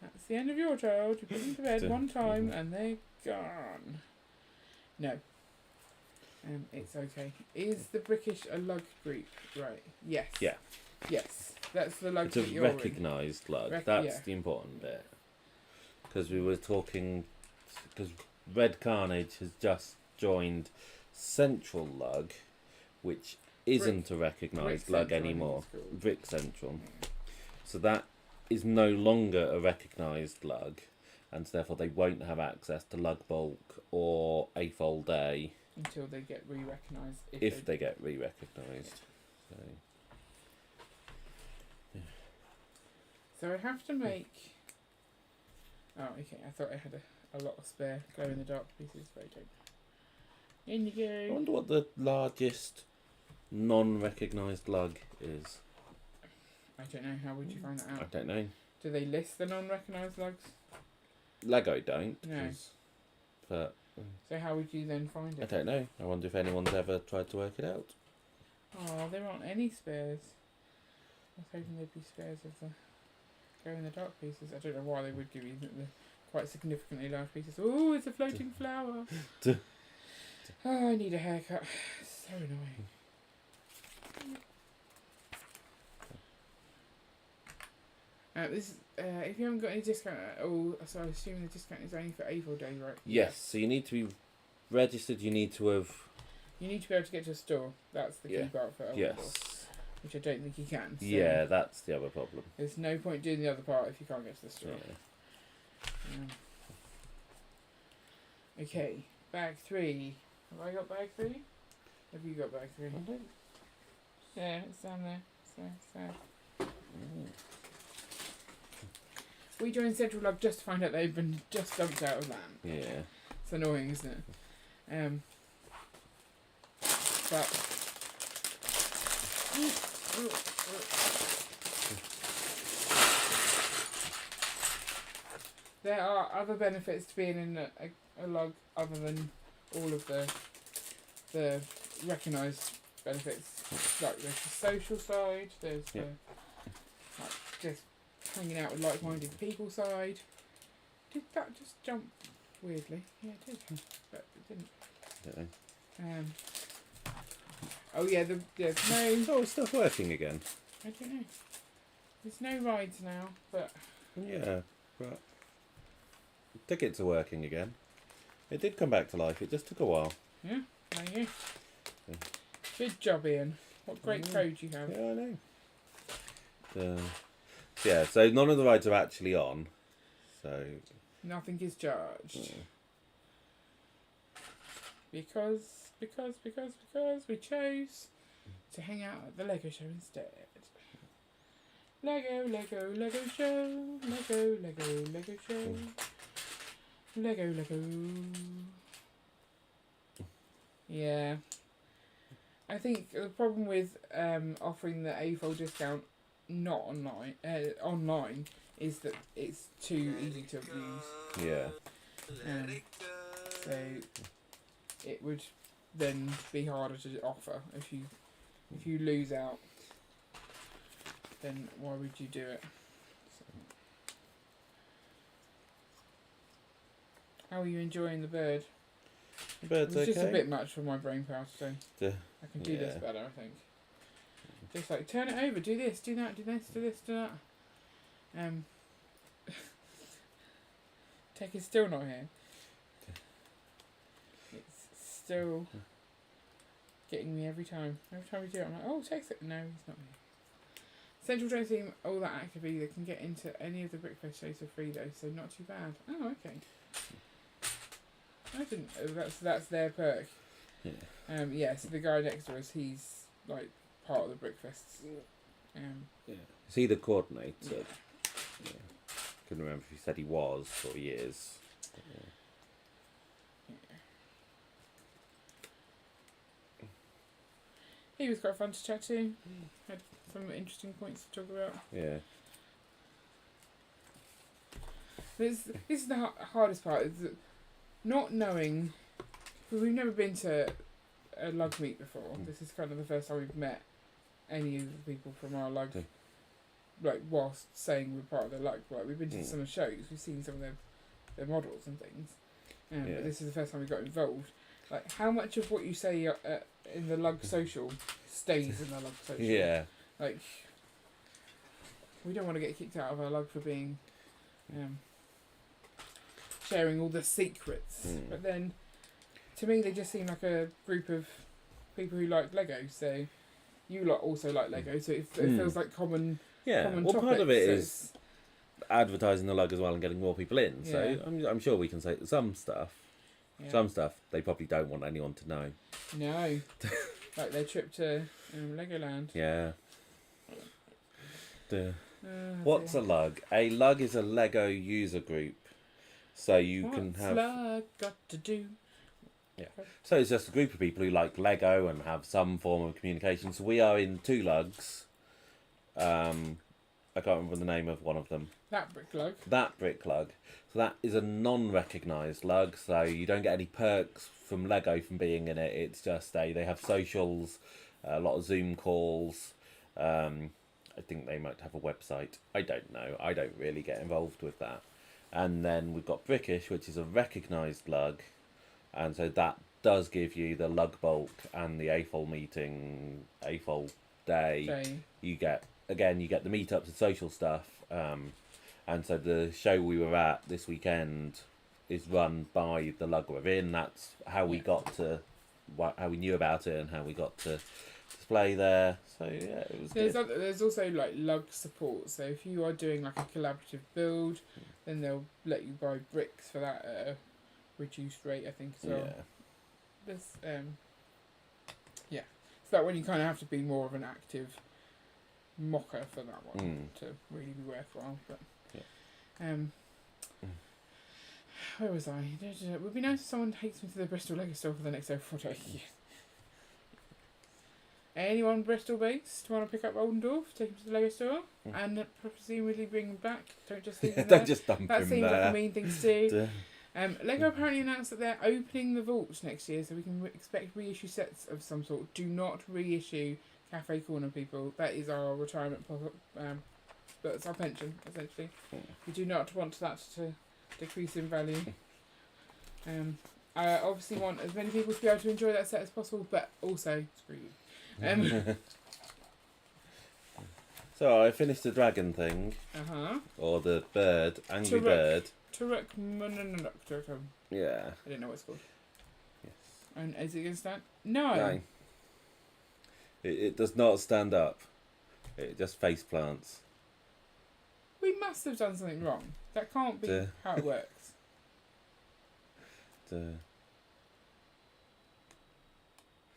That's the end of your child. You put them to bed one time and they're gone. No. It's okay. Is the British a lug group? Right. Yes. Yeah. Yes. That's the lug It's that a you're in. recognised lug. That's the important bit. Because we were talking... Because Red Carnage has just joined Central Lug, which isn't a recognised Brick lug Central, I think anymore. it's called. Brick Central. So that is no longer a recognised lug, and therefore they won't have access to Lug Bulk or A-Fold A Until they get re-recognised. if they get re-recognised. So, So I have to make... Oh, okay. I thought I had a lot of spare glow-in-the-dark pieces, but I don't. In you I go. wonder what the largest non-recognised lug is. I don't know. How would you find that I out? don't know. Do they list the non-recognised lugs? Lego don't. No. 'Cause- But So how would you then find I it? don't know. I wonder if anyone's ever tried to work it out. Oh, there aren't any spares. I was hoping there'd be spares of the glow-in-the-dark pieces. I don't know why they would give you the quite significantly large pieces. Oh, it's a floating flower. Oh, I need a haircut. So annoying. This if you haven't got any discount at all, so I assume the discount is only for April Day, right? Yes. So you need to be registered. You need to have. You need to be able to get to a store. That's the key Yeah. part for Elder Door, Yes. which I don't think you can. So Yeah, that's the other problem. there's no point doing the other part if you can't get to the store. Yeah. Okay, bag 3. Have I got bag 3? Have you got bag 3? Yeah, it's down there. So. We joined Central Lug just to find out they've been just dumped out of land. Yeah. It's annoying, isn't it? But there are other benefits to being in a lug other than all of the recognised benefits. Like there's the social side, there's the like just hanging out with like-minded people side. Did that just jump weirdly? Yeah, it did, but it didn't. Don't know. Oh yeah, there's no. Oh, it's still working again. I don't know. There's no rides now, but Yeah, but tickets are working again. It did come back to life. It just took a while. yeah, there you go. Yeah. Good job, Ian. What great code you have. Yeah, I know. Yeah, so none of the rides are actually on. So Nothing is charged. Because we chose to hang out at the Lego show instead. Lego show. Lego show. Lego. Yeah. I think the problem with offering the A-fold discount not online is that it's too easy to abuse. yeah. So it would then be harder to offer if you lose out. Then why would you do it? So. How are you enjoying the bird? The bird's It's just a okay. bit much for my brain power today. Yeah. I can do this better, I think. Just like turn it over, do this, do that, do this, do this, do that. Tech is still not here. It's still getting me every time. Every time we do it, I'm like, oh, text it. No, he's not here. Central don't seem all that active either. Can get into any of the Brickfest shows for free though, so not too bad. Oh, okay. I didn't. That's their perk. Yeah. Yeah. So the guy next to us, he's like part of the Brickfests. Yeah. Is he the coordinator? Yeah. Couldn't remember if he said he was or he is. He was quite fun to chat to. Had some interesting points to talk about. Yeah. This is the hardest part. Is that not knowing. We've never been to a lug meet before. This is kind of the first time we've met any of the people from our lug, like whilst saying we're part of their lug. Like we've been to some shows, we've seen some of their models and things. But this is the first time we got involved. Like, how much of what you say in the lug social stays in the lug social? Yeah. Like, we don't want to get kicked out of our lug for being sharing all the secrets. But then, to me, they just seem like a group of people who like Lego. So, you lot also like Lego. So it feels like common. Yeah. Common Well, part of it so is advertising the lug as well and getting more people in. Yeah. So I'm sure we can say some stuff. Yeah. Some stuff they probably don't want anyone to know. No. Like their trip to Legoland. Yeah. What's a lug? A lug is a Lego user group. So you can have. What's lug got to do? Yeah. So it's just a group of people who like Lego and have some form of communication. So we are in 2 lugs. I can't remember the name of one of them. That brick lug. That brick lug. So that is a non-recognised lug. So you don't get any perks from Lego from being in it. It's just they have socials, a lot of Zoom calls. I think they might have a website. I don't know. I don't really get involved with that. And then we've got Brickish, which is a recognised lug. And so that does give you the lug bulk and the AFOL meeting, AFOL day. You get the meetups and social stuff. And so the show we were at this weekend is run by the lug we're in. That's how we got to, how we knew about it and how we got to display there. So yeah, it was good. There's also like lug support. So if you are doing like a collaborative build, then they'll let you buy bricks for that at a reduced rate, I think. So there's so that one you kind of have to be more of an active mocker for that one to really be worthwhile. But where was I? It would be nice if someone takes me to the Bristol Lego store for the next over 4 days. Anyone Bristol based want to pick up Oldendorf, take him to the Lego store, and presumably bring him back? Don't just leave him there. Don't just dump him That seems like there. a mean thing to do. Lego apparently announced that they're opening the vaults next year, so we can expect reissue sets of some sort. Do not reissue Cafe Corner, people. That is our retirement that's our pension, essentially. We do not want that to decrease in value. I obviously want as many people to be able to enjoy that set as possible, but also screw you. So I finished the dragon thing, or the bird, angry Toruk. bird. Toruk. Yeah. I don't know what it's called. Yes. And is it going to stand? No. No. It does not stand up. It just face plants. We must have done something wrong. That can't be how it works.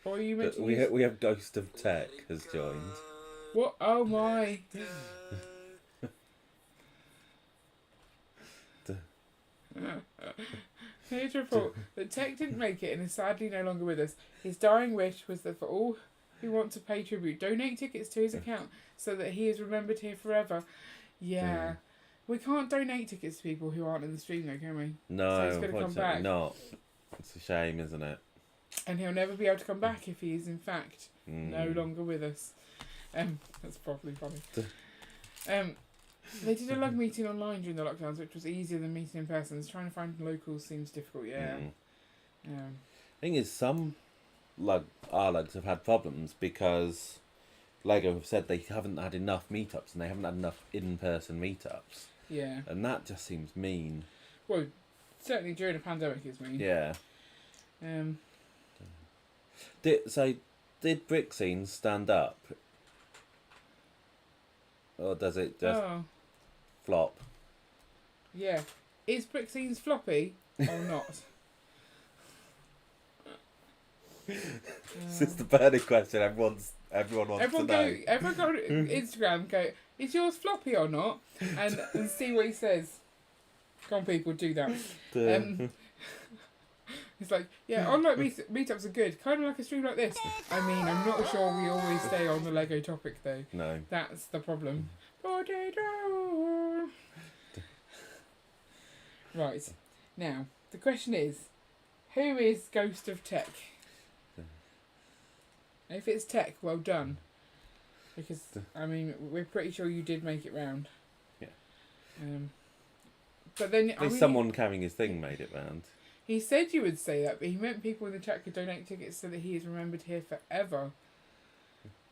Or are you meant to use... we have Ghost of Tech has joined. What? Oh my. Here's a report that Tech didn't make it and is sadly no longer with us. His dying wish was that for all who want to pay tribute, donate tickets to his account so that he is remembered here forever. Yeah. We can't donate tickets to people who aren't in the stream though, can we? No, so he's going to come back. not. It's a shame, isn't it? And he'll never be able to come back if he is in fact no longer with us. That's probably funny. They did a lug meeting online during the lockdowns, which was easier than meeting in person. Trying to find locals seems difficult, Thing is, some our lugs have had problems because Lego have said they haven't had enough meetups and they haven't had enough in-person meetups. Yeah. And that just seems mean. Well, certainly during a pandemic it's mean. Yeah. Did brick scenes stand up? Or does it just flop? Yeah. Is brick scenes floppy or not? This is the burning question everyone wants to know. Everyone go on Instagram, go, is yours floppy or not? And see what he says. Come on, people, do that. It's like, online meetups are good. Kind of like a stream like this. I mean, I'm not sure we always stay on the Lego topic, though. No. That's the problem. Potato! Right. Now, the question is, who is Ghost of Tech? If it's tech, well done. Because, I mean, we're pretty sure you did make it round. Yeah. But then... At least someone carrying his thing made it round. He said you would say that, but he meant people in the chat could donate tickets so that he is remembered here forever.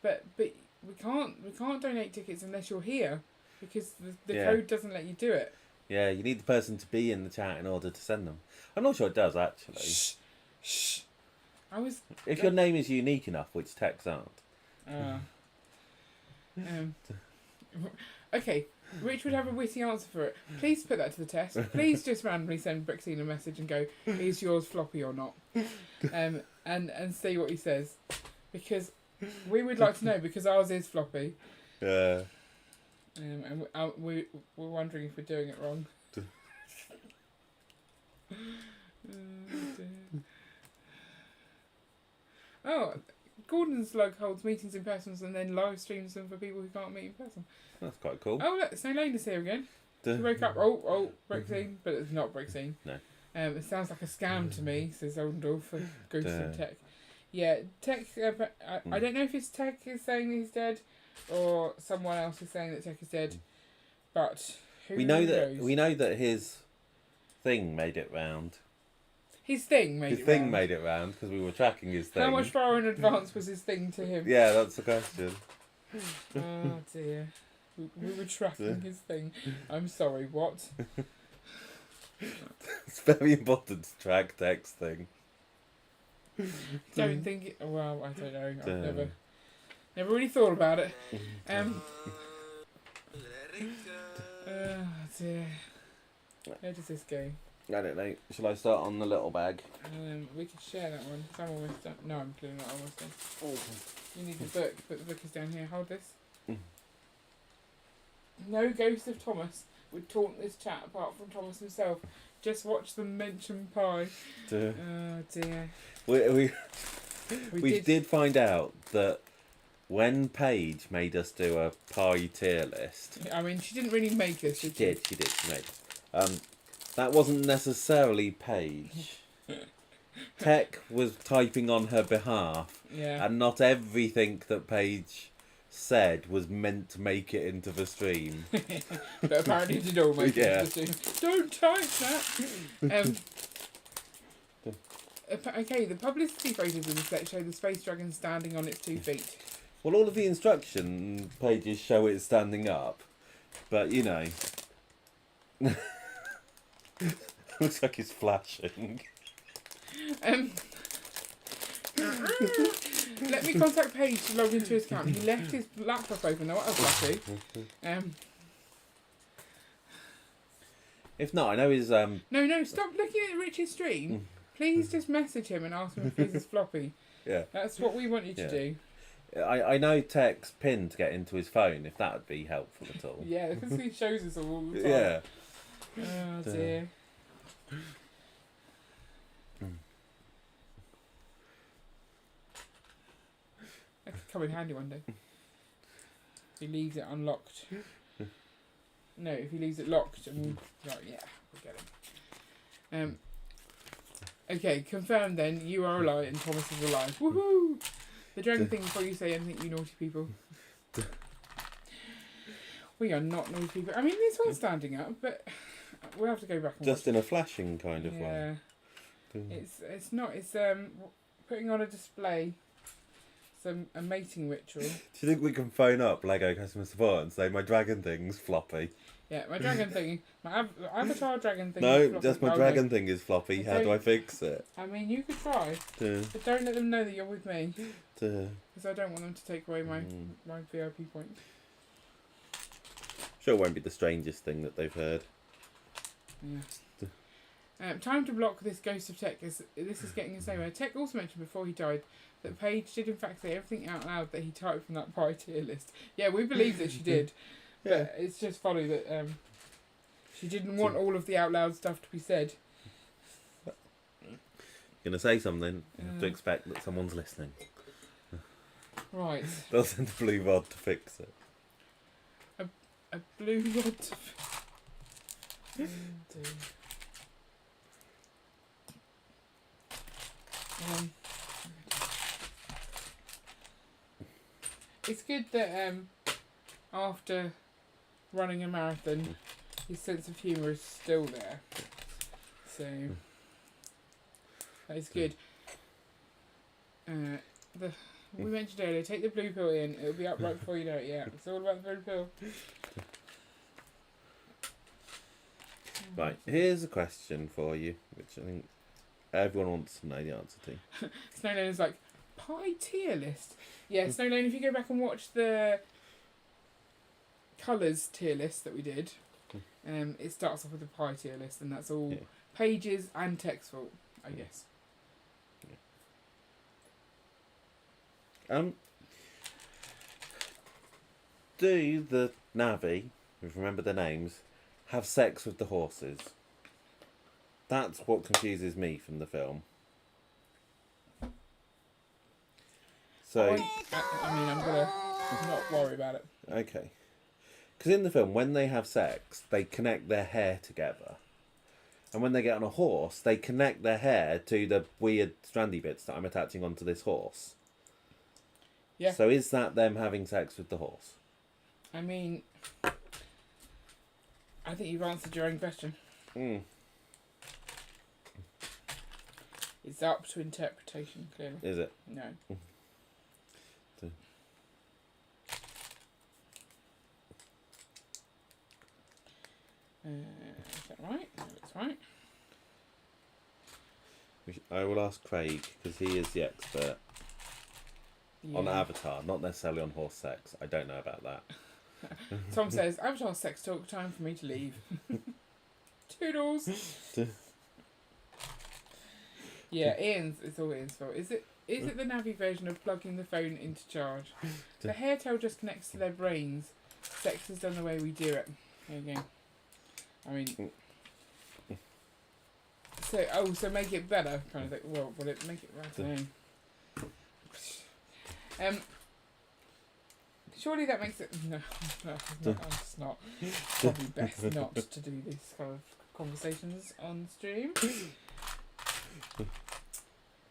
But we can't donate tickets unless you're here, because the code doesn't let you do it. Yeah, you need the person to be in the chat in order to send them. I'm not sure it does, actually. Shh. If your name is unique enough, which techs aren't. Okay, Rich would have a witty answer for it. Please put that to the test. Please just randomly send Brixine a message and go, is yours floppy or not? And see what he says. Because we would like to know, because ours is floppy. Yeah. And we're wondering if we're doing it wrong. Oh, Gordon's log holds meetings in person and then live streams them for people who can't meet in person. That's quite cool. Oh, look, so Lena's here again. She woke up. Oh, Brixine, but it's not Brixine. No. It sounds like a scam to me, says Oldendorf for Ghost of Tech. Yeah, Tech. I don't know if it's Tech is saying he's dead, or someone else is saying that Tech is dead. But we know that his thing made it round. His thing made it round because we were tracking his thing. How much far in advance was his thing to him? Yeah, that's the question. Oh dear. We were tracking his thing. I'm sorry, what? It's very important to track Tech's thing. Don't think well, I don't know. I've never really thought about it. Oh dear. Where does this go? I don't know. Shall I start on the little bag? We could share that one. I'm almost done. No, I'm clearly not almost done. You need the book, but the book is down here. Hold this. No ghost of Thomas would taunt this chat apart from Thomas himself. Just watch them mention pie. Oh dear. We did find out that when Paige made us do a pie tier list. I mean, she didn't really make us. She did. She made it. That wasn't necessarily Paige. Tech was typing on her behalf. Yeah. And not everything that Paige said was meant to make it into the stream. But apparently it did all make it into the stream. Don't type that! Okay, the publicity photos in the set show the space dragon standing on its 2 feet. Well, all of the instruction pages show it standing up. But, you know... looks like it's flashing. Let me contact Paige to log into his account. He left his laptop open. Now, what else lucky? If not, I know his... No, stop looking at Rich's stream. Please just message him and ask him if his is floppy. Yeah. That's what we want you to do. I know Tech's pin to get into his phone, if that would be helpful at all. Yeah, because he shows us all the time. Yeah. Oh dear. That could come in handy one day. If he leaves it unlocked. No, if he leaves it locked, and we'll get him. Okay, confirmed then. You are alive and Thomas is alive. Woohoo! The dragon thing before you say anything, you naughty people. We are not naughty people. I mean, this one's standing up, but we'll have to go back and just watch in a flashing kind of way. It's not. It's putting on a display. A mating ritual. Do you think we can phone up Lego customer support and say my dragon thing's floppy? Yeah, my dragon thing, my avatar dragon thing. No, just my dragon thing is floppy. How do I fix it? I mean, you could try, but don't let them know that you're with me, because I don't want them to take away my VIP points. Sure, it won't be the strangest thing that they've heard. Yeah. Time to block this ghost of Tech. This is getting us nowhere. Tech also mentioned before he died that Paige did in fact say everything out loud that he typed from that pie tier list. Yeah, we believe that she did. But it's just funny that she didn't want all of the out loud stuff to be said. You're going to say something, you have to expect that someone's listening. Right. They'll send a blue rod to fix it. A blue rod to fix it. it's good that after running a marathon, his sense of humour is still there. So that is good. We mentioned earlier, take the blue pill in. It'll be up right before you know it. Yeah, it's all about the blue pill. Right, here's a question for you, which I think everyone wants to know the answer to. Snowlane is like, pie tier list. Yeah, Snowlane, if you go back and watch the colours tier list that we did, it starts off with a pie tier list, and that's all pages and text fault, I guess. Do the Navi, if you remember the names, have sex with the horses? That's what confuses me from the film. So, I mean, I'm gonna not worry about it. okay. Because in the film, when they have sex, they connect their hair together. And when they get on a horse, they connect their hair to the weird strandy bits that I'm attaching onto this horse. Yeah. So is that them having sex with the horse? I mean, I think you've answered your own question. It's up to interpretation, clearly. Is it? No. Is that right? No, that's right. I will ask Craig, because he is the expert on Yeah. Avatar, not necessarily on horse sex. I don't know about that. Tom says, Avatar sex talk, time for me to leave. Toodles. Yeah, it's all Ian's fault. Is it the Navi version of plugging the phone into charge? The hair tail just connects to their brains. Sex is done the way we do it. There you go. I mean, so make it better, kind of thing. Well, will it make it right? Surely that makes it no, it's not. Probably best not to do these kind of conversations on stream.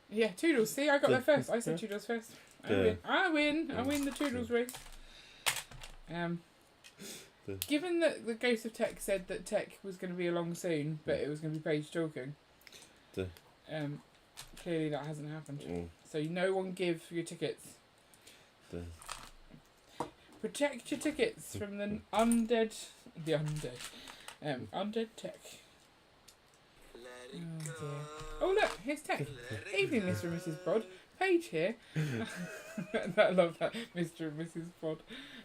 Yeah, Toodles. See, I got there first. I said Toodles first. I win the Toodles race. Given that the Ghost of Tech said that Tech was going to be along soon, but it was going to be Paige talking, clearly that hasn't happened. So no one give your tickets. Protect your tickets from the undead Tech. Oh dear. Oh look, here's Tech. Evening, Mr. and Mrs. Bod. Paige here. I love that, Mr. and Mrs. Bod.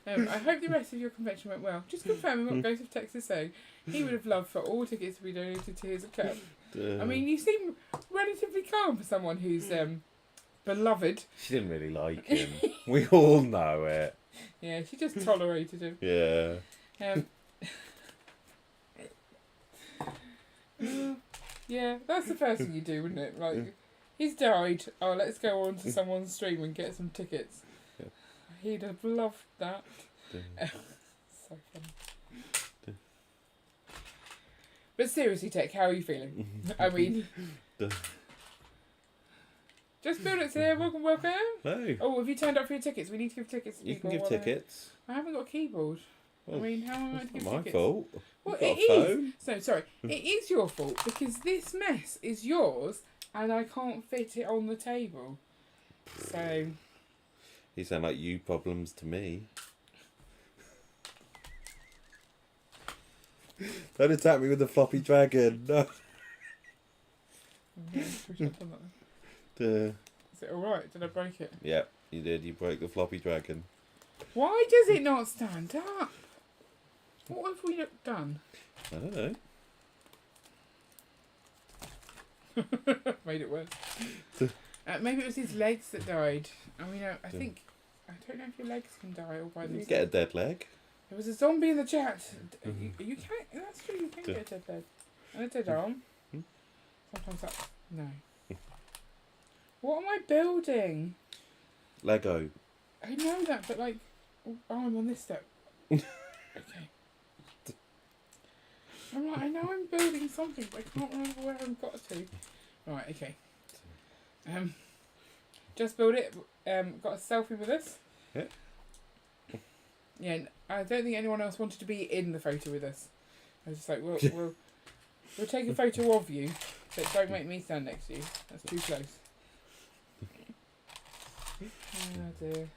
I hope the rest of your convention went well. Just confirming what Ghost of Tex is saying. He would have loved for all tickets to be donated to his account. I mean, you seem relatively calm for someone who's beloved. She didn't really like him. We all know it. Yeah, she just tolerated him. Yeah. Yeah, that's the first thing you do, wouldn't it? Like, he's died. Oh, let's go on to someone's stream and get some tickets. Yeah. He'd have loved that. So funny. But seriously, Tech, how are you feeling? I mean, just build it here. Welcome. No. Oh, have you turned up for your tickets? We need to give tickets to You people. can give tickets. I haven't got a keyboard. Well, I mean, how am I to give Not my tickets? fault. Well, You've got it a is. phone. So, sorry, it is your fault because this mess is yours and I can't fit it on the table. So... You sound like you problems to me. Don't attack me with the floppy dragon. No. Is Duh. it alright? Did I break it? Yep, you did. You broke the floppy dragon. Why does it not stand up? What have we done? I don't know. Made it worse. Maybe it was his legs that died. I mean, I think... I don't know if your legs can die all by You themselves. get a dead leg. There was a zombie in the chat. You can't... That's true, you can get a dead leg. And a dead arm. Sometimes that... No. What am I building? Lego. I know that, but like... Oh, I'm on this step. Okay. I'm like, I know I'm building something, but I can't remember where I've got to. Right, okay. Just build it. Got a selfie with us. Yeah. Yeah, I don't think anyone else wanted to be in the photo with us. I was just like, we'll take a photo of you, but don't make me stand next to you. That's too close. Oh dear.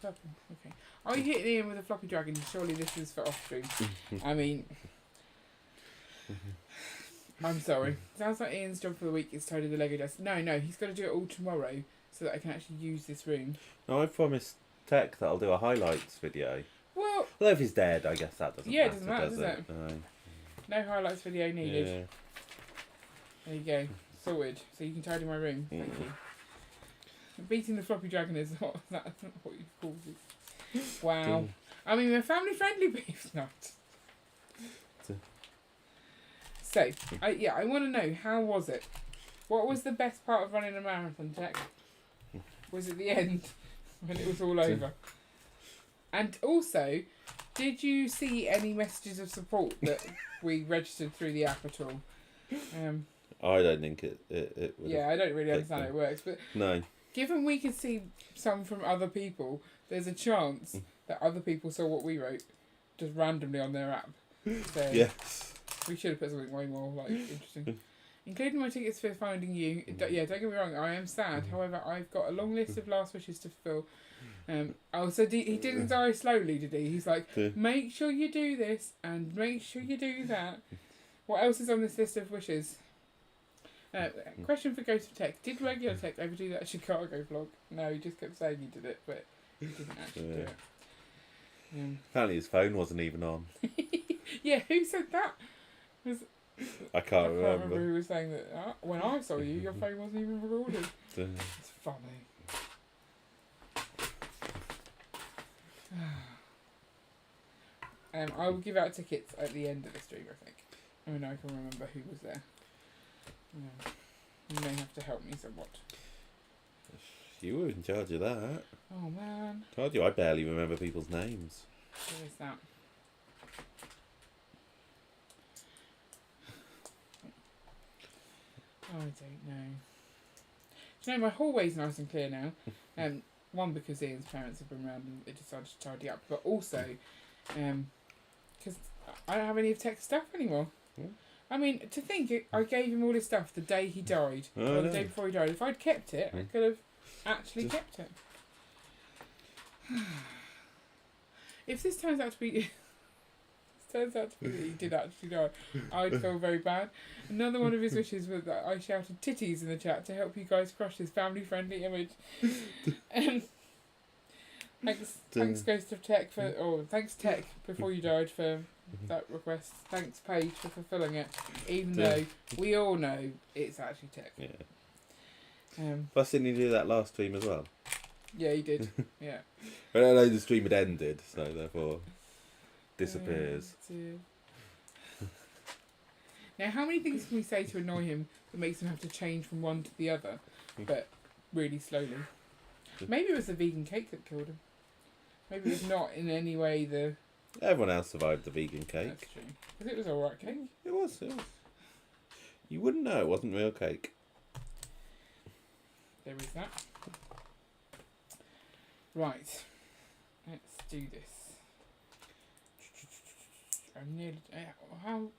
Purple. Okay. Are you hitting Ian with a floppy dragon? Surely this is for off stream. I mean, I'm sorry. Sounds like Ian's job for the week is tidy the Lego desk. No, he's got to do it all tomorrow so that I can actually use this room. No, I promised Tech that I'll do a highlights video. Well, although if he's dead, I guess that doesn't matter. Yeah, it doesn't matter, does it? No highlights video needed. Yeah. There you go. Sorted. So you can tidy my room. Thank you. Beating the floppy dragon is what you called it. Wow. I mean, we're family friendly, but it's not. So, I want to know, how was it? What was the best part of running a marathon, Jack? Was it the end, when it was all over? And also, did you see any messages of support that we registered through the app at all? I don't think it would. Yeah, I don't really understand how it works, but no. Given we could see some from other people, there's a chance that other people saw what we wrote just randomly on their app. So Yes. we should have put something way more interesting. Including my tickets for finding you. Yeah, don't get me wrong, I am sad. However, I've got a long list of last wishes to fulfill. So he didn't die slowly, did he? He's like, make sure you do this and make sure you do that. What else is on this list of wishes? Question for Ghost of Tech. Did regular Tech ever do that Chicago vlog? No, he just kept saying he did it, but he didn't actually do it. Apparently his phone wasn't even on. Yeah, who said that? I can't remember. Who was saying that. When I saw you, your phone wasn't even recorded. It's funny. I will give out tickets at the end of the stream, I think. I mean, I can remember who was there. You may have to help me somewhat. You were in charge of that. Oh man. Told you I barely remember people's names. What is that? I don't know. Do you know, my hallway's nice and clear now. One, because Ian's parents have been around and they decided to tidy up, but also because I don't have any of Tech's stuff anymore. I mean, to think I gave him all his stuff the day he died, or the day before he died. If I'd kept it, I could have actually kept it. If this turns out to be, that he did actually die, I'd feel very bad. Another one of his wishes was that I shouted titties in the chat to help you guys crush his family-friendly image. Thanks Ghost of Tech thanks Tech before you died for that request. Thanks Paige for fulfilling it, even though we all know it's actually Tech. Yeah. Plus, didn't he do that last stream as well? Yeah, he did. Yeah. I don't know, the stream had ended, so therefore disappears. Now, how many things can we say to annoy him that makes him have to change from one to the other, but really slowly? Maybe it was the vegan cake that killed him. Maybe it's not in any way the... Everyone else survived the vegan cake. That's true. Because it was alright cake. It was. You wouldn't know it wasn't real cake. There is that. Right. Let's do this. I'm nearly...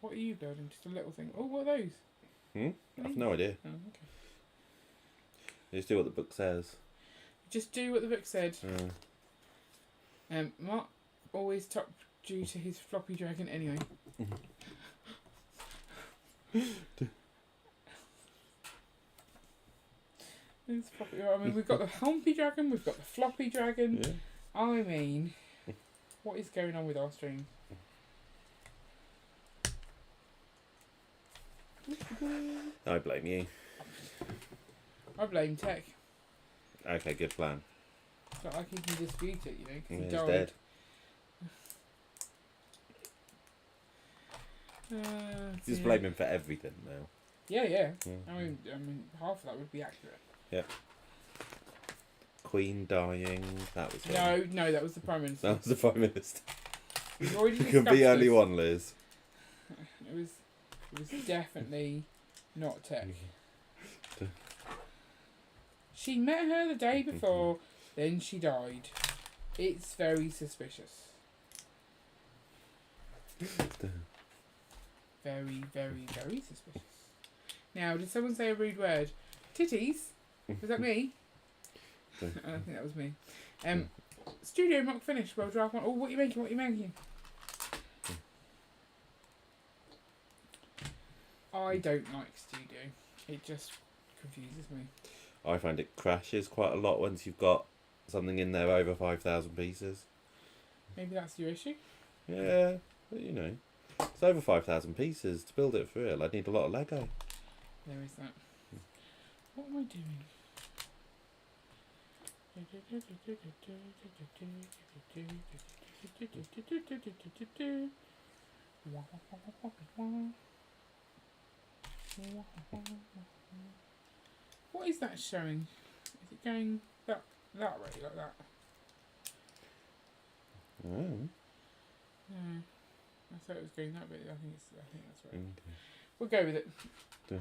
What are you building? Just a little thing. Oh, what are those? I've no idea. Oh, okay. Just do what the book says. Just do what the book said. Mark always top due to his floppy dragon anyway. It's floppy, I mean, we've got the humpy dragon, we've got the floppy dragon. Yeah. I mean, what is going on with our stream? I blame you. I blame Tech. Okay, good plan. It's not like he can dispute it, you know, because he He's died. dead. Just blame him for everything now. Yeah. I mean, half of that would be accurate. Yeah. Queen dying. That was him. No, that was the Prime Minister. That was the Prime Minister. We've already You can be discussed only this. one, Liz. It was. It was definitely not tech. She met her the day before, then she died. It's very suspicious. Very, very, very suspicious. Now, did someone say a rude word? Titties? Was that me? I don't think that was me. Studio mock finish. Well, draft one. Oh, what are you making? What are you making? I don't like studio. It just confuses me. I find it crashes quite a lot once you've got something in there over 5,000 pieces. Maybe that's your issue. Yeah, but you know, it's over 5,000 pieces. To build it for real, I'd need a lot of Lego. There is that. What am I doing? What is that showing? Is it going that way, like that? Oh. No. I thought it was going that way. I think that's right. Okay. We'll go with it. Yeah.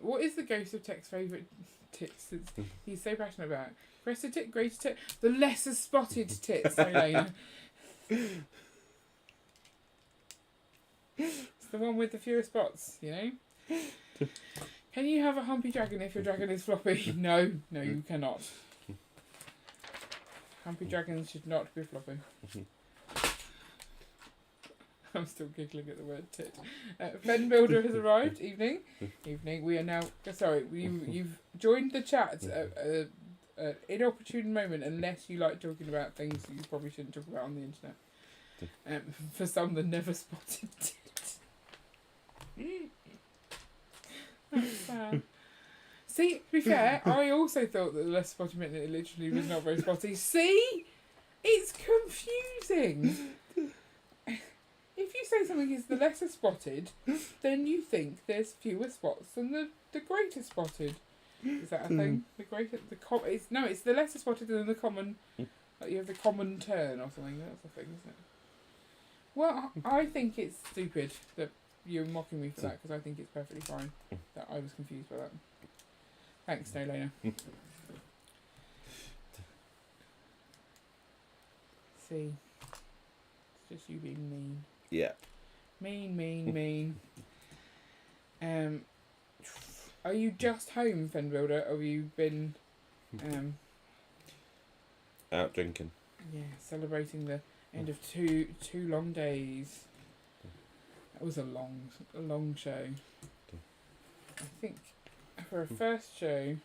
What is the ghost of Tech's favourite tits that he's so passionate about? Crested tit, greater tit, the lesser spotted tits, Elena. It's the one with the fewer spots, you know? Can you have a humpy dragon if your dragon is floppy? No, you cannot. Humpy dragons should not be floppy. I'm still giggling at the word tit. Fen Builder has arrived. Evening. We are now... Sorry, you've joined the chat at an inopportune moment unless you like talking about things that you probably shouldn't talk about on the internet. For some, the never spotted tit. That's sad. See, to be fair, I also thought that the less spotted meant that it literally was not very spotty. See? It's confusing. If you say something is the lesser spotted, then you think there's fewer spots than the greater spotted. Is that a thing? The greater, it's the lesser spotted than the common. Like you have the common tern or something. That's the thing, isn't it? Well, I think it's stupid that you're mocking me for that because I think it's perfectly fine that I was confused by that. Thanks, no, Lena. See, it's just you being mean. Yeah. Mean. Are you just home, Fen Builder, or have you been Out drinking. yeah, celebrating the end of two long days? That was a long show. I think for a first show,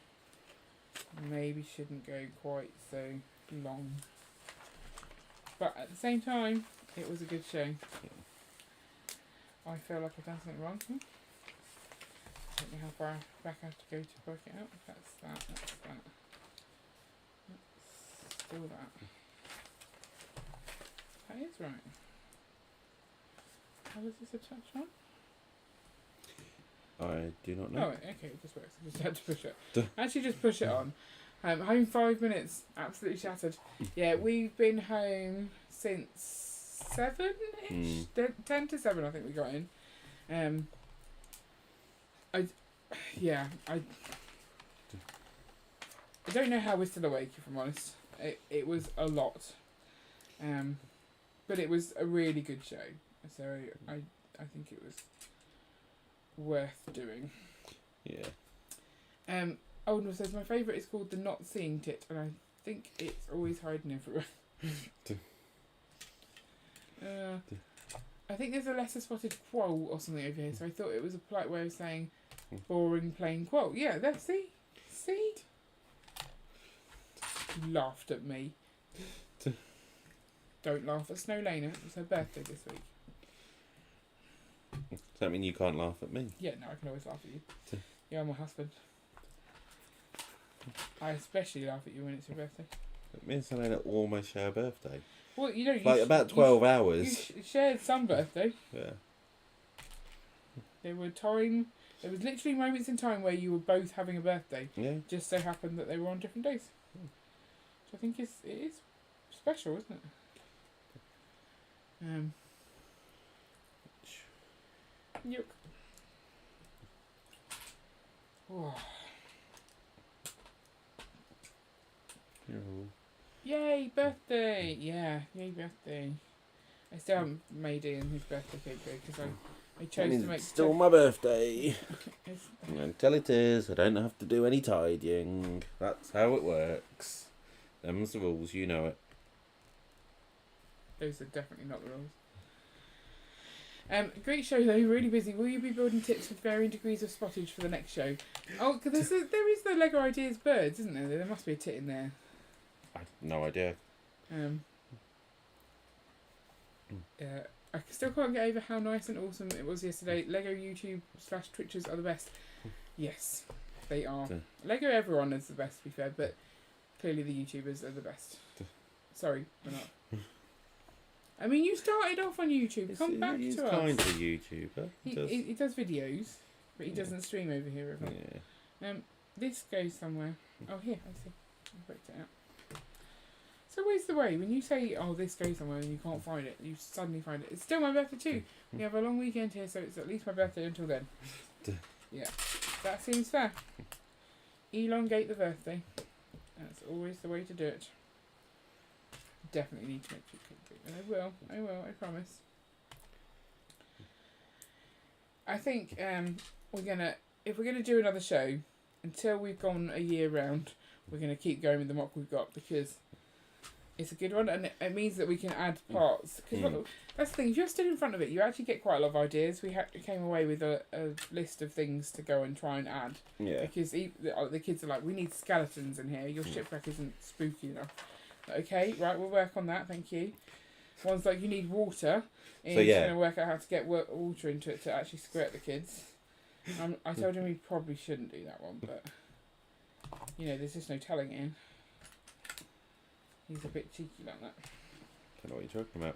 maybe shouldn't go quite so long. But at the same time, it was a good show. I feel like I've done something wrong. I don't know how far back I have to go to work it out. That's that. That's still that. That is right. How is this a touch on? I do not know. Oh, okay, it just works. I just had to push it. Actually, just push it on. Home 5 minutes. Absolutely shattered. Yeah, we've been home since 7-ish? 10 to 7 I think we got in. I don't know how we're still awake, if I'm honest. It was a lot. But it was a really good show. So I think it was worth doing. Yeah. Olden says my favourite is called the not seeing tit, and I think it's always hiding everywhere. I think there's a lesser spotted quoll or something over here, so I thought it was a polite way of saying boring plain quoll. Yeah, there, see? You laughed at me. Don't laugh at Snow Lena. It was her birthday this week. Does that mean you can't laugh at me? Yeah, no, I can always laugh at you. You're my husband. I especially laugh at you when it's your birthday. Me and Selena almost share a birthday. Well, you know, Like about 12 hours. You shared some birthday. Yeah. There was literally moments in time where you were both having a birthday. Yeah. Just so happened that they were on different days. Which I think it is special, isn't it? Yuck. Oh. Oh. Yay, birthday! Yeah, yay, birthday. I still haven't made Ian his birthday cake though, because I chose to make... It's still my birthday. It's- Until it is, I don't have to do any tidying. That's how it works. Them's the rules, you know it. Those are definitely not the rules. Great show though, really busy. Will you be building tips with varying degrees of spottage for the next show? Oh, because there is the Lego Ideas birds, isn't there? There must be a tit in there. I have no idea. I still can't get over how nice and awesome it was yesterday. Lego YouTube / Twitchers are the best. Yes, they are. Lego everyone is the best, to be fair, but clearly the YouTubers are the best. Sorry, we're not. I mean, you started off on YouTube. Come back He's to us. kind of a YouTuber. He does videos, but he doesn't stream over here ever. Yeah. This goes somewhere. Oh, here, I see. I worked it out. So where's the way? When you say, oh, this goes somewhere and you can't find it, you suddenly find it. It's still my birthday too. We have a long weekend here, so it's at least my birthday until then. Yeah, that seems fair. Elongate the birthday. That's always the way to do it. Definitely need to make you cake. I will, I promise. I think if we're gonna do another show, until we've gone a year round, we're gonna keep going with the mock we've got, because it's a good one, and it means that we can add parts. Because that's the thing, if you're still in front of it, you actually get quite a lot of ideas. We came away with a list of things to go and try and add. Yeah. Because the kids are like, we need skeletons in here. Your shipwreck isn't spooky enough. Okay, right, we'll work on that. Thank you. One's like, you need water. And he's going to work out how to get water into it to actually squirt the kids. I told him we probably shouldn't do that one, but you know, there's just no telling him. He's a bit cheeky like that. Don't know what you're talking about.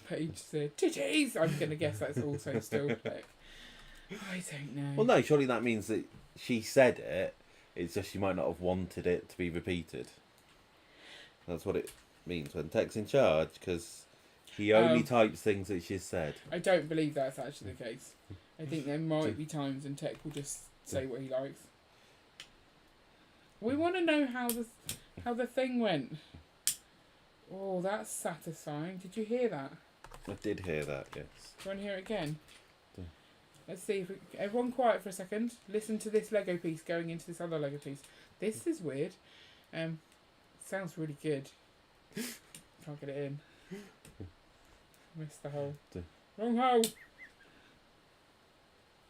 Paige said, titties! I'm going to guess that's also still like, I don't know. Well, no, surely that means that she said it. It's just she might not have wanted it to be repeated. That's what it means when Tech's in charge, because he only types things that she's said. I don't believe that's actually the case. I think there might be times when Tech will just say what he likes. We want to know how the thing went. Oh, that's satisfying. Did you hear that? I did hear that, yes. Do you want to hear it again? Let's see if everyone quiet for a second. Listen to this Lego piece going into this other Lego piece. This is weird. Sounds really good. Can't get it in. Missed the hole. Wrong hole.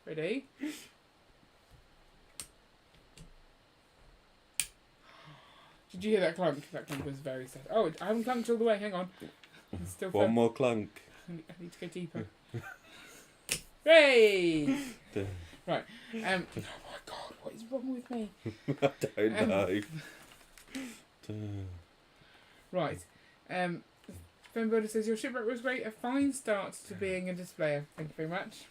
Ready? Did you hear that clunk? That clunk was very sad. Oh, I haven't clunked all the way. Hang on. It's still One more clunk. I need to go deeper. Hey! Right. Oh my god, what is wrong with me? I don't know. Right. Ben Builder says, your shipwreck was great. A fine start to being a displayer. Thank you very much.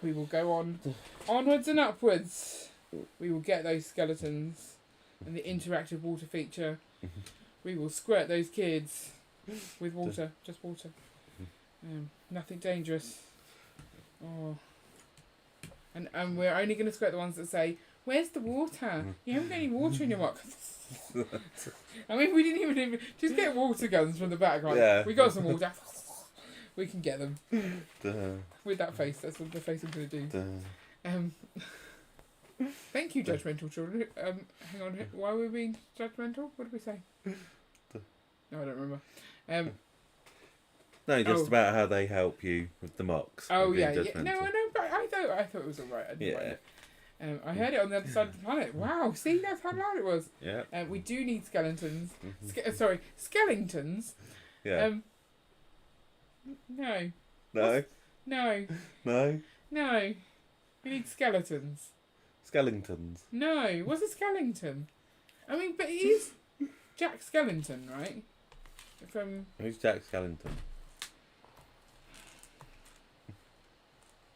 We will go on onwards and upwards. We will get those skeletons and the interactive water feature. We will squirt those kids with water. Just water. Nothing dangerous. Oh. And we're only going to squirt the ones that say, where's the water? You haven't got any water in your mug. I mean, we didn't even just get water guns from the back, right? Yeah. We got some water. We can get them. With that face, that's what the face I'm going to do. Thank you, judgmental children. Hang on, why were we being judgmental? What did we say? No, I don't remember. No, just about how they help you with the mocks. Oh yeah. No, I know, but I thought it was alright. I didn't mind it. I heard it on the other side of the planet. Wow, see, that's how loud it was. Yeah. We do need skeletons. Skeletons. Yeah. No. No. No. No. No. We need skeletons. Skeletons. No. What's a skeleton? I mean, but he's Jack Skellington, right? Who's Jack Skellington?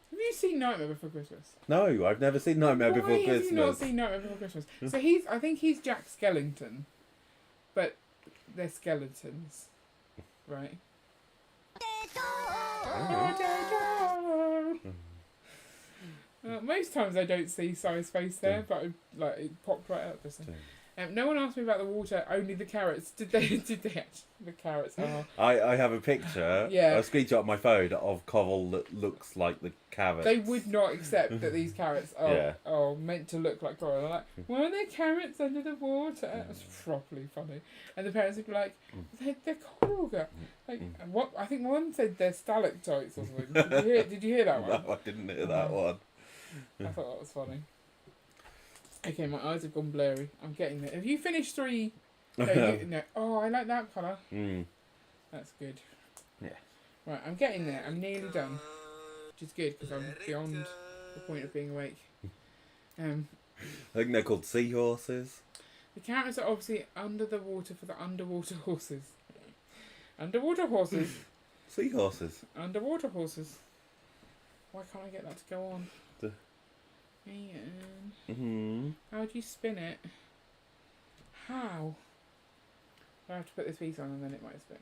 Have you seen Nightmare Before Christmas? No, I've never seen Nightmare Before Christmas. Why have you not seen Nightmare Before Christmas? So I think he's Jack Skellington, but they're skeletons, right? Most times I don't see Si's face there, but it popped right up. Just no one asked me about the water, only the carrots. Did they actually? The carrots are. I have a picture, Yeah. a screenshot on my phone of coral that looks like the carrot. They would not accept that these carrots are meant to look like coral. They're like, why are there carrots under the water? It's properly funny. And the parents would be like, they're coral. Like, what? I think one said they're stalactites or something. Did you hear that one? No, I didn't hear that one. I thought that was funny. Okay, my eyes have gone blurry. I'm getting there. Have you finished 3? No. Oh, I like that colour. That's good. Yeah. Right, I'm getting there. I'm nearly done. Which is good because I'm beyond the point of being awake. I think they're called seahorses. The carrots are obviously under the water for the underwater horses. Underwater horses. Seahorses. Underwater horses. Why can't I get that to go on? How do you spin it? How? I have to put this piece on and then it might spin.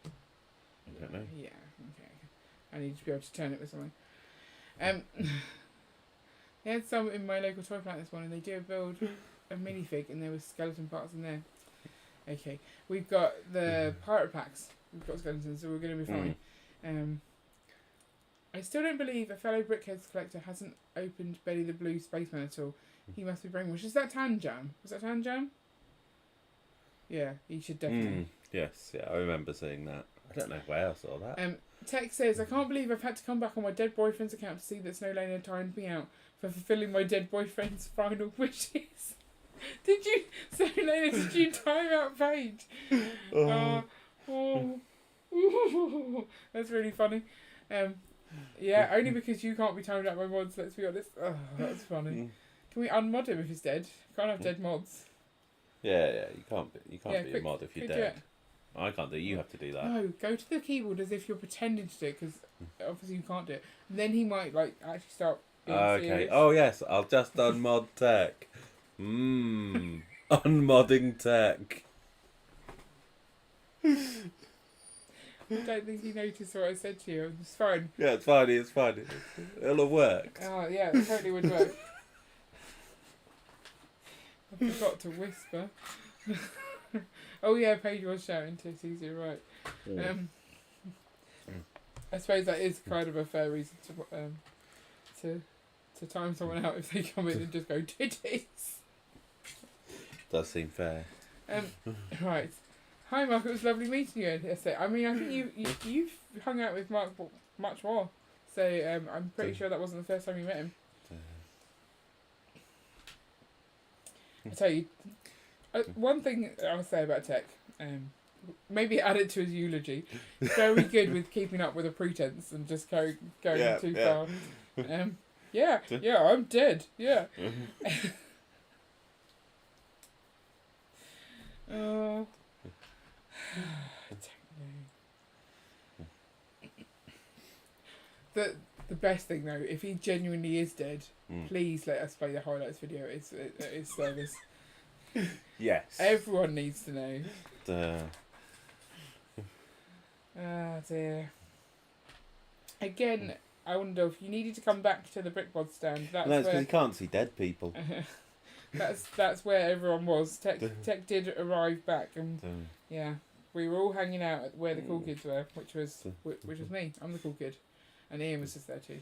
I don't know. Yeah, okay. I need to be able to turn it with something. They had some in my local toy plant this morning. They do build a minifig and there was skeleton parts in there. Okay, we've got the pirate packs. We've got skeletons, so we're going to be fine. I still don't believe a fellow Brickheads collector hasn't opened Betty the Blue Spaceman at all. He must be brainwashed. Is that Tanjam? Was that Tanjam? Yeah, he should definitely. Yes, yeah, I remember seeing that. I don't know where I saw that. Tech says, I can't believe I've had to come back on my dead boyfriend's account to see that Snow Lane had timed me out for fulfilling my dead boyfriend's final wishes. Did you, Snow Lane, did you time out Paige? That's really funny. Yeah, only because you can't be timed out by mods, let's be honest. Oh, that's funny. Can we unmod him if he's dead? Can't have dead mods. Yeah, you can't be a mod if you're dead. I can't do it, you have to do that. No, go to the keyboard as if you're pretending to do it, because obviously you can't do it. And then he might, actually start being serious. Oh, yes, I'll just unmod tech. Unmodding tech. I don't think he noticed what I said to you. It's fine. Yeah, it's fine. It'll have worked. Oh, yeah, it totally would work. I forgot to whisper. Oh, yeah, Paige was shouting too, so you're right. I suppose that is kind of a fair reason to time someone out if they come in and just go, titties. Does seem fair. Right. Hi Mark, it was lovely meeting you yesterday. I mean, I think you've hung out with Mark much more, so I'm pretty sure that wasn't the first time you met him. I tell you, one thing I'll say about Tech, maybe add it to his eulogy. Very good with keeping up with a pretense and just going too far. Yeah, I'm dead. Yeah. I don't know. The best thing though, if he genuinely is dead, please let us play the highlights video at his service. Yes. Everyone needs to know. Ah dear. Again, I wonder if you needed to come back to the Bods stand. That's because you can't see dead people. That's where everyone was. Tech did arrive back, and yeah, we were all hanging out at where the cool kids were, which was me. I'm the cool kid, and Ian was just there too.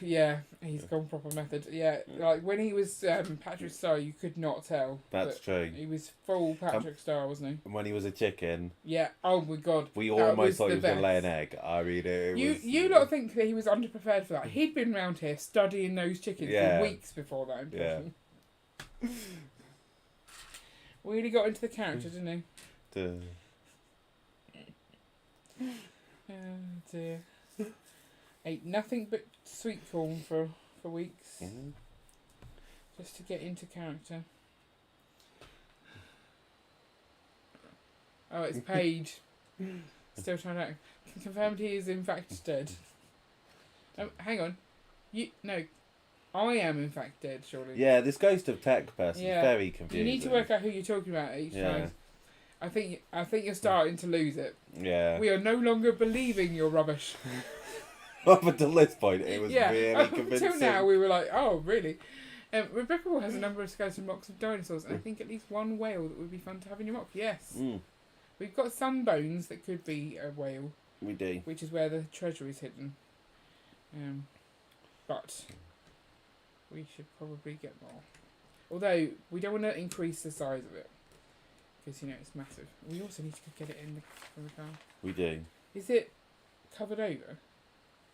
Yeah, he's gone proper method. Yeah, like when he was Patrick Star, you could not tell. That's true. He was full Patrick Star, wasn't he? When he was a chicken. Yeah. Oh my God. We almost thought he was going to lay an egg. I mean, you lot think that he was underprepared for that? He'd been round here studying those chickens for weeks before that. Impression. Yeah. Really got into the character, didn't he? Oh dear. Ate nothing but sweet corn for weeks. Just to get into character. Oh, it's Paige. Still trying to... Confirmed he is in fact dead. Oh, hang on. I am in fact dead, surely. Yeah, this ghost of tech person is very confusing. You need to work out who you're talking about each time. I think you're starting to lose it. Yeah. We are no longer believing your rubbish. Up until this point, it was really up convincing. until now we were like, oh really? Rebecca has a number of skeleton mocks of dinosaurs, and I think at least one whale that would be fun to have in your mock. Yes. We've got some bones that could be a whale. We do. Which is where the treasure is hidden. But we should probably get more. Although we don't want to increase the size of it because it's massive. We also need to get it from the car. We do. Is it covered over?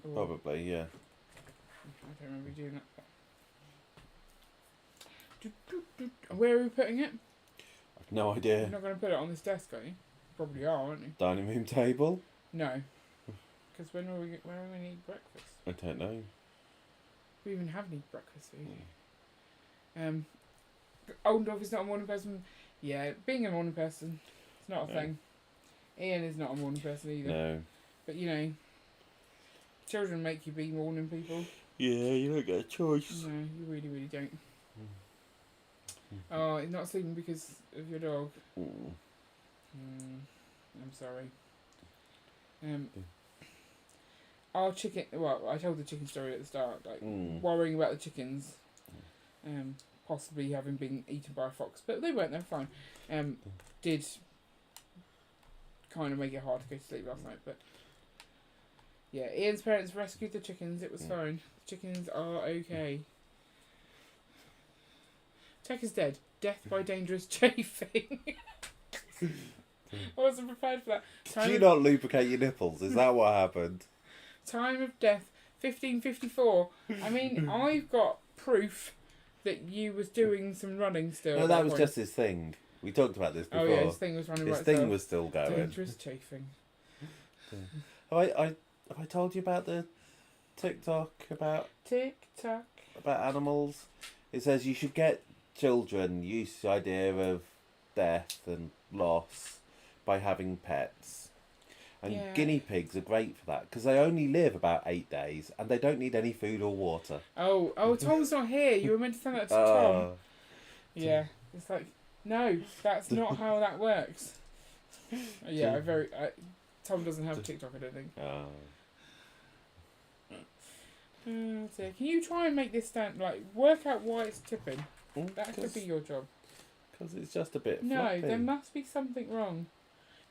Or, Probably, yeah. I don't remember doing that. Where are we putting it? I've no idea. You're not going to put it on this desk, are you? Probably are, aren't you? Dining room table? No. Because when are we going to eat breakfast? I don't know. We even have any breakfast food. Oldendorf is not a morning person. Yeah, being a morning person, it's not a thing. Ian is not a morning person either. No. But children make you be morning people. Yeah, you don't get a choice. No, you really, really don't. Oh, he's not sleeping because of your dog. I'm sorry. Our chicken. Well, I told the chicken story at the start, like worrying about the chickens, possibly having been eaten by a fox, but they weren't. They're fine. Did kind of make it hard to go to sleep last night, but yeah, Ian's parents rescued the chickens. It was fine. The chickens are okay. Tech is dead. Death by dangerous chafing. I wasn't prepared for that. Did you not lubricate your nipples? Is that what happened? Time of death, 1554. I mean, I've got proof that you was doing some running still. No, that was just his thing. We talked about this before. Oh yeah, his thing was running his right thing still. was still going. Dangerous chafing. Have I told you about the TikTok about animals? It says you should get children used to the idea of death and loss by having pets. And guinea pigs are great for that because they only live about 8 days and they don't need any food or water. Oh, Tom's not here. You were meant to send that to Tom. Yeah, it's like, no, that's not how that works. Yeah, Tom doesn't have TikTok, I don't think. Oh dear. Can you try and make this stand, work out why it's tipping? That could be your job. Because it's just a bit No, floppy. there must be something wrong.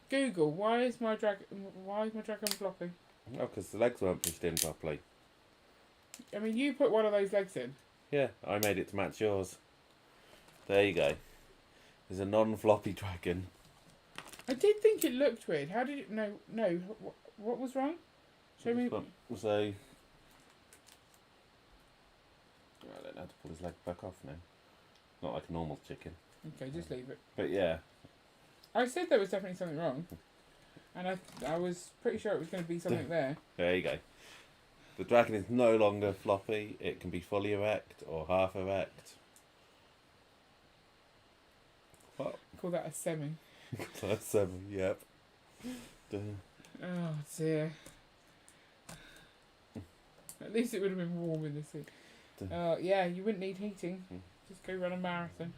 Google, why is my dragon floppy? Oh, because the legs weren't pushed in properly. I mean, you put one of those legs in. Yeah, I made it to match yours. There you go. There's a non-floppy dragon. I did think it looked weird. How did it... No. What was wrong? Show me... So... I don't know how to pull his leg back off now. Not like a normal chicken. Okay, just leave it. But yeah. I said there was definitely something wrong. And I was pretty sure it was going to be something there. There you go. The dragon is no longer floppy. It can be fully erect or half erect. What? Call that a semi. That's 7, yep. Oh dear. At least it would have been warm in this heat. Yeah, you wouldn't need heating. Just go run a marathon.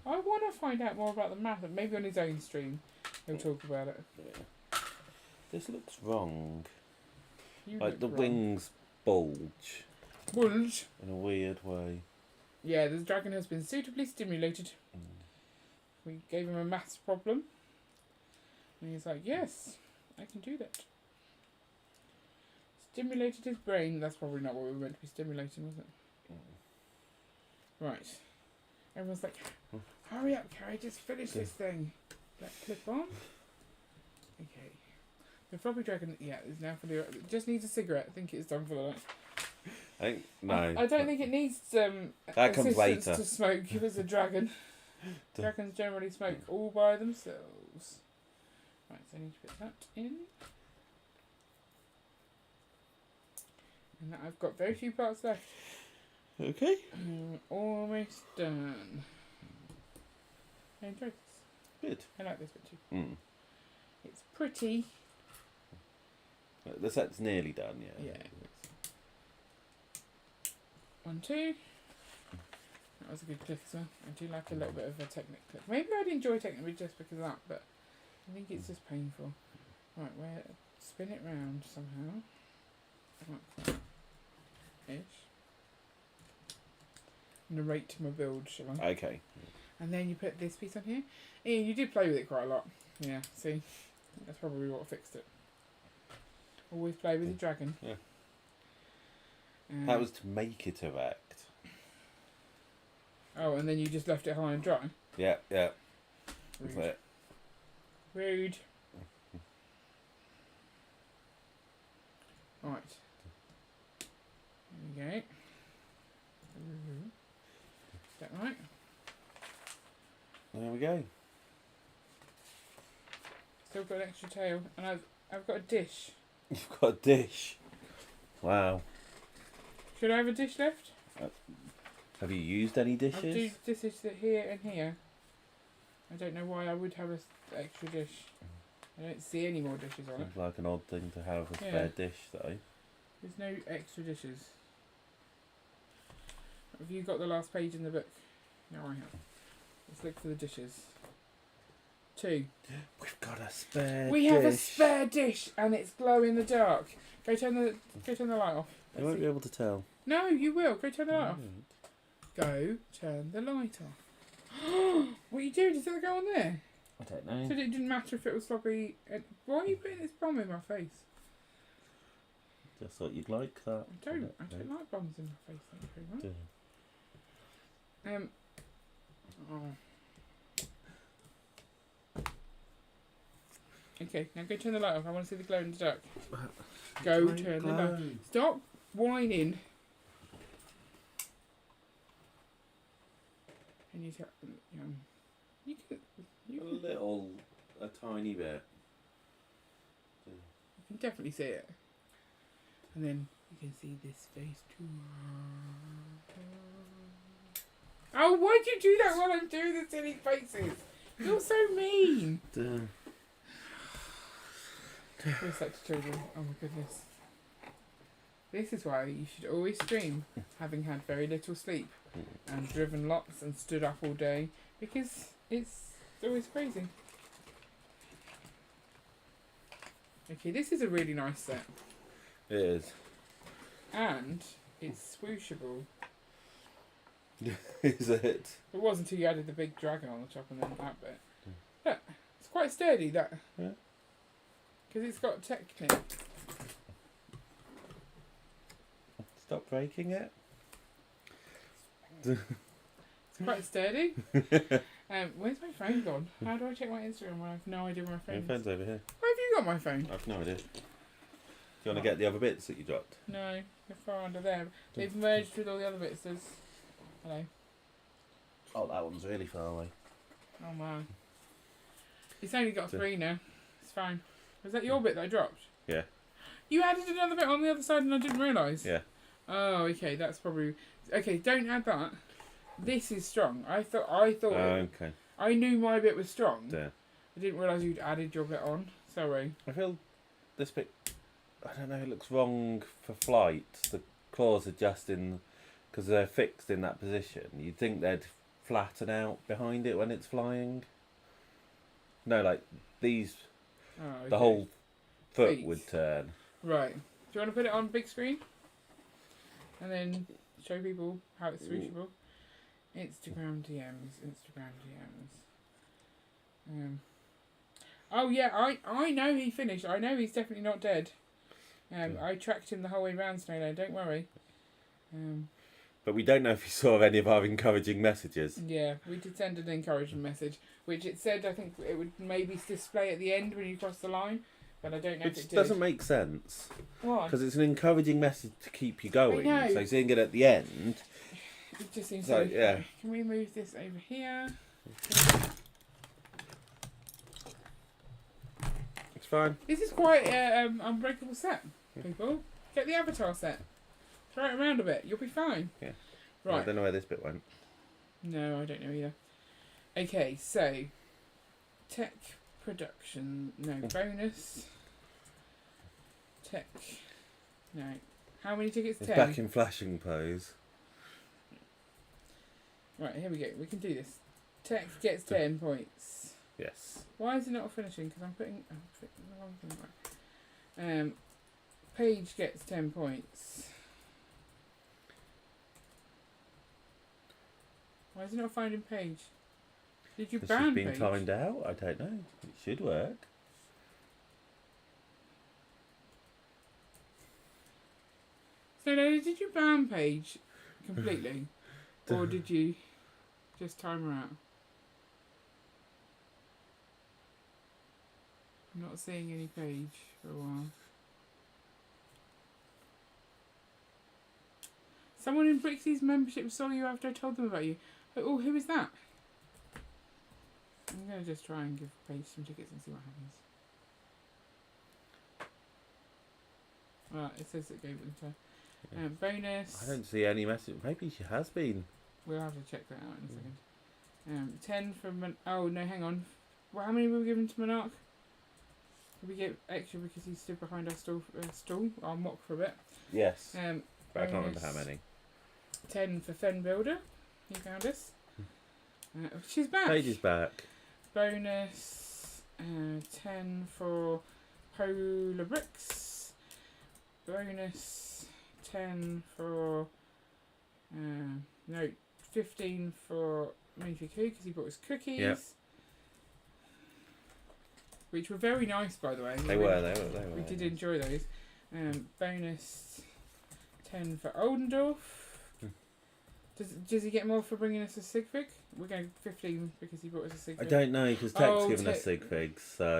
I want to find out more about the marathon. Maybe on his own stream he'll talk about it. Yeah. This looks wrong. You like look the wrong. wings bulge. Bulge? In a weird way. Yeah, the dragon has been suitably stimulated. We gave him a maths problem. And he's like, yes, I can do that. Stimulated his brain. That's probably not what we were meant to be stimulating, was it? Right. Everyone's like, hurry up, Carrie, just finish this thing. That clip on. Okay. The floppy dragon, is now for the... Just needs a cigarette. I think it's done for the night. No. I don't think it needs that comes assistance later. to smoke. It was a dragon. Dragons generally smoke all by themselves. Right, so I need to put that in. And I've got very few parts left. Okay. Almost done. I enjoyed this. Good. I like this bit too. It's pretty. The set's nearly done, yeah. Yeah. 1, 2. was a good click as well. I do like a little bit of a Technic click. Maybe I'd enjoy Technic just because of that, but I think it's just painful. Right, spin it round somehow. Like that. Ish. Narrate my build, shall I? Okay. And then you put this piece on here. Ian, you did play with it quite a lot. Yeah, see? That's probably what fixed it. Always play with your dragon. Yeah. That was to make it erect. Oh, and then you just left it high and dry? Yeah, yeah. Rude. That's it. Rude. Right. There we go. Is that right? There we go. Still got an extra tail, and I've got a dish. You've got a dish. Wow. Should I have a dish left? Have you used any I've dishes? used dishes here and here. I don't know why I would have an extra dish. I don't see any more dishes on it. Seems like an odd thing to have a Yeah. spare dish, though. There's no extra dishes. Have you got the last page in the book? No, I have. Let's look for the dishes. 2. We've got a spare We dish. have a spare dish, and it's glow in the dark. Go turn the light off. You won't be able to tell. No, you will. Go turn the light off. Right. Go turn the light off. What are you doing? Does that go on there? I don't know. Said it didn't matter if it was sloppy. Why are you putting this bomb in my face? Just thought you'd like that. I don't like bombs in my face. Thank you very much. Oh. Okay, now go turn the light off. I want to see the glow in the dark. Go turn the light. Stop whining. And you A tiny bit. can definitely see it. And then you can see this face too. Oh, why'd you do that while I'm doing the silly faces? You're so mean. We're such children. Oh my goodness. This is why you should always stream, having had very little sleep and driven lots and stood up all day, because it's always crazy. Okay, this is a really nice set. It is. And it's swooshable. Is it? It was until you added the big dragon on the top and then that bit. Look, it's quite sturdy, that. Yeah. Because it's got Technic. Stop breaking it. It's quite sturdy. Where's my phone gone? How do I check my Instagram when I have no idea where my phone Your is? phone's over here. Where have you got my phone? I've no idea. Do you want to get the other bits that you dropped? No, they're far under there. They've merged with all the other bits. There's... Hello. Oh, that one's really far away. Oh man. It's only got 3 now. It's fine. Was that your bit that I dropped? Yeah. You added another bit on the other side and I didn't realise? Yeah. Oh, okay, that's probably... Okay, don't add that. This is strong. I thought Okay. I knew my bit was strong. Yeah. I didn't realise you'd added your bit on. Sorry. I feel this bit, I don't know, it looks wrong for flight. The claws are just in, because they're fixed in that position. You'd think they'd flatten out behind it when it's flying. No, like these, Oh, okay. the whole foot Feet. would turn. Right. Do you want to put it on big screen? And then show people how it's swooshable? Instagram DMs. Oh yeah, I know he finished. I know he's definitely not dead. I tracked him the whole way round Snowland, don't worry. But we don't know if he saw any of our encouraging messages. Yeah, we did send an encouraging message, which it said I think it would maybe display at the end when you cross the line, but I don't know if Which it did. doesn't make sense. Why? Because it's an encouraging message to keep you going. I know. So seeing it at the end, It just seems so, so. yeah. Can we move this over here? it's fine. This is quite an unbreakable set, people. Get the avatar set. Throw it around a bit. You'll be fine. Yeah. I Right. don't know where this bit went. No, I don't know either. Okay, so tech production. No bonus. Tech. No. How many tickets? It's 10. back in flashing pose. Right, here we go. We can do this. Tech gets 10 points. Yes. Why is it not finishing? Because I'm putting the wrong thing right. Page gets 10 points. Why is it not finding page? Did you This ban has been page? timed out. I don't know. It should work. So, did you ban page completely? Or did you just time her out? I'm not seeing any page for a while. Someone in Brixie's membership saw you after I told them about you. Oh, who is that? I'm going to just try and give Paige some tickets and see what happens. Well, it says it gave them to her. Bonus. I don't see any message. Maybe she has been. We'll have to check that out in a second. 10 from... Oh, no, hang on. Well, how many were we given to Monarch? Did we get extra because he stood behind our stall? Our mock for a bit. Yes. But I can't Bonus. remember how many. 10 for Fen Builder. He found us. She's back. Paige is back. Bonus 10 for Polar Bricks. Bonus 10 for 15 for Minify Coo because he brought us cookies. Yep. Which were very nice, by the way. They were. We did enjoy those. Bonus 10 for Oldendorf. Does he get more for bringing us a sig fig? We're going 15 because he brought us a sig I fig. don't know because Tech's given us sig figs, so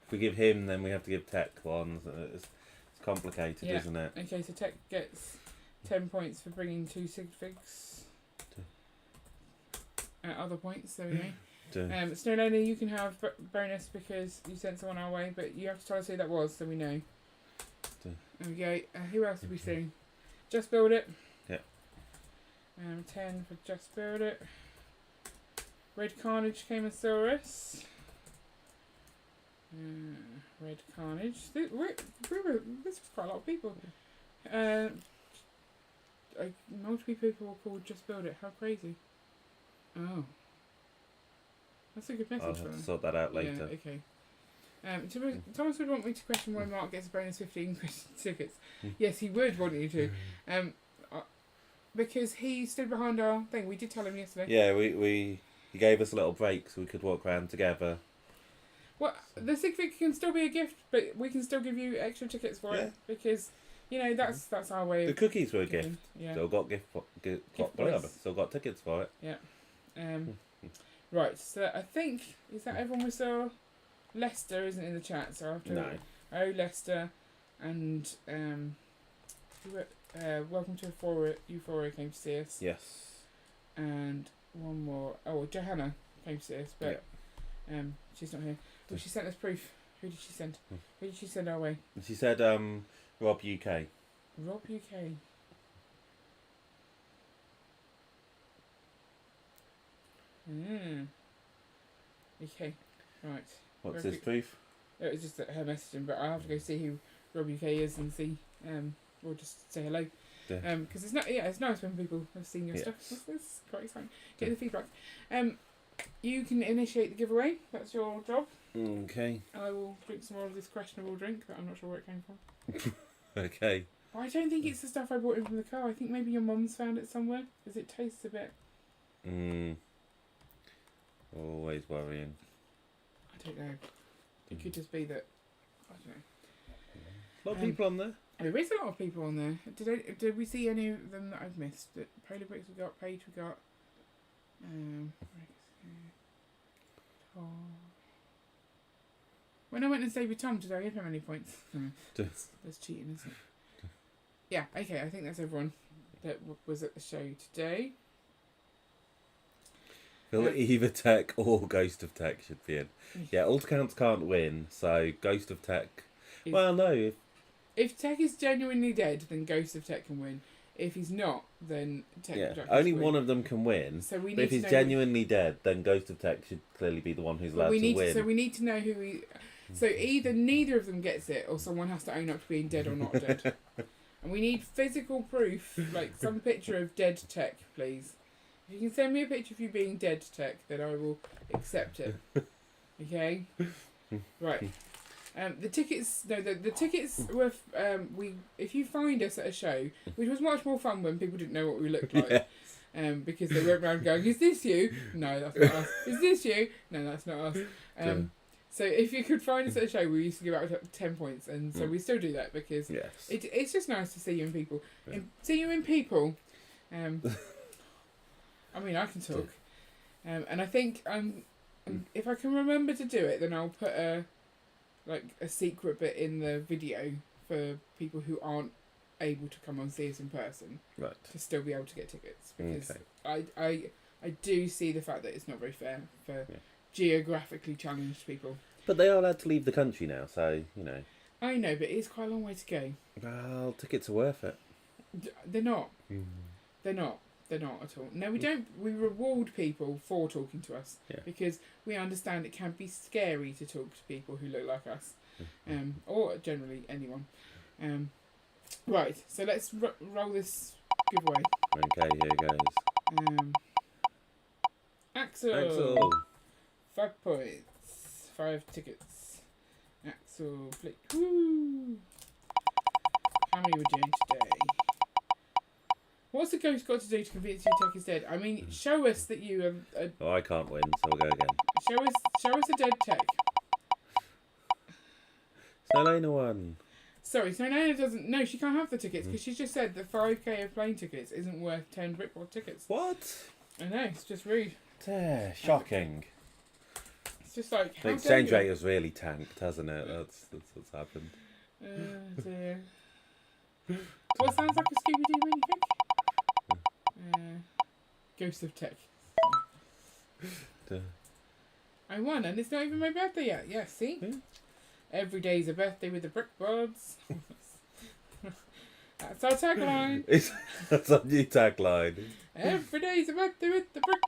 if we give him, then we have to give Tech ones. It's complicated, Yeah. isn't it? Okay, so Tech gets 10 points for bringing 2 sig figs. Other points, there we go. Snow Lady, you can have bonus because you sent someone our way, but you have to tell us who that was so we know. There we go. Who else did we see? Just Build It. Yeah. 10 for Just Build It. Red Carnage came and saw us. Red Carnage. This was quite a lot of people. Multiple people were called Just Build It. How crazy. Oh. That's a good message I'll for have to them. sort that out later. Yeah, okay. Thomas would want me to question why Mark gets a bonus 15 tickets. Yes, he would want you to. Because he stood behind our thing. We did tell him yesterday. Yeah, he gave us a little break so we could walk around together. Well, the sig fig can still be a gift, but we can still give you extra tickets for it because that's our way. The Of cookies were a giving. gift. Yeah. Still got still got tickets for it. Yeah. Right. So I think is that everyone we saw. Lester isn't in the chat, so I have to. No. Lester, and welcome to Euphoria came to see us. Yes. And one more. Oh, Johanna came to see us, but she's not here. Well, she sent us proof. Who did she send? Who did she send our way? She said, Rob UK. Rob UK. Okay. Right. What's this proof? It was just her messaging, but I'll have to go see who Rob UK is and see. Or just say hello. Because it's nice when people have seen your stuff. That's quite exciting. Get the feedback. You can initiate the giveaway. That's your job. Okay. I will drink some more of this questionable drink that I'm not sure where it came from. Okay. I don't think it's the stuff I brought in from the car. I think maybe your mum's found it somewhere. Because it tastes a bit... Always worrying. I don't know. It could just be that... I don't know. A lot of people on there. There is a lot of people on there. Did we see any of them that I've missed? Polar Bricks we got, Paige we got. When I went and stayed with Tom, did I give him any points? That's cheating, isn't it? Yeah, okay, I think that's everyone that was at the show today. Well, either Tech or Ghost of Tech should be in. Yeah, alt accounts can't win, so Ghost of Tech... If Tech is genuinely dead, then Ghost of Tech can win. If he's not, then Tech Productions only win. one of them can win. So we need but if to he's know genuinely dead, then Ghost of Tech should clearly be the one who's allowed to win. So we need to know who he... So either neither of them gets it, or someone has to own up to being dead or not dead. And we need physical proof, like some picture of dead Tech, please. If you can send me a picture of you being dead, Tech, then I will accept it. Okay? Right. The tickets. No, the tickets were. If you find us at a show, which was much more fun when people didn't know what we looked like. Yeah. Because they went around going, "Is this you? No, that's not us. Is this you? No, that's not us." So if you could find us at a show, we used to give out 10 points, and so we still do that because Yes. it's just nice to see you in people. Yeah. See you in people. I mean, I can talk, and I think if I can remember to do it, then I'll put a secret bit in the video for people who aren't able to come and see us in person, Right. to still be able to get tickets, because Okay. I do see the fact that it's not very fair for geographically challenged people. But they are allowed to leave the country now, so, you know. I know, but it's quite a long way to go. Well, tickets are worth it. They're not. They're not. They're not at all. No, we don't. We reward people for talking to us because we understand it can be scary to talk to people who look like us, or generally anyone. Right. So let's roll this giveaway. Okay, here goes. Axel. 5 points. 5 tickets. Axel, flick. Woo! How many are we doing today? What's the ghost got to do to convince you Tech is dead? I mean, show us that you are. Oh, I can't win, so we'll go again. Show us a dead Tech. Selena won. Sorry, so Nana doesn't. No, she can't have the tickets because she's just said that 5k of plane tickets isn't worth 10 Brickboard tickets. What? I know, it's just rude. Shocking. It's just like. The exchange rate has really tanked, hasn't it? That's what's happened. Dear. What sounds like a Scooby-Doo when you think? Ghost of Tech. I won, and it's not even my birthday yet. Yeah, see? Every day's a birthday with the Bods. That's our tagline. That's our new tagline. Every day's a birthday with the Bods.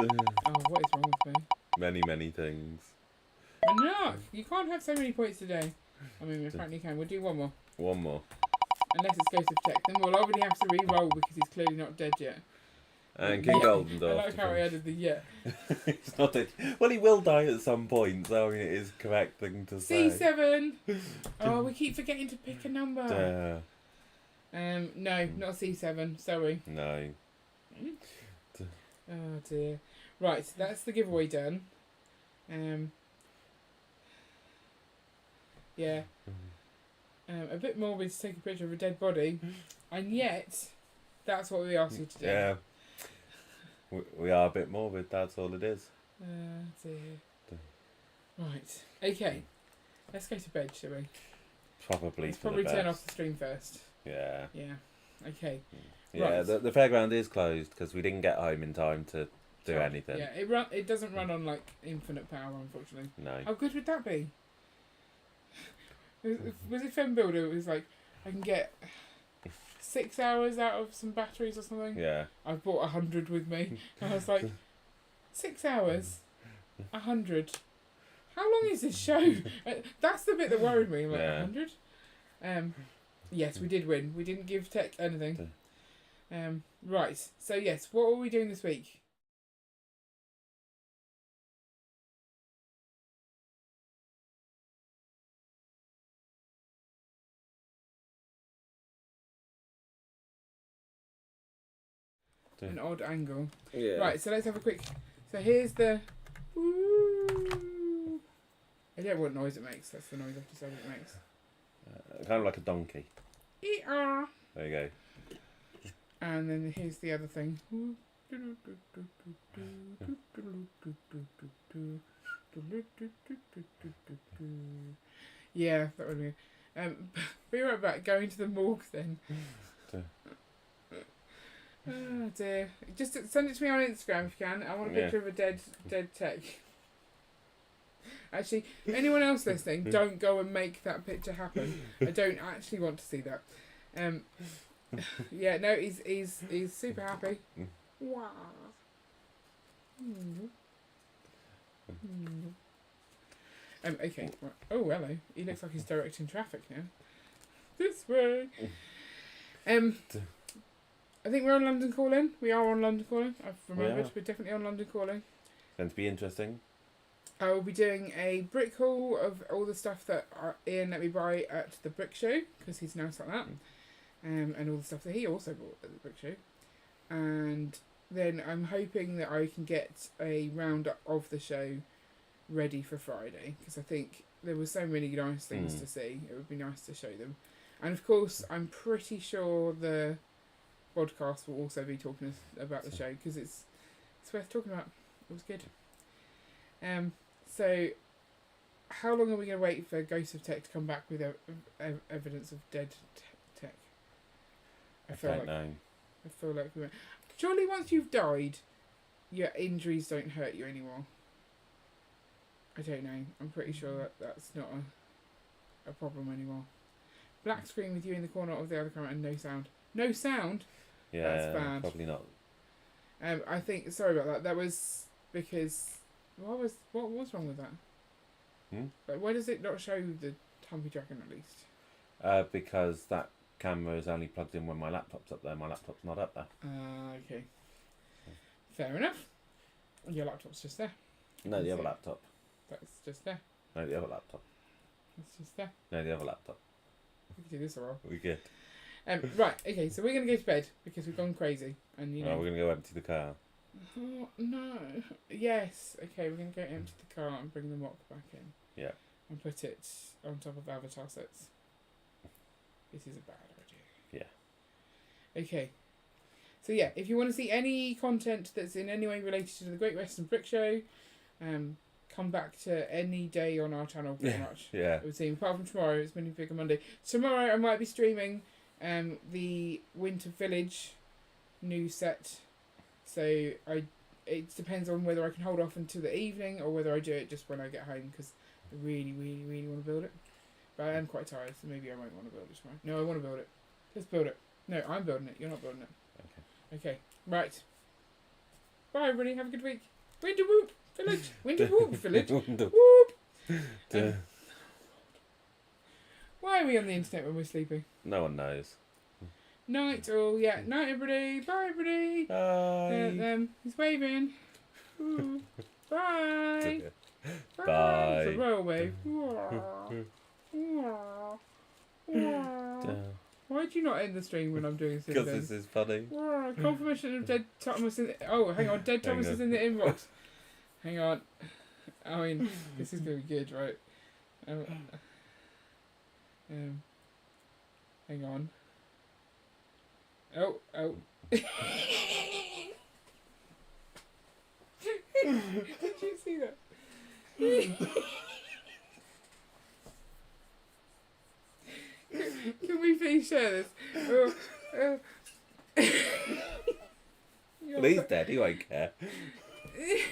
Oh, what is wrong with me? Many, many things. Enough! You can't have so many points today. I mean, we apparently can. We'll do one more. One more. Unless it's Ghost of Tech, then we'll already have to re-roll because he's clearly not dead yet. And King Goldendorf. I like how I added the yet. He's not dead. Well, he will die at some point, so I mean, it is the correct thing to say. C7! Oh, we keep forgetting to pick a number. No, not C7. Sorry. No. Oh dear. Right, that's the giveaway done. Yeah. A bit morbid to take a picture of a dead body, and yet that's what we asked you to do. Yeah. We are a bit morbid, that's all it is. Dear. Right. Okay. Let's go to bed, shall we? Probably. Let's probably turn off the stream first. Yeah. Yeah. Okay. Yeah, Right. the fairground is closed because we didn't get home in time to do anything. Yeah, it doesn't run on like infinite power, unfortunately. No. How good would that be? Was it Fem Builder? It was like, I can get 6 hours out of some batteries or something. Yeah. I bought 100 with me. And I was like, 6 hours? 100? How long is this show? That's the bit that worried me. I'm like, 100? Yes, we did win. We didn't give Tech anything. Right. So yes, what were we doing this week? An odd angle. Yeah. Right, so let's have a quick. So here's the. Woo. I don't know what noise it makes. That's the noise I've decided it makes. Kind of like a donkey. E-R. There you go. And then here's the other thing. Yeah, that would be. Be right back. Going to the morgue then. Oh dear. Just send it to me on Instagram if you can. I want a picture of a dead Tech. Actually, anyone else listening, don't go and make that picture happen. I don't actually want to see that. Yeah, no, he's super happy. Wow. Okay. Right. Oh, hello. He looks like he's directing traffic now. This way. I think we're on London Calling. We are on London Calling. I've remembered. are. We're definitely on London Calling. Going to be interesting. I will be doing a brick haul of all the stuff that Ian let me buy at the brick show, because he's now like that, and all the stuff that he also bought at the brick show. And then I'm hoping that I can get a roundup of the show ready for Friday, because I think there were so many nice things to see. It would be nice to show them. And of course, I'm pretty sure the podcast will also be talking about the show, because it's worth talking about. It was good. So, how long are we going to wait for Ghost of Tech to come back with evidence of dead tech? I don't know. I feel like we went. Surely once you've died, your injuries don't hurt you anymore. I don't know. I'm pretty sure that that's not a problem anymore. Black screen with you in the corner of the other camera and no sound. No sound? Yeah, that's bad. Probably not. I think. Sorry about that. That was because. What was wrong with that? Like, why does it not show the Humpy Dragon at least? Because that camera is only plugged in when my laptop's up there. My laptop's not up there. Okay. Fair enough. Your laptop's just there. No, the other laptop. That's just there. No, the other laptop. It's just there. No, the other laptop. We can do this a while. We good. Right. Okay. So we're gonna go to bed because we've gone crazy, and you know. We're gonna go empty the car. Oh no. Yes. Okay. We're gonna go empty the car and bring the mock back in. Yeah. And put it on top of Avatar sets. This is a bad idea. Yeah. Okay. So yeah, if you want to see any content that's in any way related to the Great Western Brick Show, come back to any day on our channel pretty much. Yeah. It would seem. Apart from tomorrow, it's Mini Figure Monday. Tomorrow I might be streaming the Winter Village new set. So it depends on whether I can hold off until the evening or whether I do it just when I get home, because I really, really, really want to build it. But I am quite tired, so maybe I won't want to build it tomorrow. No, I want to build it. Let's build it. No, I'm building it. You're not building it. Okay. Right. Bye, everybody. Have a good week. Winter Whoop Village. Winter Whoop Village. Whoop. Why are we on the internet when we're sleeping? No one knows. Night all. Yeah. Night, everybody. Bye, everybody. Bye. He's waving. Ooh. Bye. Bye. Bye. It's a railway. Why do you not end the stream when I'm doing this? Because this is funny. Confirmation of Dead Thomas in the... Oh, hang on. Dead Thomas is in the inbox. Hang on. I mean, this is going to be good, right? Hang on. Oh. Did you see that? Can we please share this? Well, he's dead. He won't care. He's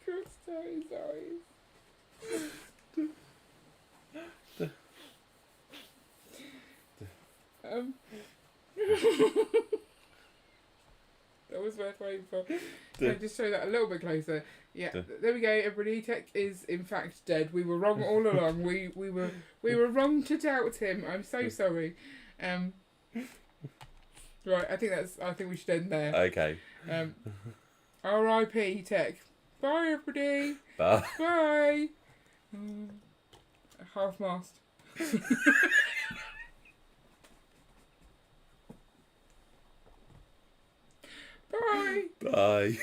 crossed out his eyes. That was worth waiting for. Can I just show that a little bit closer? Yeah, there we go. Everybody, Tech is in fact dead. We were wrong all along. We were wrong to doubt him. I'm so sorry. Right, I think we should end there. Okay. R.I.P. Tech. Bye, everybody. Bye. Bye. Half mast. Bye. Bye.